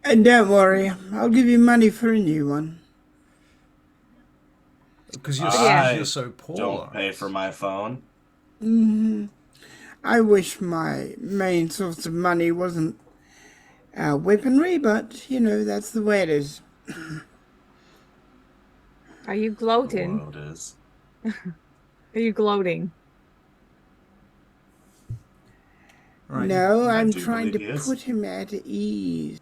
And don't worry, I'll give you money for a new one. Because I you're so poor. Don't pay for my phone. I wish my main source of money wasn't weaponry, but, you know, that's the way it is. Are you The gloating? world is. Are you gloating? Right. No, I I'm do trying believe he to is. put him at ease.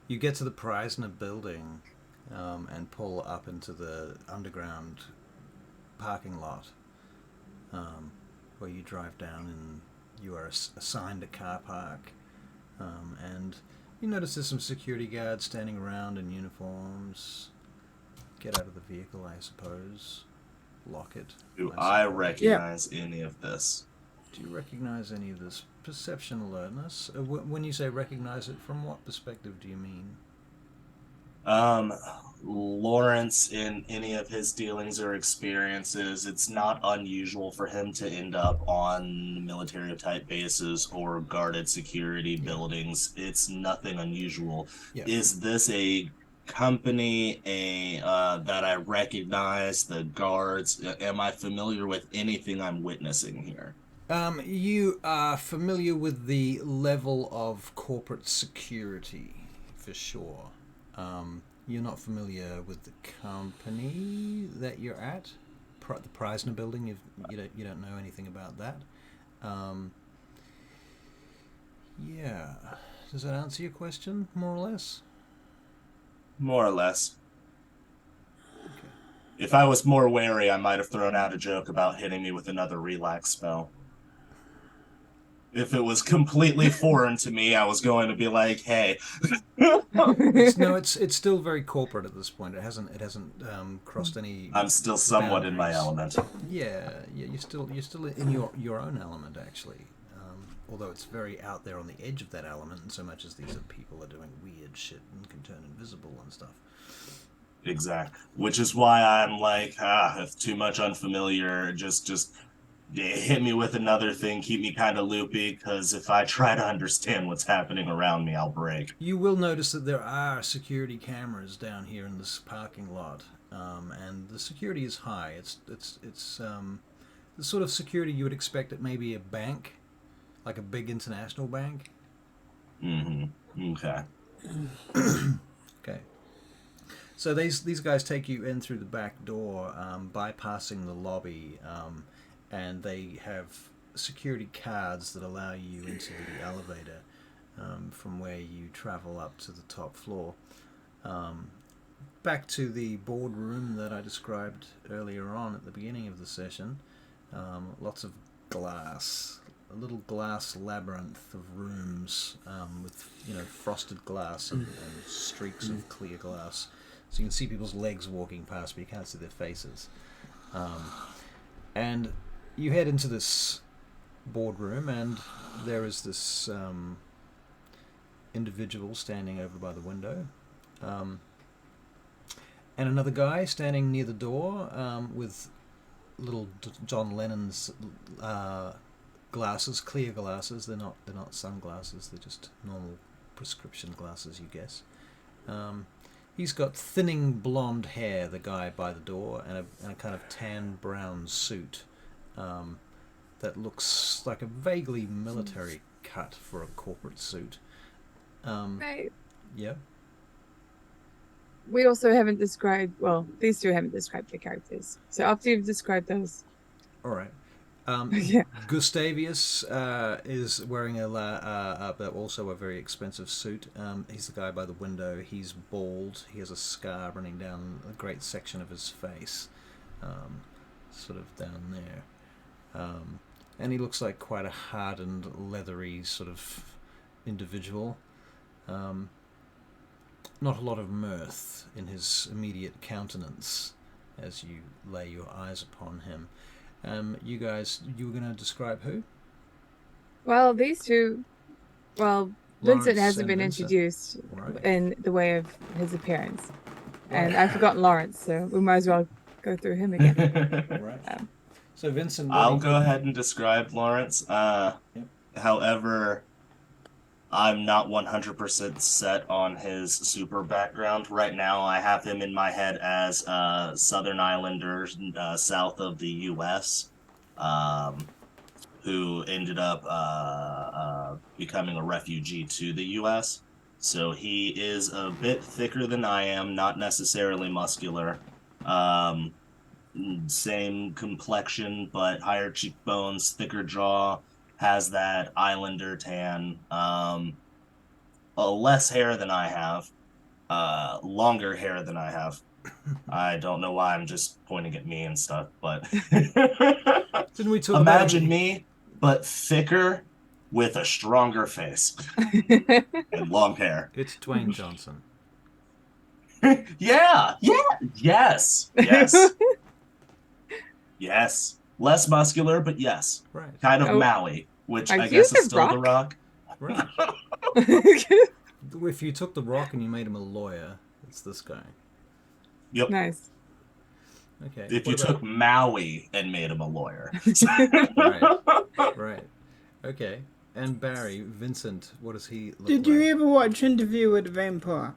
You get to the Preisner Building and pull up into the underground parking lot where you drive down, and you are assigned a car park. And you notice there's some security guards standing around in uniforms. Get out of the vehicle, I suppose. Lock it. Do I I suppose. recognize any of this? Do you recognize any of this? Perception alertness? When you say recognize it, from what perspective do you mean? Lawrence, in any of his dealings or experiences, it's not unusual for him to end up on military type bases or guarded security buildings. It's nothing unusual. Yeah. Is this a company that I recognize, the guards? Am I familiar with anything I'm witnessing here? You are familiar with the level of corporate security, for sure. You're not familiar with the company that you're at, the Preisner Building. You don't know anything about that. Yeah. Does that answer your question, more or less? More or less. Okay. If I was more wary, I might have thrown out a joke about hitting me with another relax spell. If it was completely foreign to me, I was going to be like, "Hey." It's still very corporate at this point. It hasn't crossed any. I'm still somewhat in my boundaries. element. Yeah, you're still in your own element, actually. Although it's very out there on the edge of that element, in so much as these are people that are doing weird shit and can turn invisible and stuff. Exactly. Which is why I'm like, if too much unfamiliar, just hit me with another thing, keep me kind of loopy, because if I try to understand what's happening around me, I'll break. You will notice that there are security cameras down here in this parking lot, and the security is high. It's the sort of security you would expect at maybe a bank, like a big international bank. Mm-hmm. Okay. Okay. So these guys take you in through the back door, bypassing the lobby, and they have security cards that allow you into the elevator from where you travel up to the top floor. Back to the boardroom that I described earlier on at the beginning of the session. Lots of glass, a little glass labyrinth of rooms with frosted glass and streaks of clear glass. So you can see people's legs walking past, but you can't see their faces. And you head into this boardroom, and there is this individual standing over by the window, and another guy standing near the door with little John Lennon's glasses, clear glasses. They're not sunglasses. They're just normal prescription glasses, you guess. He's got thinning blonde hair, the guy by the door, and a kind of tan brown suit that looks like a vaguely military cut for a corporate suit. Right. Yeah. We also haven't described, well, these two haven't described the characters. So after you've described those. All right. Yeah. Gustavius is wearing also a very expensive suit. He's the guy by the window. He's bald. He has a scar running down a great section of his face, sort of down there. And he looks like quite a hardened, leathery sort of individual. Not a lot of mirth in his immediate countenance as you lay your eyes upon him. You guys, you were going to describe who? Well, these two, well, Lawrence Vincent hasn't and been Vincent. introduced Right. in the way of his appearance. Right. And I've forgotten Lawrence, so we might as well go through him again. Right. So Vincent, I'll go ahead and describe Lawrence. However, I'm not 100% set on his super background. Right now, I have him in my head as Southern Islander south of the U.S., who ended up becoming a refugee to the U.S. So he is a bit thicker than I am, not necessarily muscular. Same complexion, but higher cheekbones, thicker jaw, has that Islander tan. Less hair than I have, longer hair than I have. I don't know why I'm just pointing at me and stuff, but Didn't we talk imagine about me, but thicker with a stronger face and long hair. It's Dwayne Johnson. Yes. Yes. Less muscular, but yes. Right. Kind of Oh. Maui, which Are I you guess The is still The Rock? Rock. Right. If you took The Rock and you made him a lawyer, it's this guy. Yep. Nice. Okay. If you took Maui and made him a lawyer. Right. Okay. And Barry, Vincent, what does he look Did like? you ever watch Interview with the Vampire?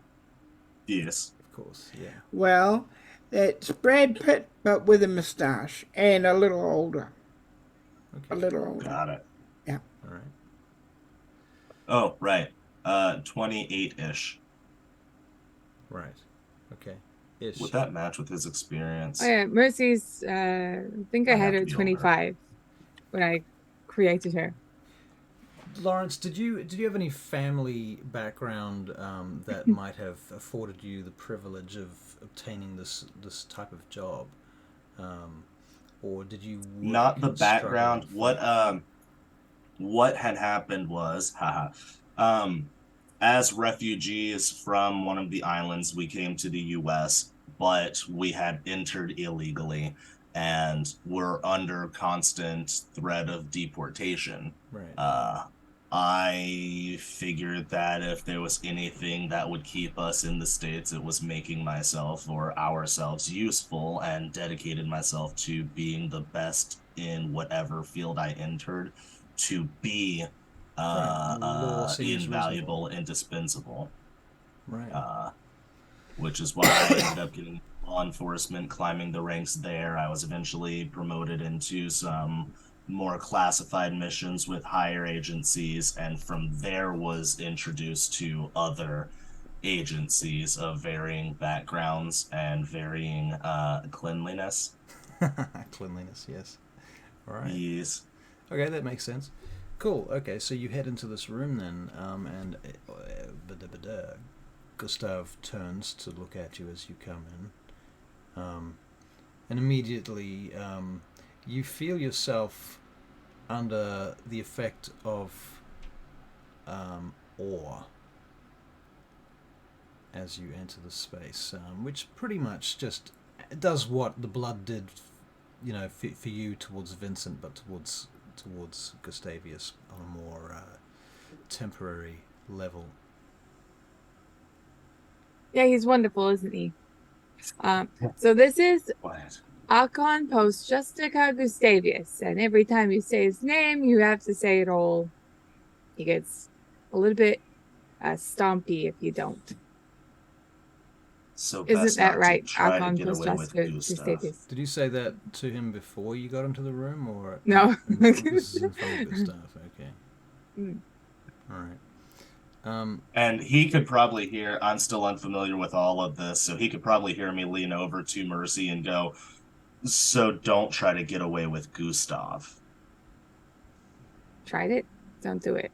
Yes. Of course, yeah. Well, it's Brad Pitt, but with a moustache and a little older. Okay. A little older. Got it. Yeah. All right. Oh, right. 28-ish. Right. Okay. Ish. Would that match with his experience? Oh yeah, Mercy's, I think I I'd had have her to at be 25 when I created her. Lawrence, did you have any family background that might have afforded you the privilege of obtaining this type of job, or did you? Not the and struggle background. for- What had happened was, as refugees from one of the islands, we came to the U.S., but we had entered illegally and were under constant threat of deportation. Right. I figured that if there was anything that would keep us in the States, it was making myself or ourselves useful, and dedicated myself to being the best in whatever field I entered to be Law seems invaluable, indispensable. Right. Which is why I ended up getting law enforcement, climbing the ranks there. I was eventually promoted into some more classified missions with higher agencies, and from there was introduced to other agencies of varying backgrounds and varying cleanliness. Cleanliness, yes. All right. Yes. Okay, that makes sense. Cool. Okay, so you head into this room then, and Gustav turns to look at you as you come in, and immediately you feel yourself under the effect of awe as you enter the space, which pretty much just does what the blood did, for you towards Vincent, but towards Gustavius on a more temporary level. Yeah, he's wonderful, isn't he? So this is Quiet. Archon Post Justica Gustavius, and every time you say his name, you have to say it all. He gets a little bit stompy if you don't. So Isn't best that not right, to try to Archon get Post away with Justica Gustav. Gustavius? Did you say that to him before you got into the room, or No. this is in front of Gustav? Okay. Mm. All right. And he could probably hear, I'm still unfamiliar with all of this, so he could probably hear me lean over to Mercy and go, so don't try to get away with Gustav. Tried it? Don't do it.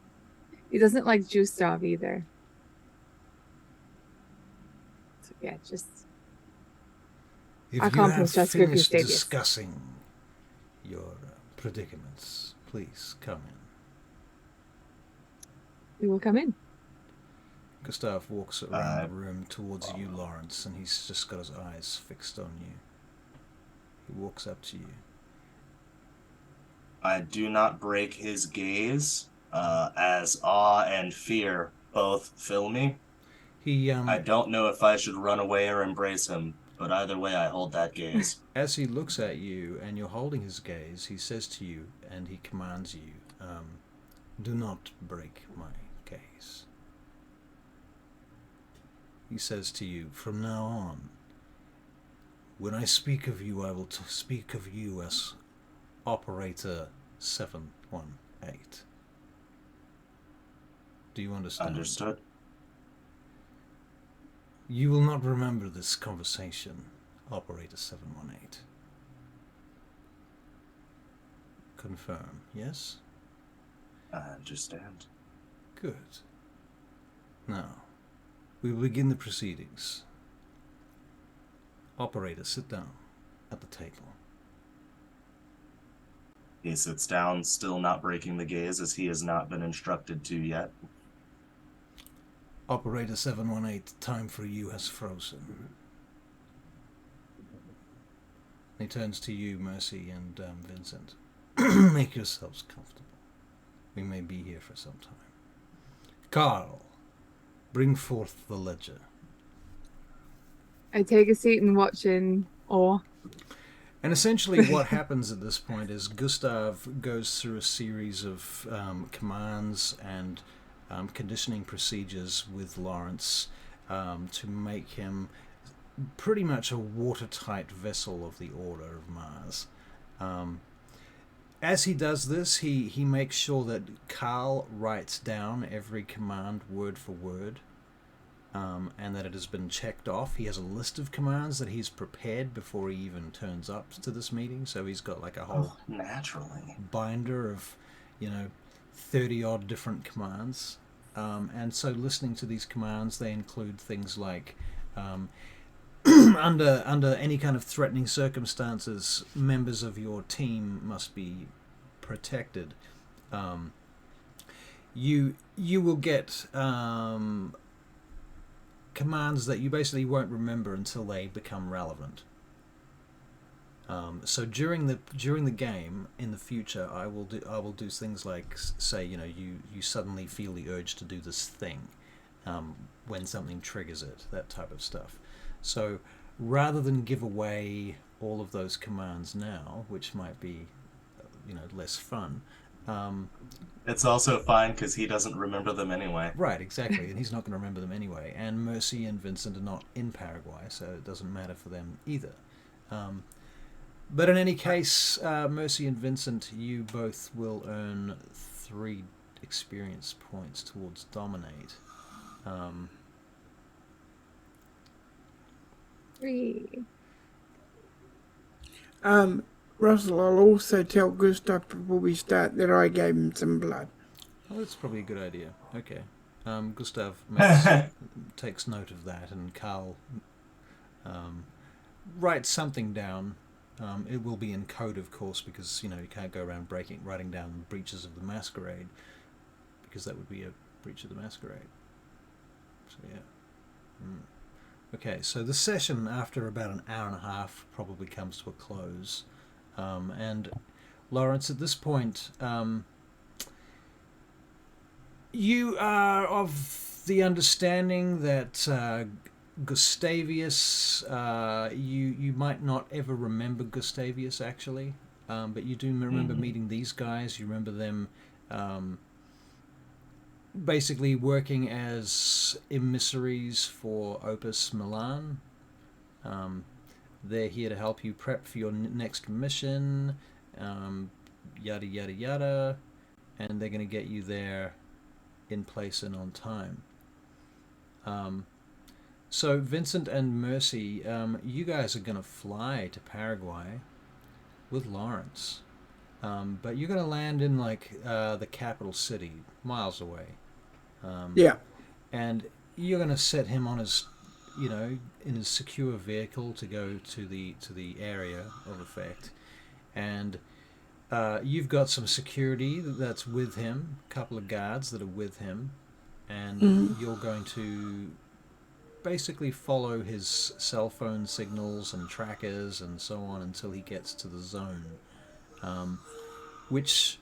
He doesn't like Gustav either. So yeah, just If I you can't have post Jessica finished Gustavius. discussing your predicaments, please come in. we will come in. Gustav walks around the room towards you, Lawrence, and he's just got his eyes fixed on you. He walks up to you. I do not break his gaze, as awe and fear both fill me. I don't know if I should run away or embrace him, but either way I hold that gaze. As he looks at you and you're holding his gaze, he says to you, and he commands you, do not break my gaze. He says to you, from now on, when I speak of you, I will speak of you as Operator 718. Do you understand? Understood. You will not remember this conversation, Operator 718. Confirm, yes? I understand. Good. Now, we will begin the proceedings. Operator, sit down at the table. He sits down, still not breaking the gaze, as he has not been instructed to yet. Operator 718, time for you has frozen. He turns to you, Mercy and Vincent. Make yourselves comfortable. We may be here for some time. Carl, bring forth the ledger. I take a seat and watch in awe. And essentially what happens at this point is Gustav goes through a series of commands and conditioning procedures with Lawrence to make him pretty much a watertight vessel of the Order of Mars. As he does this, he makes sure that Carl writes down every command word for word, and that it has been checked off. He has a list of commands that he's prepared before he even turns up to this meeting, so he's got like a whole naturally binder of 30 odd different commands, and so listening to these commands, they include things like under any kind of threatening circumstances, members of your team must be protected. You will get commands that you basically won't remember until they become relevant. So during the game in the future, I will do things like say you suddenly feel the urge to do this thing when something triggers it, that type of stuff. So rather than give away all of those commands now, which might be less fun, it's also fine because he doesn't remember them anyway. Right, exactly, and he's not going to remember them anyway. And Mercy and Vincent are not in Paraguay, so it doesn't matter for them either. But in any case, Mercy and Vincent, you both will earn 3 experience points towards Dominate. 3. Russell, I'll also tell Gustav before we start that I gave him some blood. Oh, that's probably a good idea. Okay. Gustav takes note of that, and Carl writes something down. It will be in code, of course, because you can't go around writing down breaches of the Masquerade, because that would be a breach of the Masquerade. So yeah. Okay, so the session, after about an hour and a half, probably comes to a close. And Lawrence, at this point, you are of the understanding that Gustavius, you might not ever remember Gustavius actually, but you do remember meeting these guys. You remember them basically working as emissaries for Opus Milan. They're here to help you prep for your next mission, yada yada yada, and they're going to get you there in place and on time. So Vincent and Mercy, you guys are going to fly to Paraguay with Lawrence, but you're going to land in like the capital city, miles away. Yeah. And you're going to set him on his, in his secure vehicle to go to the area of effect, and you've got some security that's with him, a couple of guards that are with him, and you're going to basically follow his cell phone signals and trackers and so on until he gets to the zone, which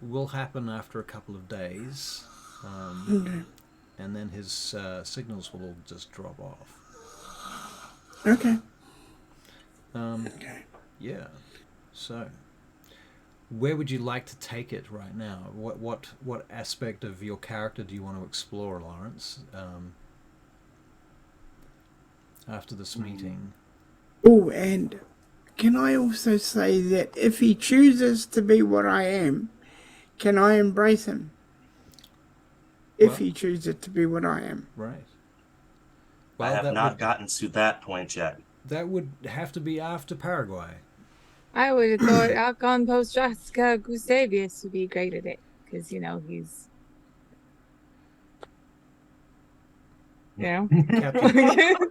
will happen after a couple of days, and then his signals will all just drop off. Okay. Yeah. So, where would you like to take it right now? What aspect of your character do you want to explore, Lawrence? After this meeting. Oh, and can I also say that if he chooses to be what I am, can I embrace him? If he chooses to be what I am. Right. Well, I have not gotten to that point yet. That would have to be after Paraguay. I would have thought Alcon Postraska Gustavius would be great at it, because, he's...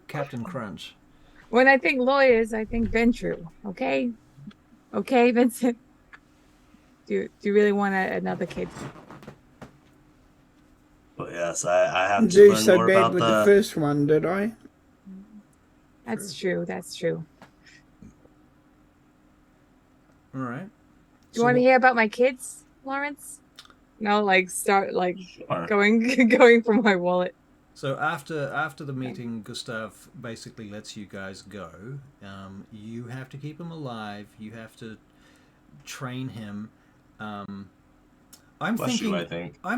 Captain Crunch. When I think lawyers, I think Ventru. Okay, Vincent. Do you really want another kid? But yes, I have to Do learn so more bad about with the first one, did I? That's true. That's true. All right. Do you want to hear about my kids, Lawrence? No, start going from my wallet. So after the meeting, Gustav basically lets you guys go. You have to keep him alive. You have to train him. I'm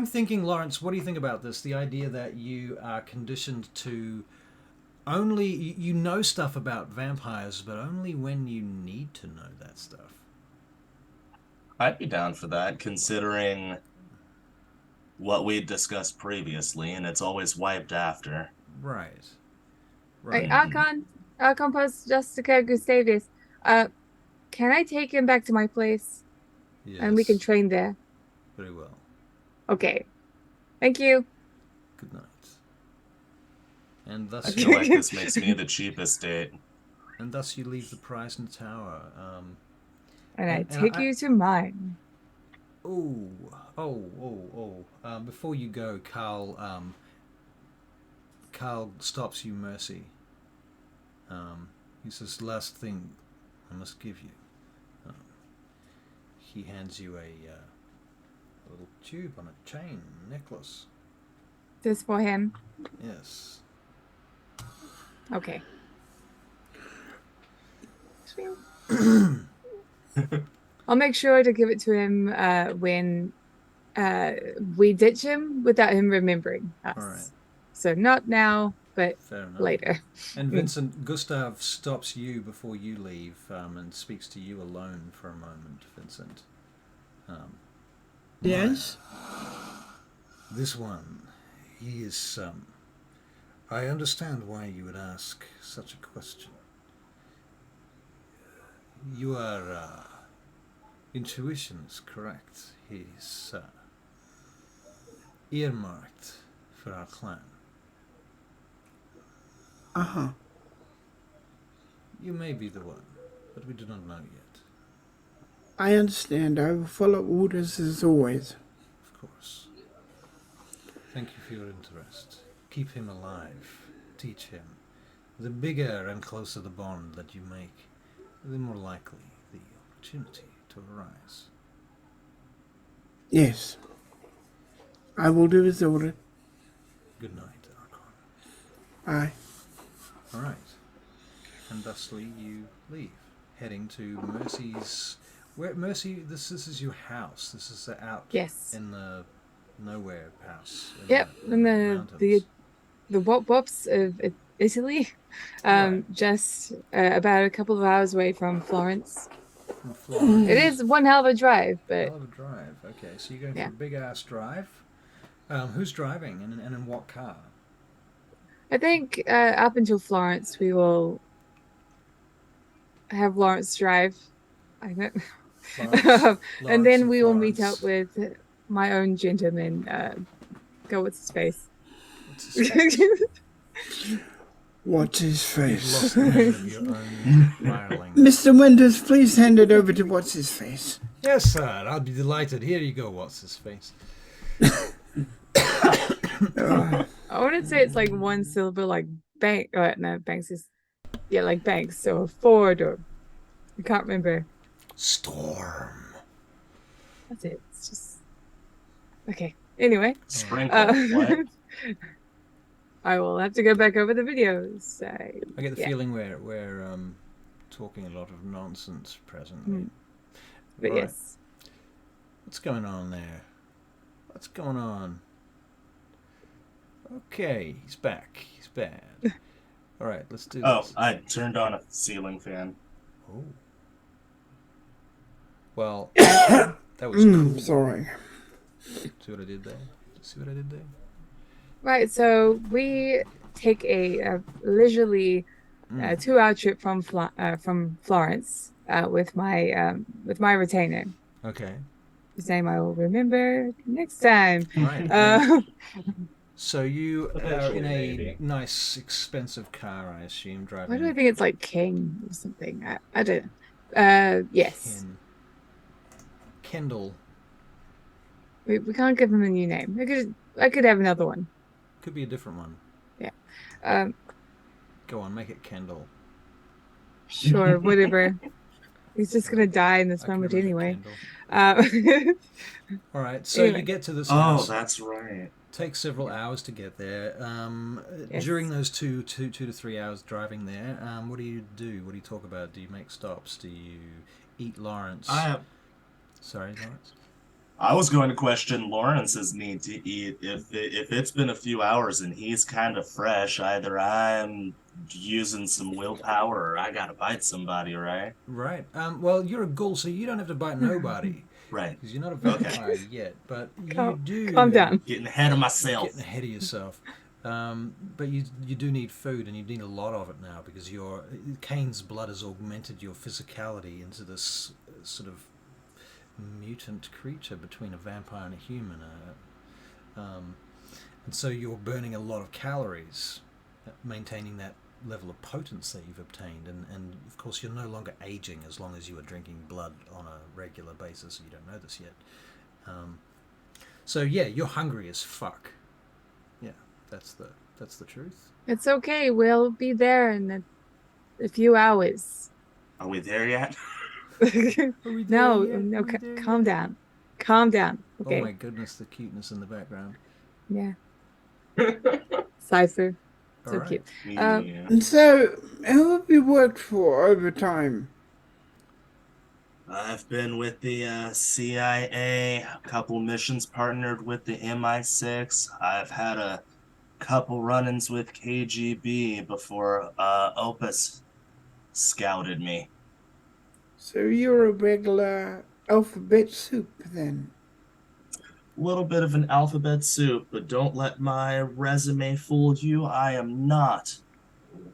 thinking, Lawrence, what do you think about this? The idea that you are conditioned to only you know stuff about vampires, but only when you need to know that stuff. I'd be down for that, considering what we discussed previously, and it's always wiped after. Right. Archon Post Justica Gustavius. Can I take him back to my place? Yes. And we can train there. Very well. Okay. Thank you. Good night. And thus I feel like this makes me the cheapest date. And thus you leave the Preisner Tower. And I take you to mine. Before you go, Carl stops you, Mercy. He says, last thing I must give you. He hands you a little tube on a chain necklace. This for him? Yes. Okay. I'll make sure to give it to him when we ditch him without him remembering us. All right. So not now, but later. And Vincent, Gustav stops you before you leave and speaks to you alone for a moment, Vincent. Yes? This one, he is... I understand why you would ask such a question. Your intuition is correct. He's earmarked for our clan. Uh-huh. You may be the one, but we do not know yet. I understand. I will follow orders as always. Of course. Thank you for your interest. Keep him alive. Teach him. The bigger and closer the bond that you make, the more likely the opportunity to arise. Yes. I will do as ordered. Good night, Archon. Aye. All right. And thusly you leave, heading to Mercy's. Where Mercy? This is your house. This is out Yes. in the nowhere house. Yep. In the mountains. the wops of Italy, Right. just about a couple of hours away from Florence. From Florence. It is one hell of a drive, but Hell of a drive. Okay, so you're going yeah. for a big ass drive. Who's driving and in what car? I think up until Florence, we will have Lawrence drive. I know. And then we will meet up with my own gentleman. Go, what's his face? What's his face? What's his face? You've lost the name of your own hireling. Mr. Winters, please hand it over to what's his face. Yes, sir. I'll be delighted. Here you go. What's his face? I wouldn't say it's like one syllable, like bank. No, Banks is like Banks. So Ford or I can't remember. Storm. That's it. It's just okay. Anyway, Sprinkle. What? I will have to go back over the videos. I get the feeling we're talking a lot of nonsense presently. But right. yes. What's going on there? What's going on? Okay, he's back. He's bad. All right, let's do this. I turned on a ceiling fan. Oh. Well, that was cool. Sorry. See what I did there? See what I did there? Right, so we take a leisurely 2-hour trip from Florence with my retainer. Okay. Whose name I will remember next time. Right. So you are in a nice, expensive car, I assume, driving. Why do I think it's like King or something? I don't know. Yes. Kendall. We can't give him a new name. I could have another one. Could be a different one. Yeah. Go on, make it Kendall. Sure, whatever. He's just gonna die in this moment anyway. All right, so anyway. You get to this house. Oh, that's right. Takes several hours to get there. Yes. During those 2 to 3 hours driving there, what do you do? What do you talk about? Do you make stops? Do you eat Lawrence? Sorry, Lawrence? I was going to question Lawrence's need to eat. If it's been a few hours and he's kind of fresh, either I'm using some willpower or I gotta bite somebody, right? Right. Well, you're a ghoul, so you don't have to bite nobody. Right. Because you're not a vampire yet, but you do. Calm down. Getting ahead of myself. Getting ahead of yourself. But you do need food, and you need a lot of it now because Cain's blood has augmented your physicality into this sort of mutant creature between a vampire and a human. And so you're burning a lot of calories, maintaining that level of potency you've obtained, and of course you're no longer aging as long as you are drinking blood on a regular basis. You don't know this yet. So yeah, you're hungry as fuck. Yeah, that's the truth. It's okay. We'll be there in a few hours. Are we there yet? No, calm down. Calm down. Okay. Oh my goodness, the cuteness in the background. Yeah. Cypher. So right. cute. And so, who have you worked for over time? I've been with the CIA, a couple missions partnered with the MI6. I've had a couple run-ins with KGB before Opus scouted me. So you're a regular alphabet soup then? A little bit of an alphabet soup, but don't let my resume fool you. I am not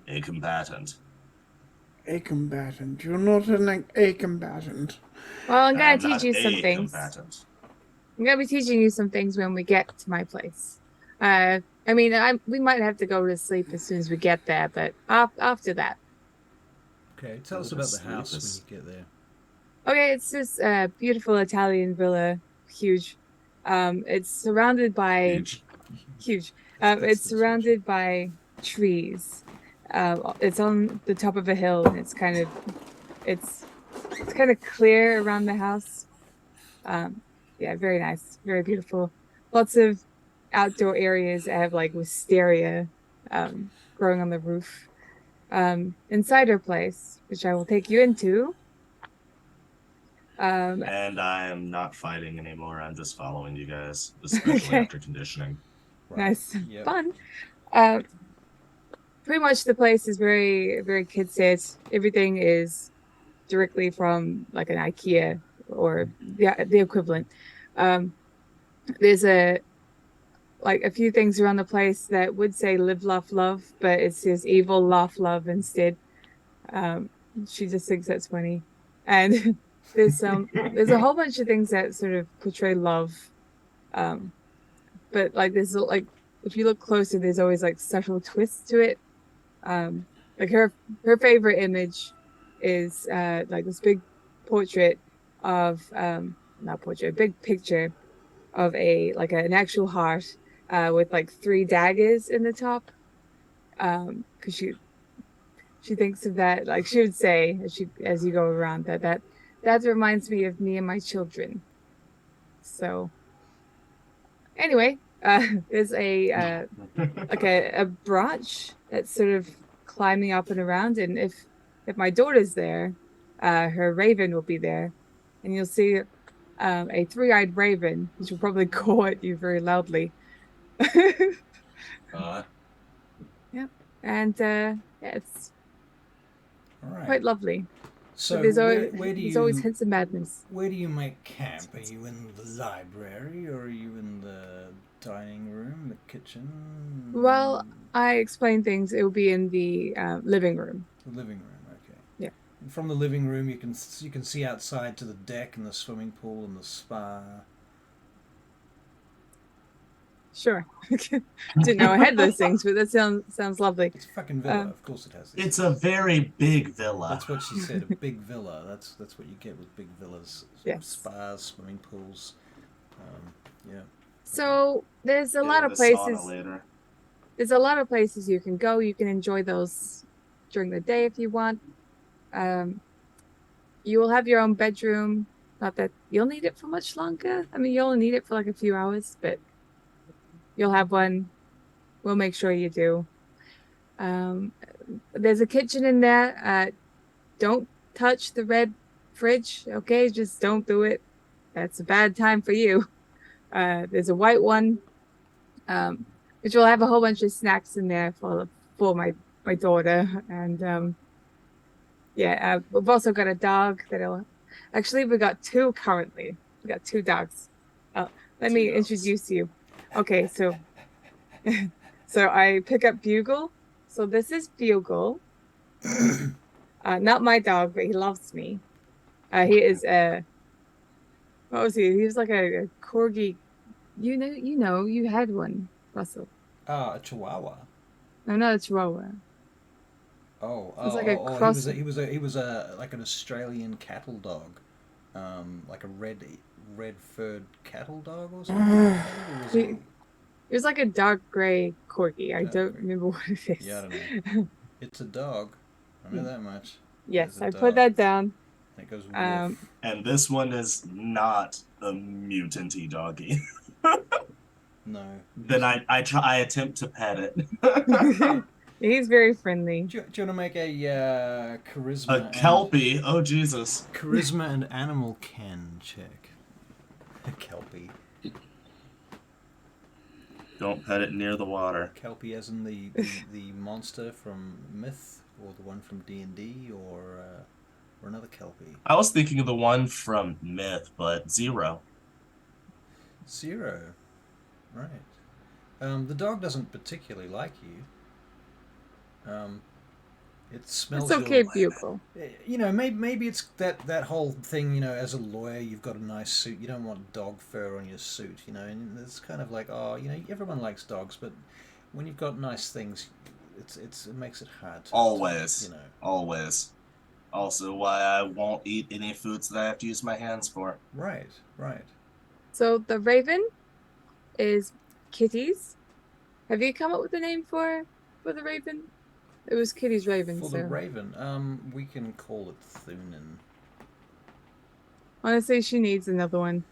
a combatant. A combatant. You're not a combatant. Well, I'm going to teach you some things. Combatant. I'm going to be teaching you some things when we get to my place. I mean, we might have to go to sleep as soon as we get there, but after that. Okay, tell us about the house when you get there. Okay, it's this beautiful Italian villa, huge. It's surrounded by huge. It's surrounded by trees. It's on the top of a hill, and it's kind of clear around the house. Yeah, very nice, very beautiful. Lots of outdoor areas that have like wisteria growing on the roof. inside her place, which I will take you into. And I am not fighting anymore. I'm just following you guys, especially Okay. after conditioning. Right. Nice, Yep. fun. Pretty much the place is very, very kid set. Everything is directly from like an IKEA or the equivalent. There's a few things around the place that would say live, laugh, love, but it says evil, laugh, love instead. She just thinks that's funny. And there's a whole bunch of things that sort of portray love. But like there's like if you look closer, there's always like subtle twists to it. Like her favorite image is like this big portrait of not portrait, big picture of an actual heart with like 3 daggers in the top. Because she thinks of that, like she would say as you go around that reminds me of me and my children. So anyway, there's a branch that's sort of climbing up and around, and if my daughter's there, her raven will be there, and you'll see a 3-eyed raven, which will probably caw at you very loudly. Yeah, and yeah, it's All right. quite lovely. So There's there's always hints of madness. Where do you make camp? Are you in the library, or are you in the dining room, the kitchen? Well, I explain things. It will be in the living room. The living room, okay. Yeah. And from the living room, you can see outside to the deck and the swimming pool and the spa. Sure. Didn't know I had those things, but that sounds lovely. It's a fucking villa, of course it has. It's a very big villa. That's what she said, a big villa. That's what you get with big villas. Yes. Spas, swimming pools. Yeah. So there's a lot of places. There's a lot of places you can go. You can enjoy those during the day if you want. You will have your own bedroom. Not that you'll need it for much longer. I mean, you'll only need it for like a few hours, but you'll have one. We'll make sure you do. There's a kitchen in there. Don't touch the red fridge, okay? Just don't do it. That's a bad time for you. There's a white one, which will have a whole bunch of snacks in there for my daughter. And we've also got a dog that'll. Actually, we got 2 currently. We got 2 dogs. Let me introduce you. Okay, so I pick up Bugle. So this is Bugle. Not my dog, but he loves me. He is what was he? He was like a corgi. You know, you had one, Russell. A Chihuahua. No, not a Chihuahua. It's like a cross. He was like an Australian cattle dog, like a red furred cattle dog or something. It was like a dark gray corgi. I don't remember what it is. Yeah, I don't know. It's a dog. I know that much. Yes, I put that down. It goes woof. And this one is not a mutant-y doggy. No. Then I attempt to pet it. He's very friendly. Do you want to make a charisma? A kelpie? Oh, Jesus. Charisma and animal ken check. A kelpie. Don't pet it near the water. Kelpie as in the monster from Myth, or the one from D&D, or another kelpie? I was thinking of the one from Myth, but 0. 0. Right. The dog doesn't particularly like you. It smells. It's okay, Bugle. You know, maybe it's that whole thing. You know, as a lawyer, you've got a nice suit. You don't want dog fur on your suit. You know, and it's kind of like, oh, you know, everyone likes dogs, but when you've got nice things, it makes it hard. Always. You know. Always. Also, why I won't eat any foods that I have to use my hands for. Right. So the raven is Kitty's. Have you come up with a name for the raven? It was Kitty's raven. For the raven, we can call it Thunin. Honestly, she needs another one.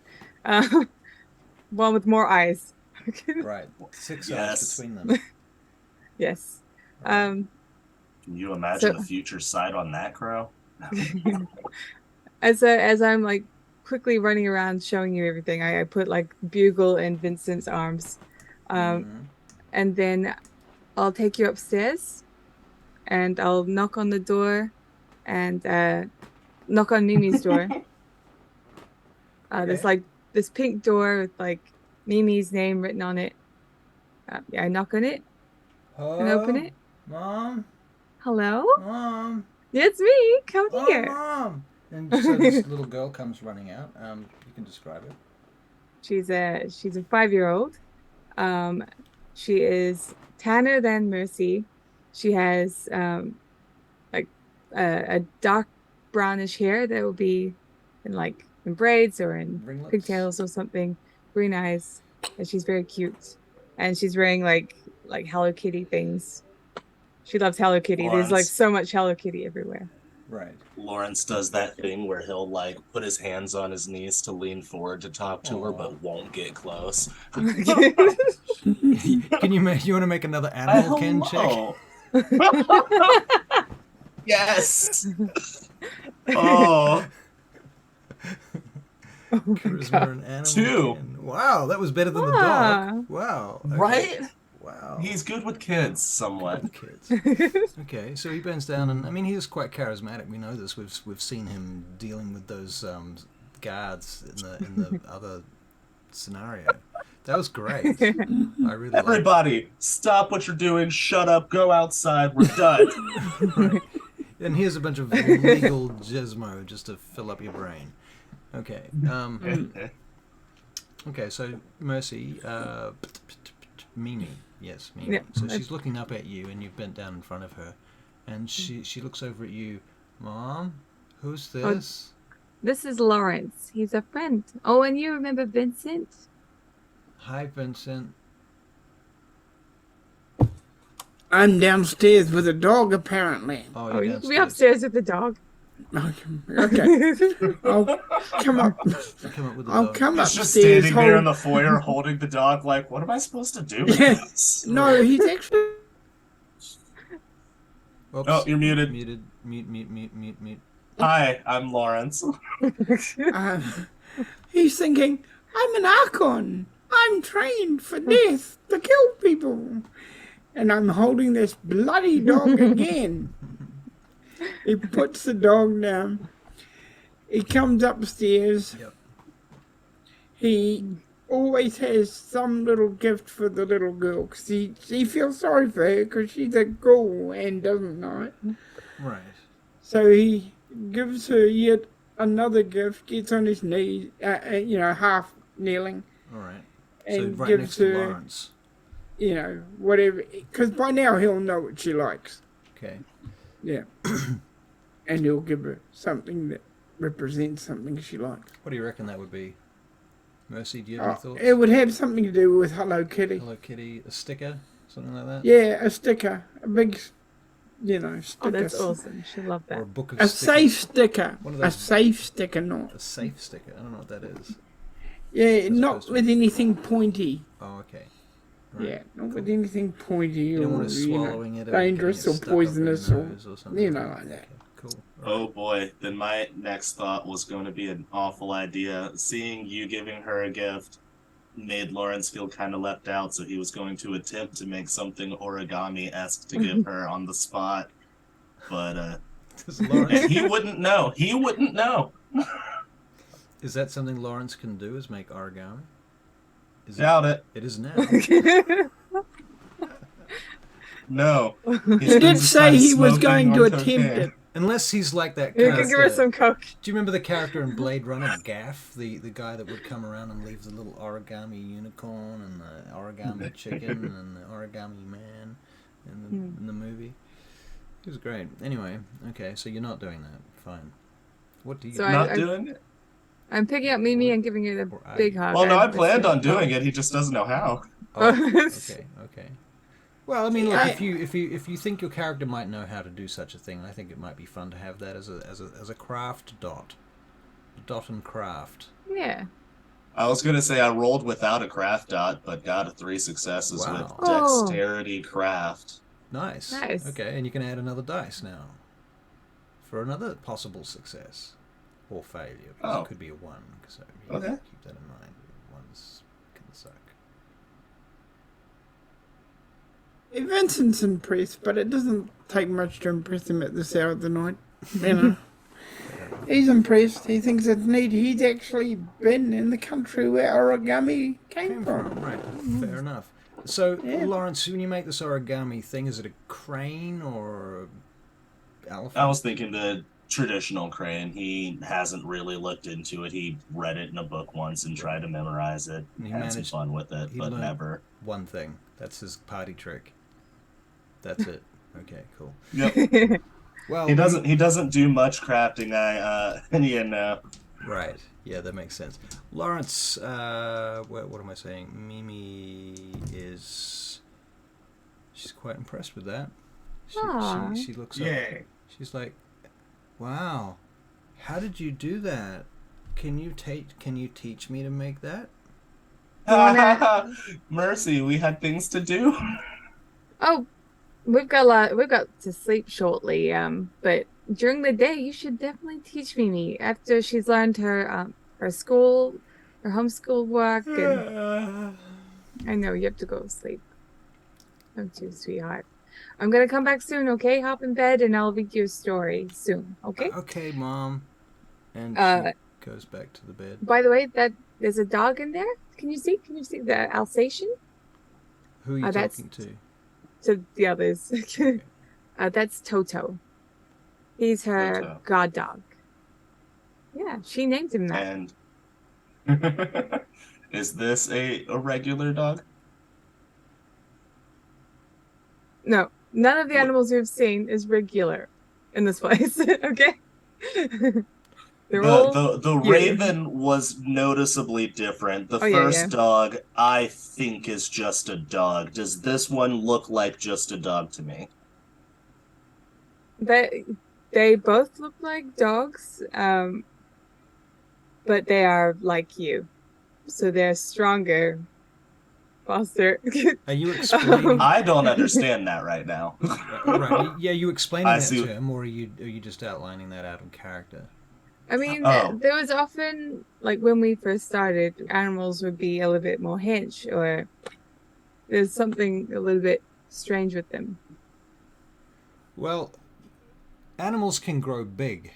One with more eyes. Right. 6 eyes between them. Yes. Can you imagine So- the future sight on that crow? As I'm like quickly running around showing you everything, I put like Bugle in Vincent's arms. And then I'll take you upstairs and I'll knock on the door and knock on Mimi's door. There's like this pink door with like Mimi's name written on it. Yeah, I knock on it and open it. Mom? Hello? Mom? Yeah, it's me. Come Oh, here. Mom! And so this little girl comes running out. You can describe it. She's a 5-year-old. She is tanner than Mercy. She has like a dark brownish hair that will be in braids or in Ringlets? pigtails or something. Green eyes, and she's very cute. And she's wearing like Hello Kitty things. She loves Hello Kitty. There's like Lawrence. so much Hello Kitty everywhere. Right. Lawrence does that thing where he'll like put his hands on his knees to lean forward to talk to her, Aw. but won't get close. Can you want to make another animal kin check? Yes. Oh, Charisma and animal 2. kin. Wow, that was better than the Ah. dog. Wow. Okay. right? Wow. He's good with kids, somewhat. Kids. Okay, so he bends down, and I mean he is quite charismatic. We know this. We've seen him dealing with those guards in the other scenario. That was great. I really liked Everybody, stop what you're doing. Shut up. Go outside. We're done. it. Right. And here's a bunch of legal gizmo just to fill up your brain. Okay. Okay. So Mercy, Mimi. Yes, Mimi. Yeah. So she's looking up at you, and you've bent down in front of her, and she looks over at you. Mom, who's this? This is Lawrence. He's a friend. Oh, and you remember Vincent? Hi, Vincent. I'm downstairs with a dog, apparently. Oh, Oh, you're you can be upstairs with the dog. Okay. I'll come up. Come up with the I'll dog. come He's just upstairs. standing there in the foyer holding the dog like, what am I supposed to do with Yeah. this? No, he's actually. Oops. Oh, you're muted. Muted. Mute. Hi, I'm Lawrence. He's thinking, I'm an Archon. I'm trained for death to kill people. And I'm holding this bloody dog again. He puts the dog down. He comes upstairs. Yep. He always has some little gift for the little girl because he feels sorry for her because she's a ghoul and doesn't know it. Right. So he gives her yet another gift, gets on his knees, half kneeling, All right. and so right gives next to her, Lawrence. Whatever, because by now he'll know what she likes. Okay. Yeah. And he'll give her something that represents something she likes. What do you reckon that would be? Mercy, do you have any thoughts? It would have something to do with Hello Kitty. Hello Kitty, a sticker, something like that? Yeah, a sticker, a big, sticker. Oh, that's awesome. She'll love Or that. a book of A stickers. safe sticker. One of A those- safe sticker, not. A safe sticker. I don't know what that is. Yeah, As not opposed to- with anything pointy. Oh, okay. Right. Yeah, not with anything pointy You don't or want it swallowing it or dangerous getting or it stuck up in poisonous your or nose something. like that. Okay, cool. Oh boy, then my next thought was going to be an awful idea. Seeing you giving her a gift made Lawrence feel kind of left out, so he was going to attempt to make something origami-esque to give her on the spot. But Does Lawrence, and he wouldn't know. He wouldn't know. is that something Lawrence can do? Is make origami? Is Doubt it. It is now. No. He did say he was going to attempt it. Unless he's like that You character. can give her some coke. Do you remember the character in Blade Runner, Gaff, the guy that would come around and leave the little origami unicorn and the origami chicken and the origami man in the movie? It was great. Anyway, okay, so you're not doing that. Fine. What do you So do? Not doing it? I'm picking up Mimi and giving her the Or big I- hug. Well, no, I I'm planned on listening. doing it. He just doesn't know how. Oh, okay. Well, I mean, look, I- if you think your character might know how to do such a thing, I think it might be fun to have that as a craft dot and craft. Yeah. I was going to say I rolled without a craft dot, but got a 3 successes Wow. with Oh. dexterity craft. Nice. Nice. Okay, and you can add another dice now for another possible success or failure. Because it could be a 1. So you Okay. keep that in mind. 1s can suck. Vincent's impressed, but it doesn't take much to impress him at this hour of the night. You know. He's impressed. He thinks it's neat. He's actually been in the country where origami came from. Right, fair enough. So, Yeah. Lawrence, when you make this origami thing, is it a crane or elephant? I was thinking the traditional crane. He hasn't really looked into it. He read it in a book once and tried to memorize it. And he Had some managed- fun with it, he but learned- never. One thing. That's his party trick. That's it. Okay, cool. Yep. Well, He doesn't do much crafting. Yeah, no. Right. Yeah, that makes sense. Lawrence, what am I saying? Mimi she's quite impressed with that. Aw. She looks up. Yay. She's like, "Wow, how did you do that? Can you teach me to make that?" Mercy, we had things to do. Oh, we've got to sleep shortly. But during the day, you should definitely teach Mimi after she's learned her school, her homeschool work. And I know you have to go to sleep. Don't you, sweetheart? I'm gonna come back soon. Okay, hop in bed and I'll read you a story soon. Okay. Okay, Mom. And Uh, she goes back to the bed. By the way, that there's a dog in there. Can you see? Can you see the Alsatian? Who are you that's- talking to? To the others. That's Toto. He's her Toto. god dog. Yeah, she named him that. And is this a regular dog? No, none of the animals we've seen is regular in this place. Okay. They're all The you. raven was noticeably different. The Oh, yeah, first yeah. dog, I think, is just a dog. Does this one look like just a dog to me? They both look like dogs, but they are like you, so they're stronger, faster. Are you explaining? I don't understand that right now. Right. Yeah, you explaining I that see. to him, or are you just outlining that out of character? I mean, Oh. there was often, like, when we first started, animals would be a little bit more hench, or there's something a little bit strange with them. Well, animals can grow big.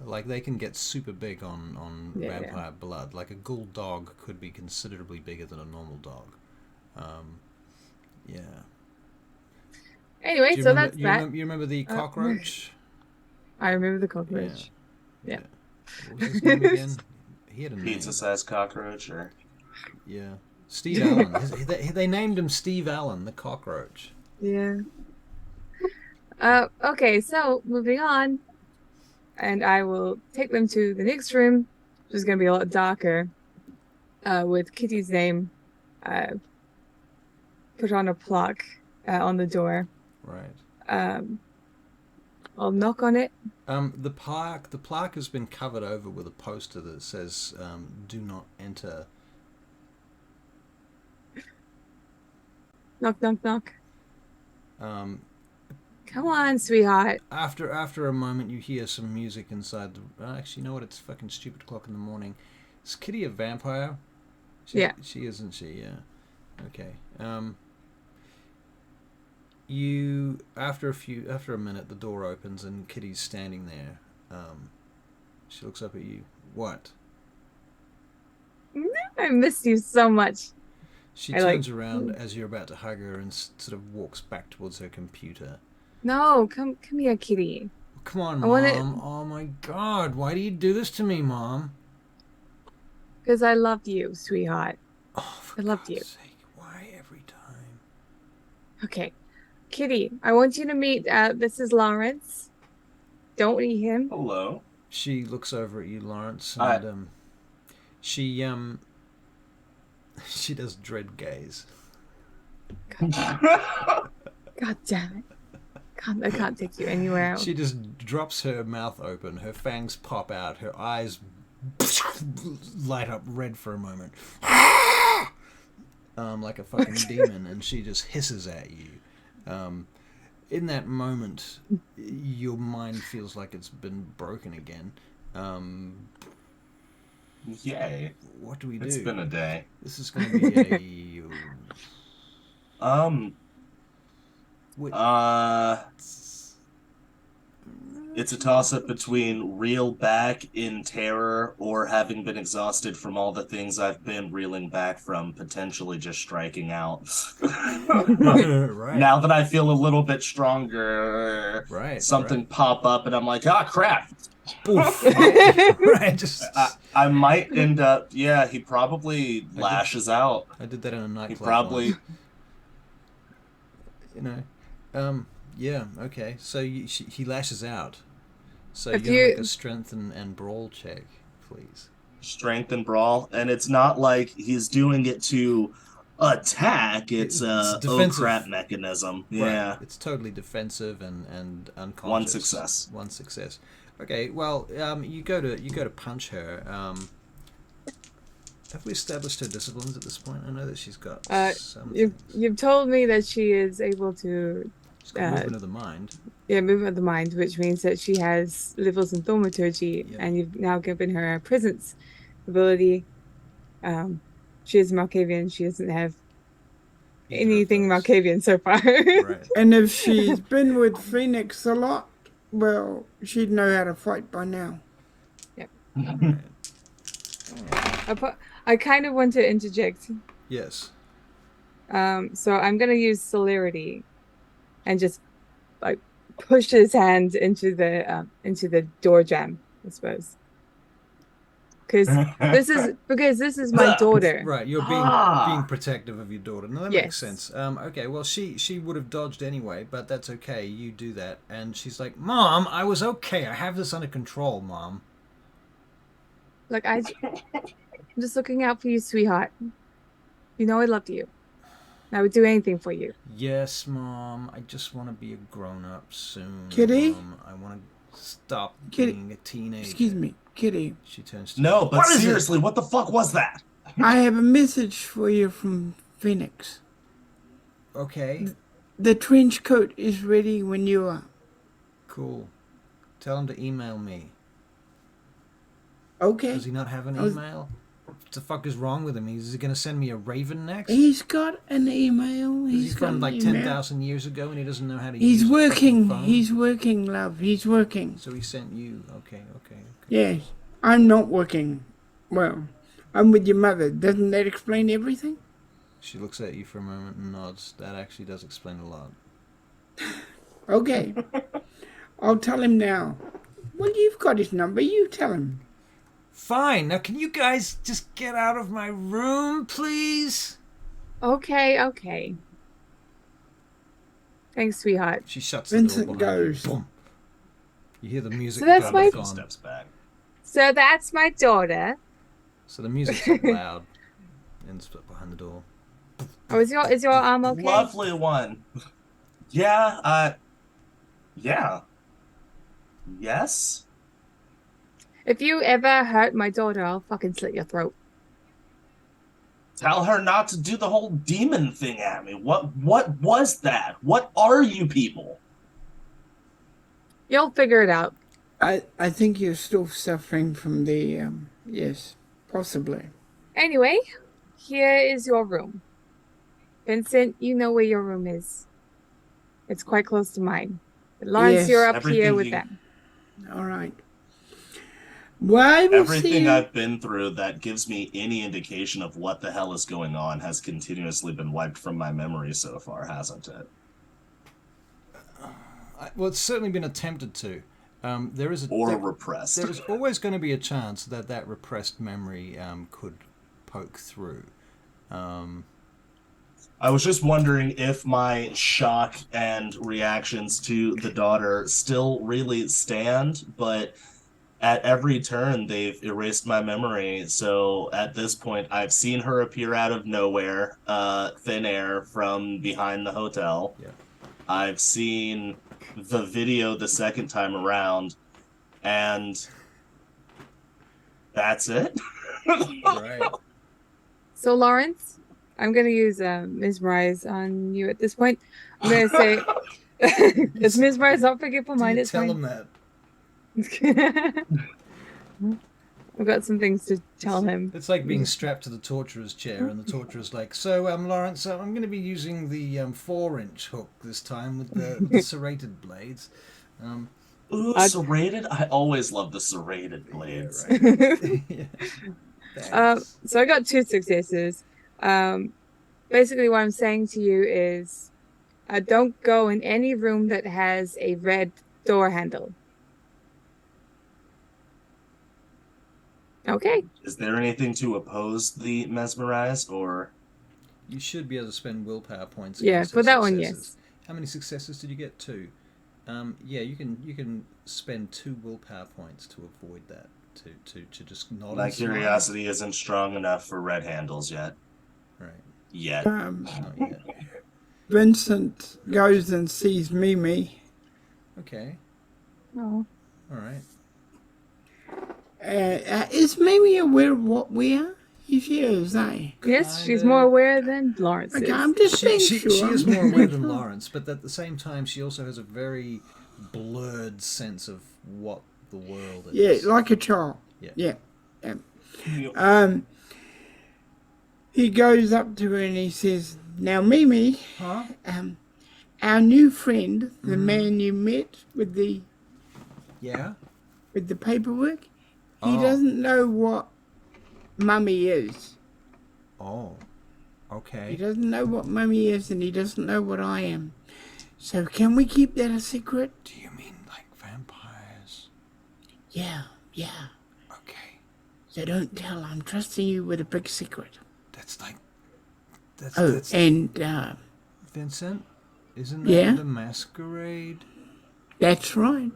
Like, they can get super big on Yeah, vampire blood. Like, a ghoul dog could be considerably bigger than a normal dog. Yeah. Anyway, Do you so remember, that's that. You remember the cockroach? I remember the cockroach. Yeah. What was his name again? He had a name. Pizza-sized cockroach, or Yeah. Steve Allen. They named him Steve Allen, the cockroach. Yeah. Okay, so moving on. And I will take them to the next room, which is going to be a lot darker, with Kitty's name put on a plaque on the door. Right. I'll knock on it. The plaque has been covered over with a poster that says "Do not enter." Knock, knock, knock. Um, Come on, sweetheart. after a moment, you hear some music inside the. Actually, you know what? It's fucking stupid o'clock in the morning. Is Kitty a vampire? Yeah. She isn't she? Yeah. Okay. You after a minute, the door opens and Kitty's standing there. She looks up at you. What? I missed you so much. She I turns like- around as you're about to hug her and sort of walks back towards her computer. No, come here, Kitty. Come on, I wanna- Mom. Oh my God! Why do you do this to me, Mom? Because I loved you, sweetheart. Oh, for I loved God's you. sake! Why every time? Okay. Kitty, I want you to meet, this is Lawrence. Don't eat him. hello. She looks over at you, Lawrence, Hi. and she she does dread gaze. God damn it. I can't take you anywhere else. She just drops her mouth open, her fangs pop out, her eyes light up red for a moment, like a fucking demon, and she just hisses at you. In that moment, your mind feels like it's been broken again. Yay. What do we do? It's been a day. This is going to be it's a toss-up between reel back in terror or having been exhausted from all the things I've been reeling back from, potentially just striking out. right. Now that I feel a little bit stronger, something pop up and I'm like, ah, crap. Oof. Right, I might end up, yeah, he probably lashes out. I did that in a nightclub. He probably... yeah, okay. So he lashes out. So you make a strength and brawl check, please. Strength and brawl, and it's not like he's doing it to attack. It's a oh crap mechanism. Yeah, right. It's totally defensive and unconscious. One success. Okay, well, you go to punch her. Have we established her disciplines at this point? I know that she's got some. You've told me that she is able to. Movement of the mind. Yeah, movement of the mind, which means that she has levels in thaumaturgy, and you've now given her a presence ability. She is Malkavian. She doesn't have anything Malkavian so far. Right. And if she's been with Phoenix a lot, well, she'd know how to fight by now. Yep. I kind of want to interject. Yes. So I'm gonna use celerity, and just like push his hand into the door jamb, I suppose. Because this is my daughter. Right, you're being protective of your daughter. No, that makes sense. Okay, well, she would have dodged anyway, but that's okay. You do that, and she's like, "Mom, I was okay. I have this under control, Mom." Like I'm just looking out for you, sweetheart. You know I loved you. I would do anything for you. Yes, Mom. I just want to be a grown-up soon. Kitty? Mom. I want to stop being a teenager. Excuse me, Kitty. She turns to No, but seriously, what the fuck was that? I have a message for you from Phoenix. Okay. The trench coat is ready when you are. Cool. Tell him to email me. Okay. Does he not have an email? What the fuck is wrong with him? Is he going to send me a raven next? He's got an email. He's from like 10,000 years ago and he doesn't know how to use He's working. phone? He's working, love. He's working. So he sent you. Okay. Yes. I'm not working. Well, I'm with your mother. Doesn't that explain everything? She looks at you for a moment and nods. That actually does explain a lot. Okay. I'll tell him now. Well, you've got his number. You tell him. Fine. Now, can you guys just get out of my room, please? Okay. Thanks, sweetheart. She shuts the Vincent door goes. Boom. You hear the music. So that's my steps back. So that's my daughter. So the music's like loud and behind the door. Oh, is your arm okay? Lovely one. Yeah. Yeah. Yes. If you ever hurt my daughter, I'll fucking slit your throat. Tell her not to do the whole demon thing at me. What was that? What are you people? You'll figure it out. I think you're still suffering from the, yes, possibly. Anyway, here is your room. Vincent, you know where your room is. It's quite close to mine. But Lawrence, Yes. you're up here with them. All right. Why Everything I've been through that gives me any indication of what the hell is going on has continuously been wiped from my memory so far, hasn't it? Well, it's certainly been attempted to. Repressed. There's always going to be a chance that repressed memory could poke through. I was just wondering if my shock and reactions to the daughter still really stand, but at every turn they've erased my memory. So at this point, I've seen her appear out of nowhere, thin air from behind the hotel. Yeah. I've seen the video the second time around, and that's it. Right. So, Lawrence, I'm gonna use mesmerize on you at this point. I'm gonna say it's mesmerize, not forgetful mind. It's tell fine. him that. I've got some things to tell him. It's like being strapped to the torturer's chair, and the torturer's like, "So, Lawrence, I'm going to be using the 4-inch hook this time with the serrated blades." Ooh, serrated? I always love the serrated blades. Yeah, right. Yeah. So I got 2 successes. Basically, what I'm saying to you is, don't go in any room that has a red door handle. Okay. Is there anything to oppose the mesmerize, or? You should be able to spend willpower points. Yeah, for that one, yes. How many successes did you get? 2. Yeah, you can spend 2 willpower points to avoid that. To just nod. My curiosity isn't strong enough for red handles yet. Right. Yet. Not yet. Vincent goes and sees Mimi. Okay. Oh. All right. Is Mimi aware of what we are? She is, eh? Yes, she's more aware than Lawrence is. Okay, I'm just being She sure. is more aware than Lawrence, but at the same time, she also has a very blurred sense of what the world is. Yeah, like a child. Yeah. He goes up to her and he says, "Now, Mimi, Huh? our new friend, the man you met with the Yeah. paperwork, he Oh. doesn't know what Mummy is. Oh. He Okay. doesn't know what Mummy is, and he doesn't know what I am. So can we keep that a secret?" Do you mean like vampires? Yeah. Okay. So don't tell. I'm trusting you with a big secret. That's like. That's. Oh, That's and Vincent, isn't that Yeah? the Masquerade? that's right.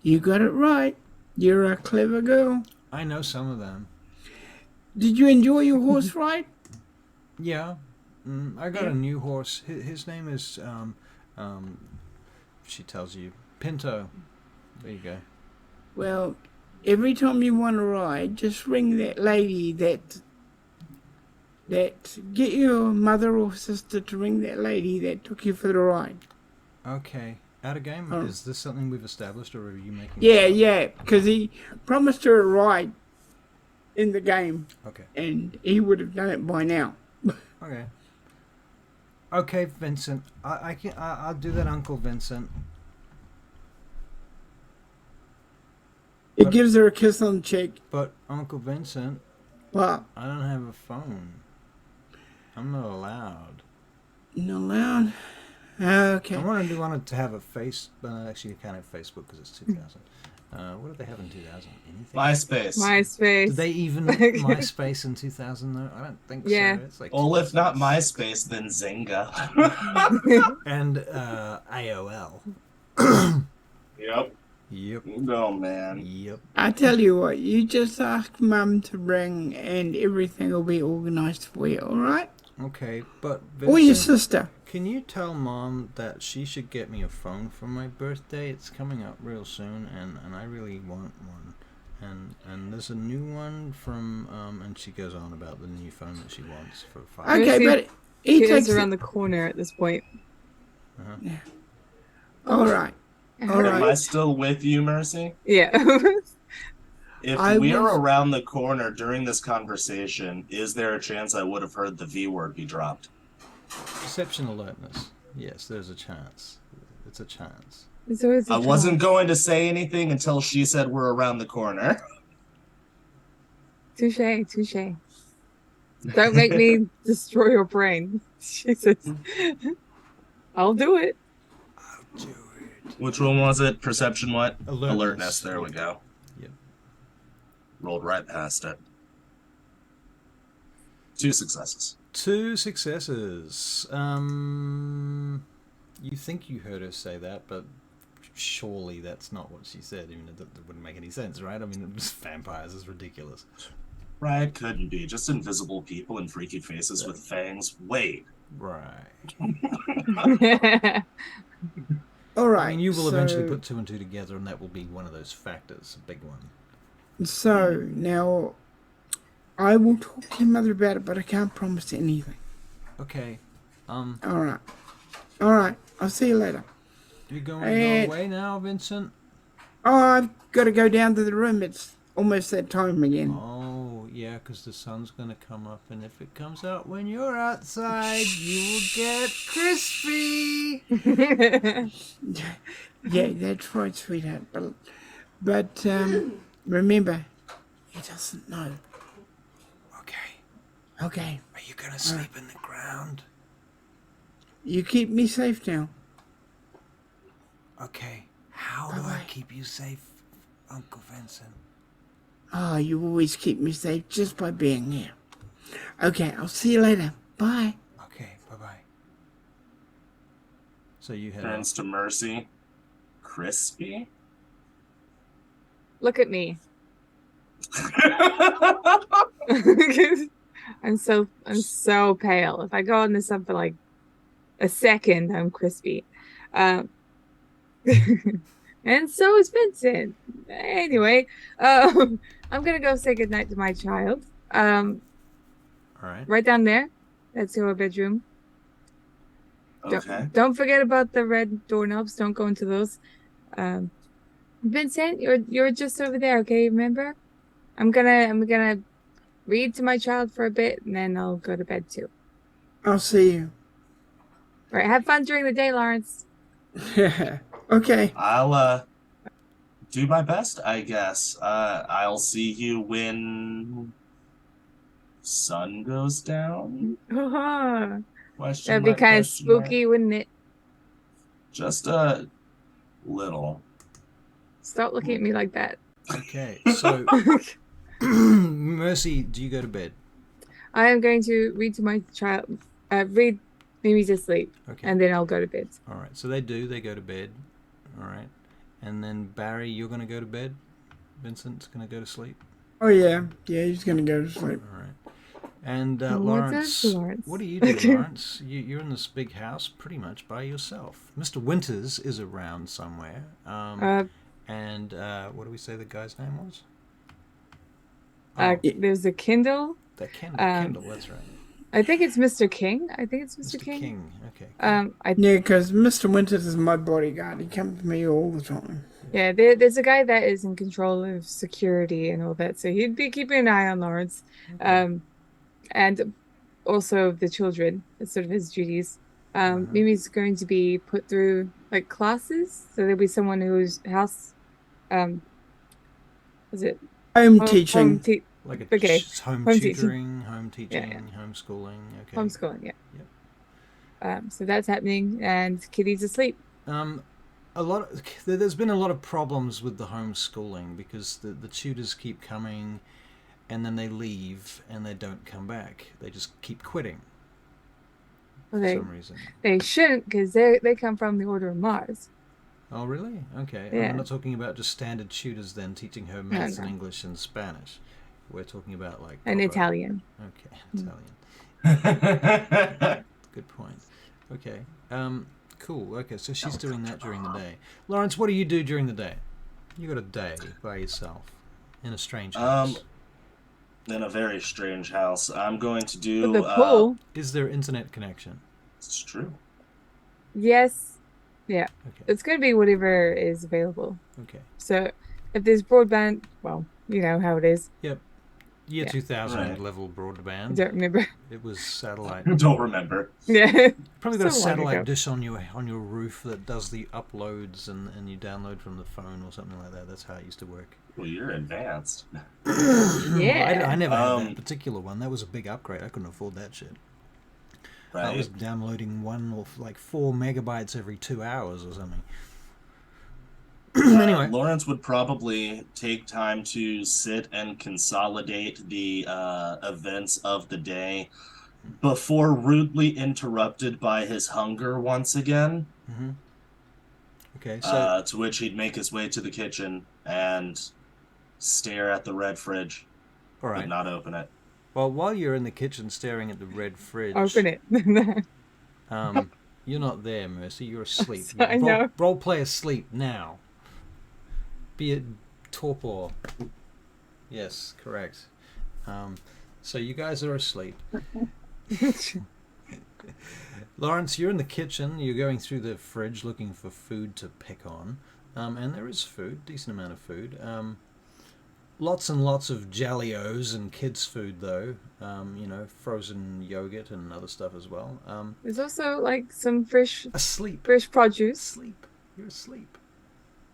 You got it right. You're a clever girl. I know some of them. Did you enjoy your horse ride? Yeah. I got Yeah. a new horse. His name is she tells you, Pinto. There you go. Well, every time you want to ride, just ring that lady that get your mother or sister to ring that lady that took you for the ride. Okay. Out of game? Oh. Is this something we've established, or are you making? Yeah, because he promised her a ride in the game, Okay. and he would have done it by now. Okay. Okay, Vincent. I'll do that, Uncle Vincent. He gives her a kiss on the cheek. But Uncle Vincent, Well, I don't have a phone. I'm not allowed. not allowed. Okay. I wanted to have a face, but actually you can't have Facebook because it's 2000. What did they have in 2000? Anything? MySpace. Did they even MySpace in 2000 though? I don't think Yeah. so. It's like Well, if not MySpace, then Zynga. and AOL. Yep. Yep. Oh, man. Yep. I tell you what, you just ask Mum to ring and everything will be organised for you, alright? Okay, but Or your Vincent, sister. can you tell Mom that she should get me a phone for my birthday? It's coming up real soon, and I really want one. And there's a new one from and she goes on about the new phone that she wants for 5. Okay, see but he Kira's takes around the corner at this point. Alright. Am I Alright. still with you, Mercy? Yeah. If I we're was- around the corner during this conversation, is there a chance I would have heard the V word be dropped? Perception alertness. Yes, there's a chance. It's a chance. There's always a I wasn't chance. going to say anything until she said we're around the corner. Touche. Don't make me destroy your brain. Jesus. I'll do it. Do it. Which one was it? Perception what? Alertness. There we go. Yep. Rolled right past it. 2 successes. 2 successes. You think you heard her say that, but surely that's not what she said. Even that wouldn't make any sense, right? I mean, it was vampires is ridiculous. Right, couldn't be. Just invisible people and freaky faces with fangs. Wait. Right. Alright. I mean, you will eventually put 2 and 2 together, and that will be one of those factors, a big one. So, now, I will talk to your mother about it, but I can't promise anything. Okay. All right. I'll see you later. You going to go away now, Vincent? Oh, I've got to go down to the room. It's almost that time again. Oh, yeah, because the sun's going to come up, and if it comes out when you're outside, you will get crispy. Yeah, that's right, sweetheart. But remember, he doesn't know. Okay. Are you going to sleep in the ground? You keep me safe now. Okay. How do I keep you safe, Uncle Vincent? Oh, you always keep me safe just by being here. Okay, I'll see you later. Bye. Okay, bye-bye. So you head Turns to Mercy. Crispy? Look at me. I'm so pale. If I go on the sun for like a second, I'm crispy. And so is Vincent. Anyway, I'm gonna go say goodnight to my child. All right. Right down there. That's our bedroom. Okay. Don't forget about the red doorknobs. Don't go into those. Vincent, you're just over there, okay? Remember? I'm gonna read to my child for a bit, and then I'll go to bed too. I'll see you. All right, have fun during the day, Lawrence. Okay. I'll do my best, I guess. I'll see you when sun goes down. That'd Question be mark, kind of question mark. spooky, wouldn't it? Just a little. Stop looking at me like that. Okay, so Mercy, do you go to bed? I am going to read to my child. Read Mimi to sleep, Okay. and then I'll go to bed. All right, so they go to bed. All right. And then Barry, you're going to go to bed? Vincent's going to go to sleep? Oh, yeah. Yeah, he's going to go to sleep. All right. And What's Lawrence, that, Lawrence? what do you do, Lawrence? You're in this big house pretty much by yourself. Mr. Winters is around somewhere. And what do we say the guy's name was? There's a Kindle. That Kendall, that's right. I think it's Mr. King. Okay. Cool. Yeah, because Mr. Winters is my bodyguard. He comes to me all the time. Yeah, there's a guy that is in control of security and all that, so he'd be keeping an eye on Lawrence, and also the children. That's sort of his duties. Mimi's going to be put through like classes, so there'll be someone whose house, is it Home teaching. Like home teaching. tutoring, home teaching, homeschooling. Okay. Homeschooling, yeah. Yep. So that's happening, and Kitty's asleep. There's been a lot of problems with the homeschooling because the tutors keep coming, and then they leave and they don't come back. They just keep quitting. Well, for some reason. They shouldn't, because they come from the Order of Mars. Oh, really? Okay. Yeah. I'm not talking about just standard tutors then teaching her maths and English and Spanish. We're talking about like... And Italian. Okay, Italian. Good point. Okay. Cool. Okay, so she's doing that during the day. Lawrence, what do you do during the day? You got a day by yourself in a strange house. In a very strange house. I'm going to do... the pool. Is there internet connection? It's true. Yes. Yeah. Okay. It's going to be whatever is available. Okay. So if there's broadband, well, you know how it is. Yep. Year 2000 level broadband. I don't remember. It was satellite. Don't remember. Yeah. Probably got a So long satellite ago. dish on your roof that does the uploads and you download from the phone or something like that. That's how it used to work. Well, you're advanced. Yeah. I never had that particular one. That was a big upgrade. I couldn't afford that shit. Right. I was downloading 4 megabytes every 2 hours or something. Anyway, Lawrence would probably take time to sit and consolidate the events of the day before rudely interrupted by his hunger once again. Mm-hmm. Okay, so to which he'd make his way to the kitchen and stare at the red fridge, all right. but not open it. Well, while you're in the kitchen staring at the red fridge, Open it. you're not there, Mercy. You're asleep. I know. Role play asleep now. Be it torpor. Yes, correct. So you guys are asleep. Lawrence, you're in the kitchen. You're going through the fridge looking for food to pick on. And there is food, decent amount of food. Lots and lots of Jellios and kids' food, though. Frozen yogurt and other stuff as well. There's also like some fresh produce. Asleep. You're asleep.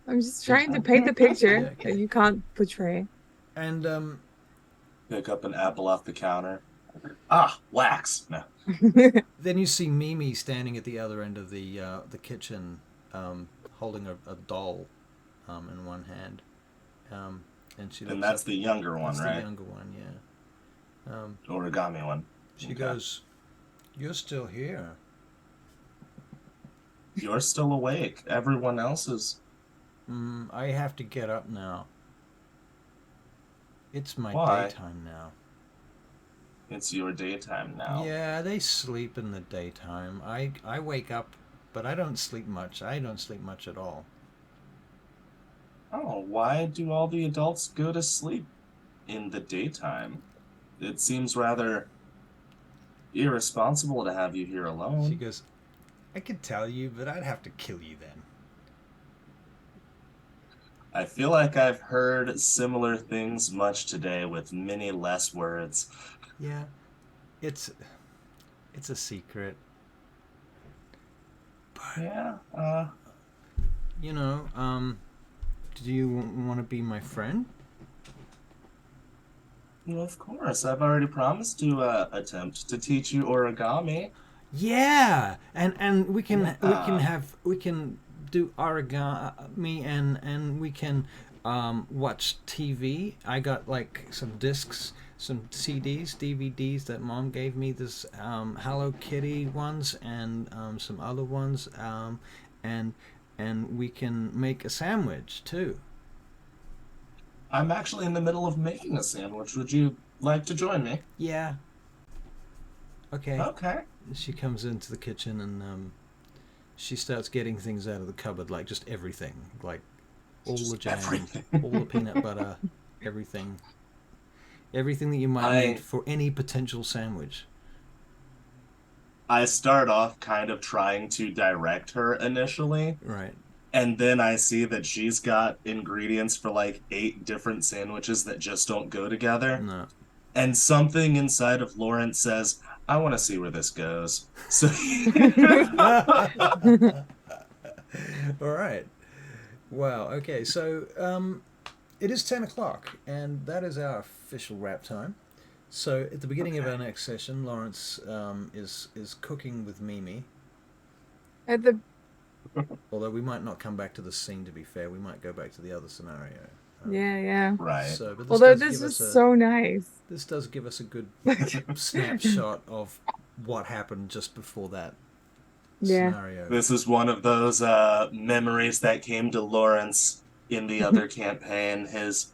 I'm just trying to paint the picture Yeah, okay. that you can't portray. And Pick up an apple off the counter. Ah, wax. No. then you see Mimi standing at the other end of the kitchen, holding a doll in one hand. And she looks And that's up, the younger one, that's right? the younger one, yeah. Origami one. She Okay. goes, "You're still here." You're still awake. Everyone else is. I have to get up now. It's my Why? daytime now. It's your daytime now. Yeah, they sleep in the daytime. I wake up, but I don't sleep much. I don't sleep much at all. Oh, why do all the adults go to sleep in the daytime? It seems rather irresponsible to have you here She alone. goes, "I could tell you, but I'd have to kill you then." I feel like I've heard similar things much today with many less words. Yeah, it's a secret. Yeah, Do you want to be my friend? well, of course. I've already promised to attempt to teach you origami. Yeah, and we can Yeah. we can do origami and we can watch TV. I got like some discs, some CDs, DVDs that Mom gave me. This Hello Kitty ones and some other ones, and we can make a sandwich too. I'm actually in the middle of making a sandwich. Would you like to join me? Yeah. Okay. Okay. She comes into the kitchen and she starts getting things out of the cupboard, like just everything, like all Just the jam, everything. all the peanut butter, everything that you might need for any potential sandwich. I start off kind of trying to direct her initially, Right. and then I see that she's got ingredients for like 8 different sandwiches that just don't go together. No. And something inside of Lawrence says, I want to see where this goes. So All right. Wow. Okay. So it is 10 o'clock, and that is our official wrap time. So at the beginning of our next session, Lawrence is cooking with Mimi. At the Although we might not come back to the scene, to be fair, we might go back to the other scenario. yeah. right. So, but Although does this give was us so nice. this does give us a good snapshot of what happened just before that Yeah. scenario. This is one of those memories that came to Lawrence in the other campaign, his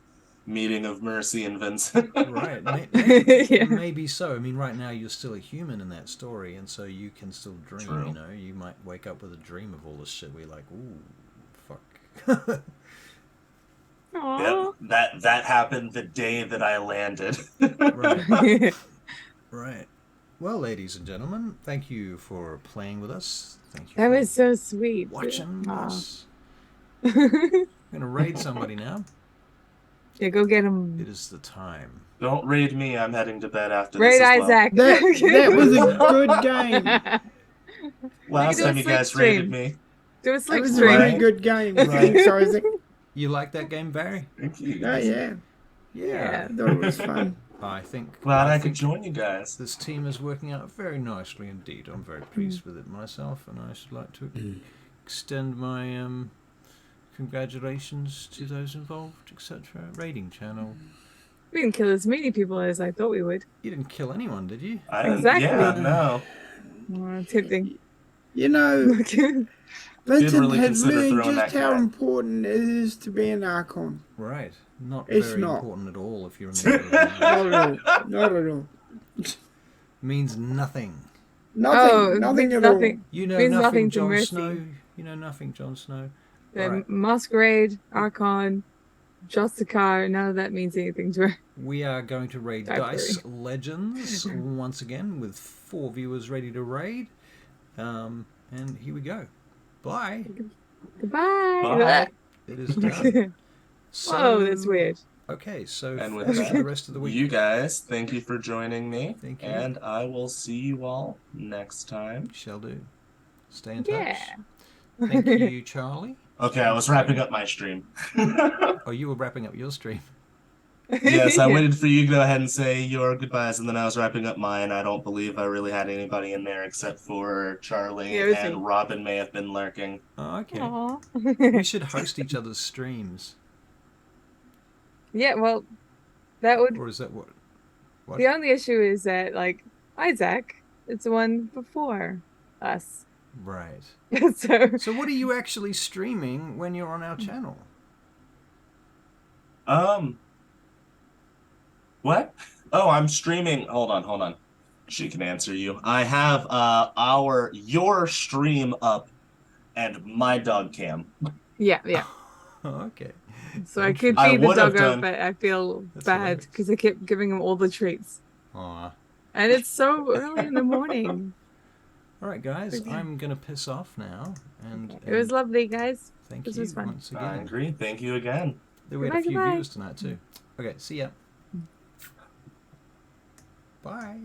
meeting of Mercy and Vincent. Right, Yeah. maybe so. I mean, right now you're still a human in that story, and so you can still dream. True. You know, you might wake up with a dream of all this shit. We're like, ooh, fuck. Aw. Yep, that happened the day that I landed. Right. Right. Well, ladies and gentlemen, thank you for playing with us. Thank you That for was so sweet. watching Aw. us. I'm gonna raid somebody now. Yeah, go get him. It is the time. Don't raid me. I'm heading to bed after Raid this as well. Ayesaac. That was a good game. Last do a time you sleep guys stream. raided me. Do a That sleep was a stream. really good game. Right. Thanks, Isaac. You like that game, Barry? Thank you. Oh, guys. yeah. Yeah. I thought it was fun. I think. Glad I think could join you guys. This team is working out very nicely indeed. I'm very pleased with it myself, and I should like to extend my congratulations to those involved, etc. Raiding channel. We didn't kill as many people as I thought we would. You didn't kill anyone, did you? Exactly. Yeah, no. Tempting. You know, Vincent really has consider learned throwing just that how guy. important it is to be an Archon. Right. Not It's very not. important at all if you remember. Not at all. Not at all. Means nothing. Nothing. Oh, it nothing means at nothing. You know Means nothing, nothing to Jon Mercy. Snow. You know nothing, Jon Snow. The Right. Masquerade, Archon, Jessica, none of that means anything to her. We are going to raid Don't Dice Legends once again with 4 viewers ready to raid. And here we go. Bye. Goodbye. Bye. It is done. Whoa, that's weird. Okay, so And with for that, the rest of the week. you guys, thank you for joining me. Thank you. And I will see you all next time. Shall do. Stay in touch. Yeah. Thank you, Charlie. Okay, I was wrapping up my stream. Oh, you were wrapping up your stream. Yes, I waited for you to go ahead and say your goodbyes, and then I was wrapping up mine. I don't believe I really had anybody in there except for Charlie, Yeah, it was and me. Robin may have been lurking. Oh, okay. Aw. We should host each other's streams. Yeah, well, that would. Or is that what? The only issue is that, like, Ayesaac, it's the one before us. Right. So what are you actually streaming when you're on our channel? What? Oh, I'm streaming. Hold on. She can answer you. I have your stream up and my dog cam. yeah. Okay. So I could I feed the would have doggo, done- but I feel That's bad hilarious. because I kept giving him all the treats. Aw. And it's so early in the morning. All right, guys. I'm gonna piss off now, and It was lovely, guys. thank This you was fun. once I again. agree. Thank you again. We had a few Goodbye. viewers tonight too. Okay, see ya. Bye.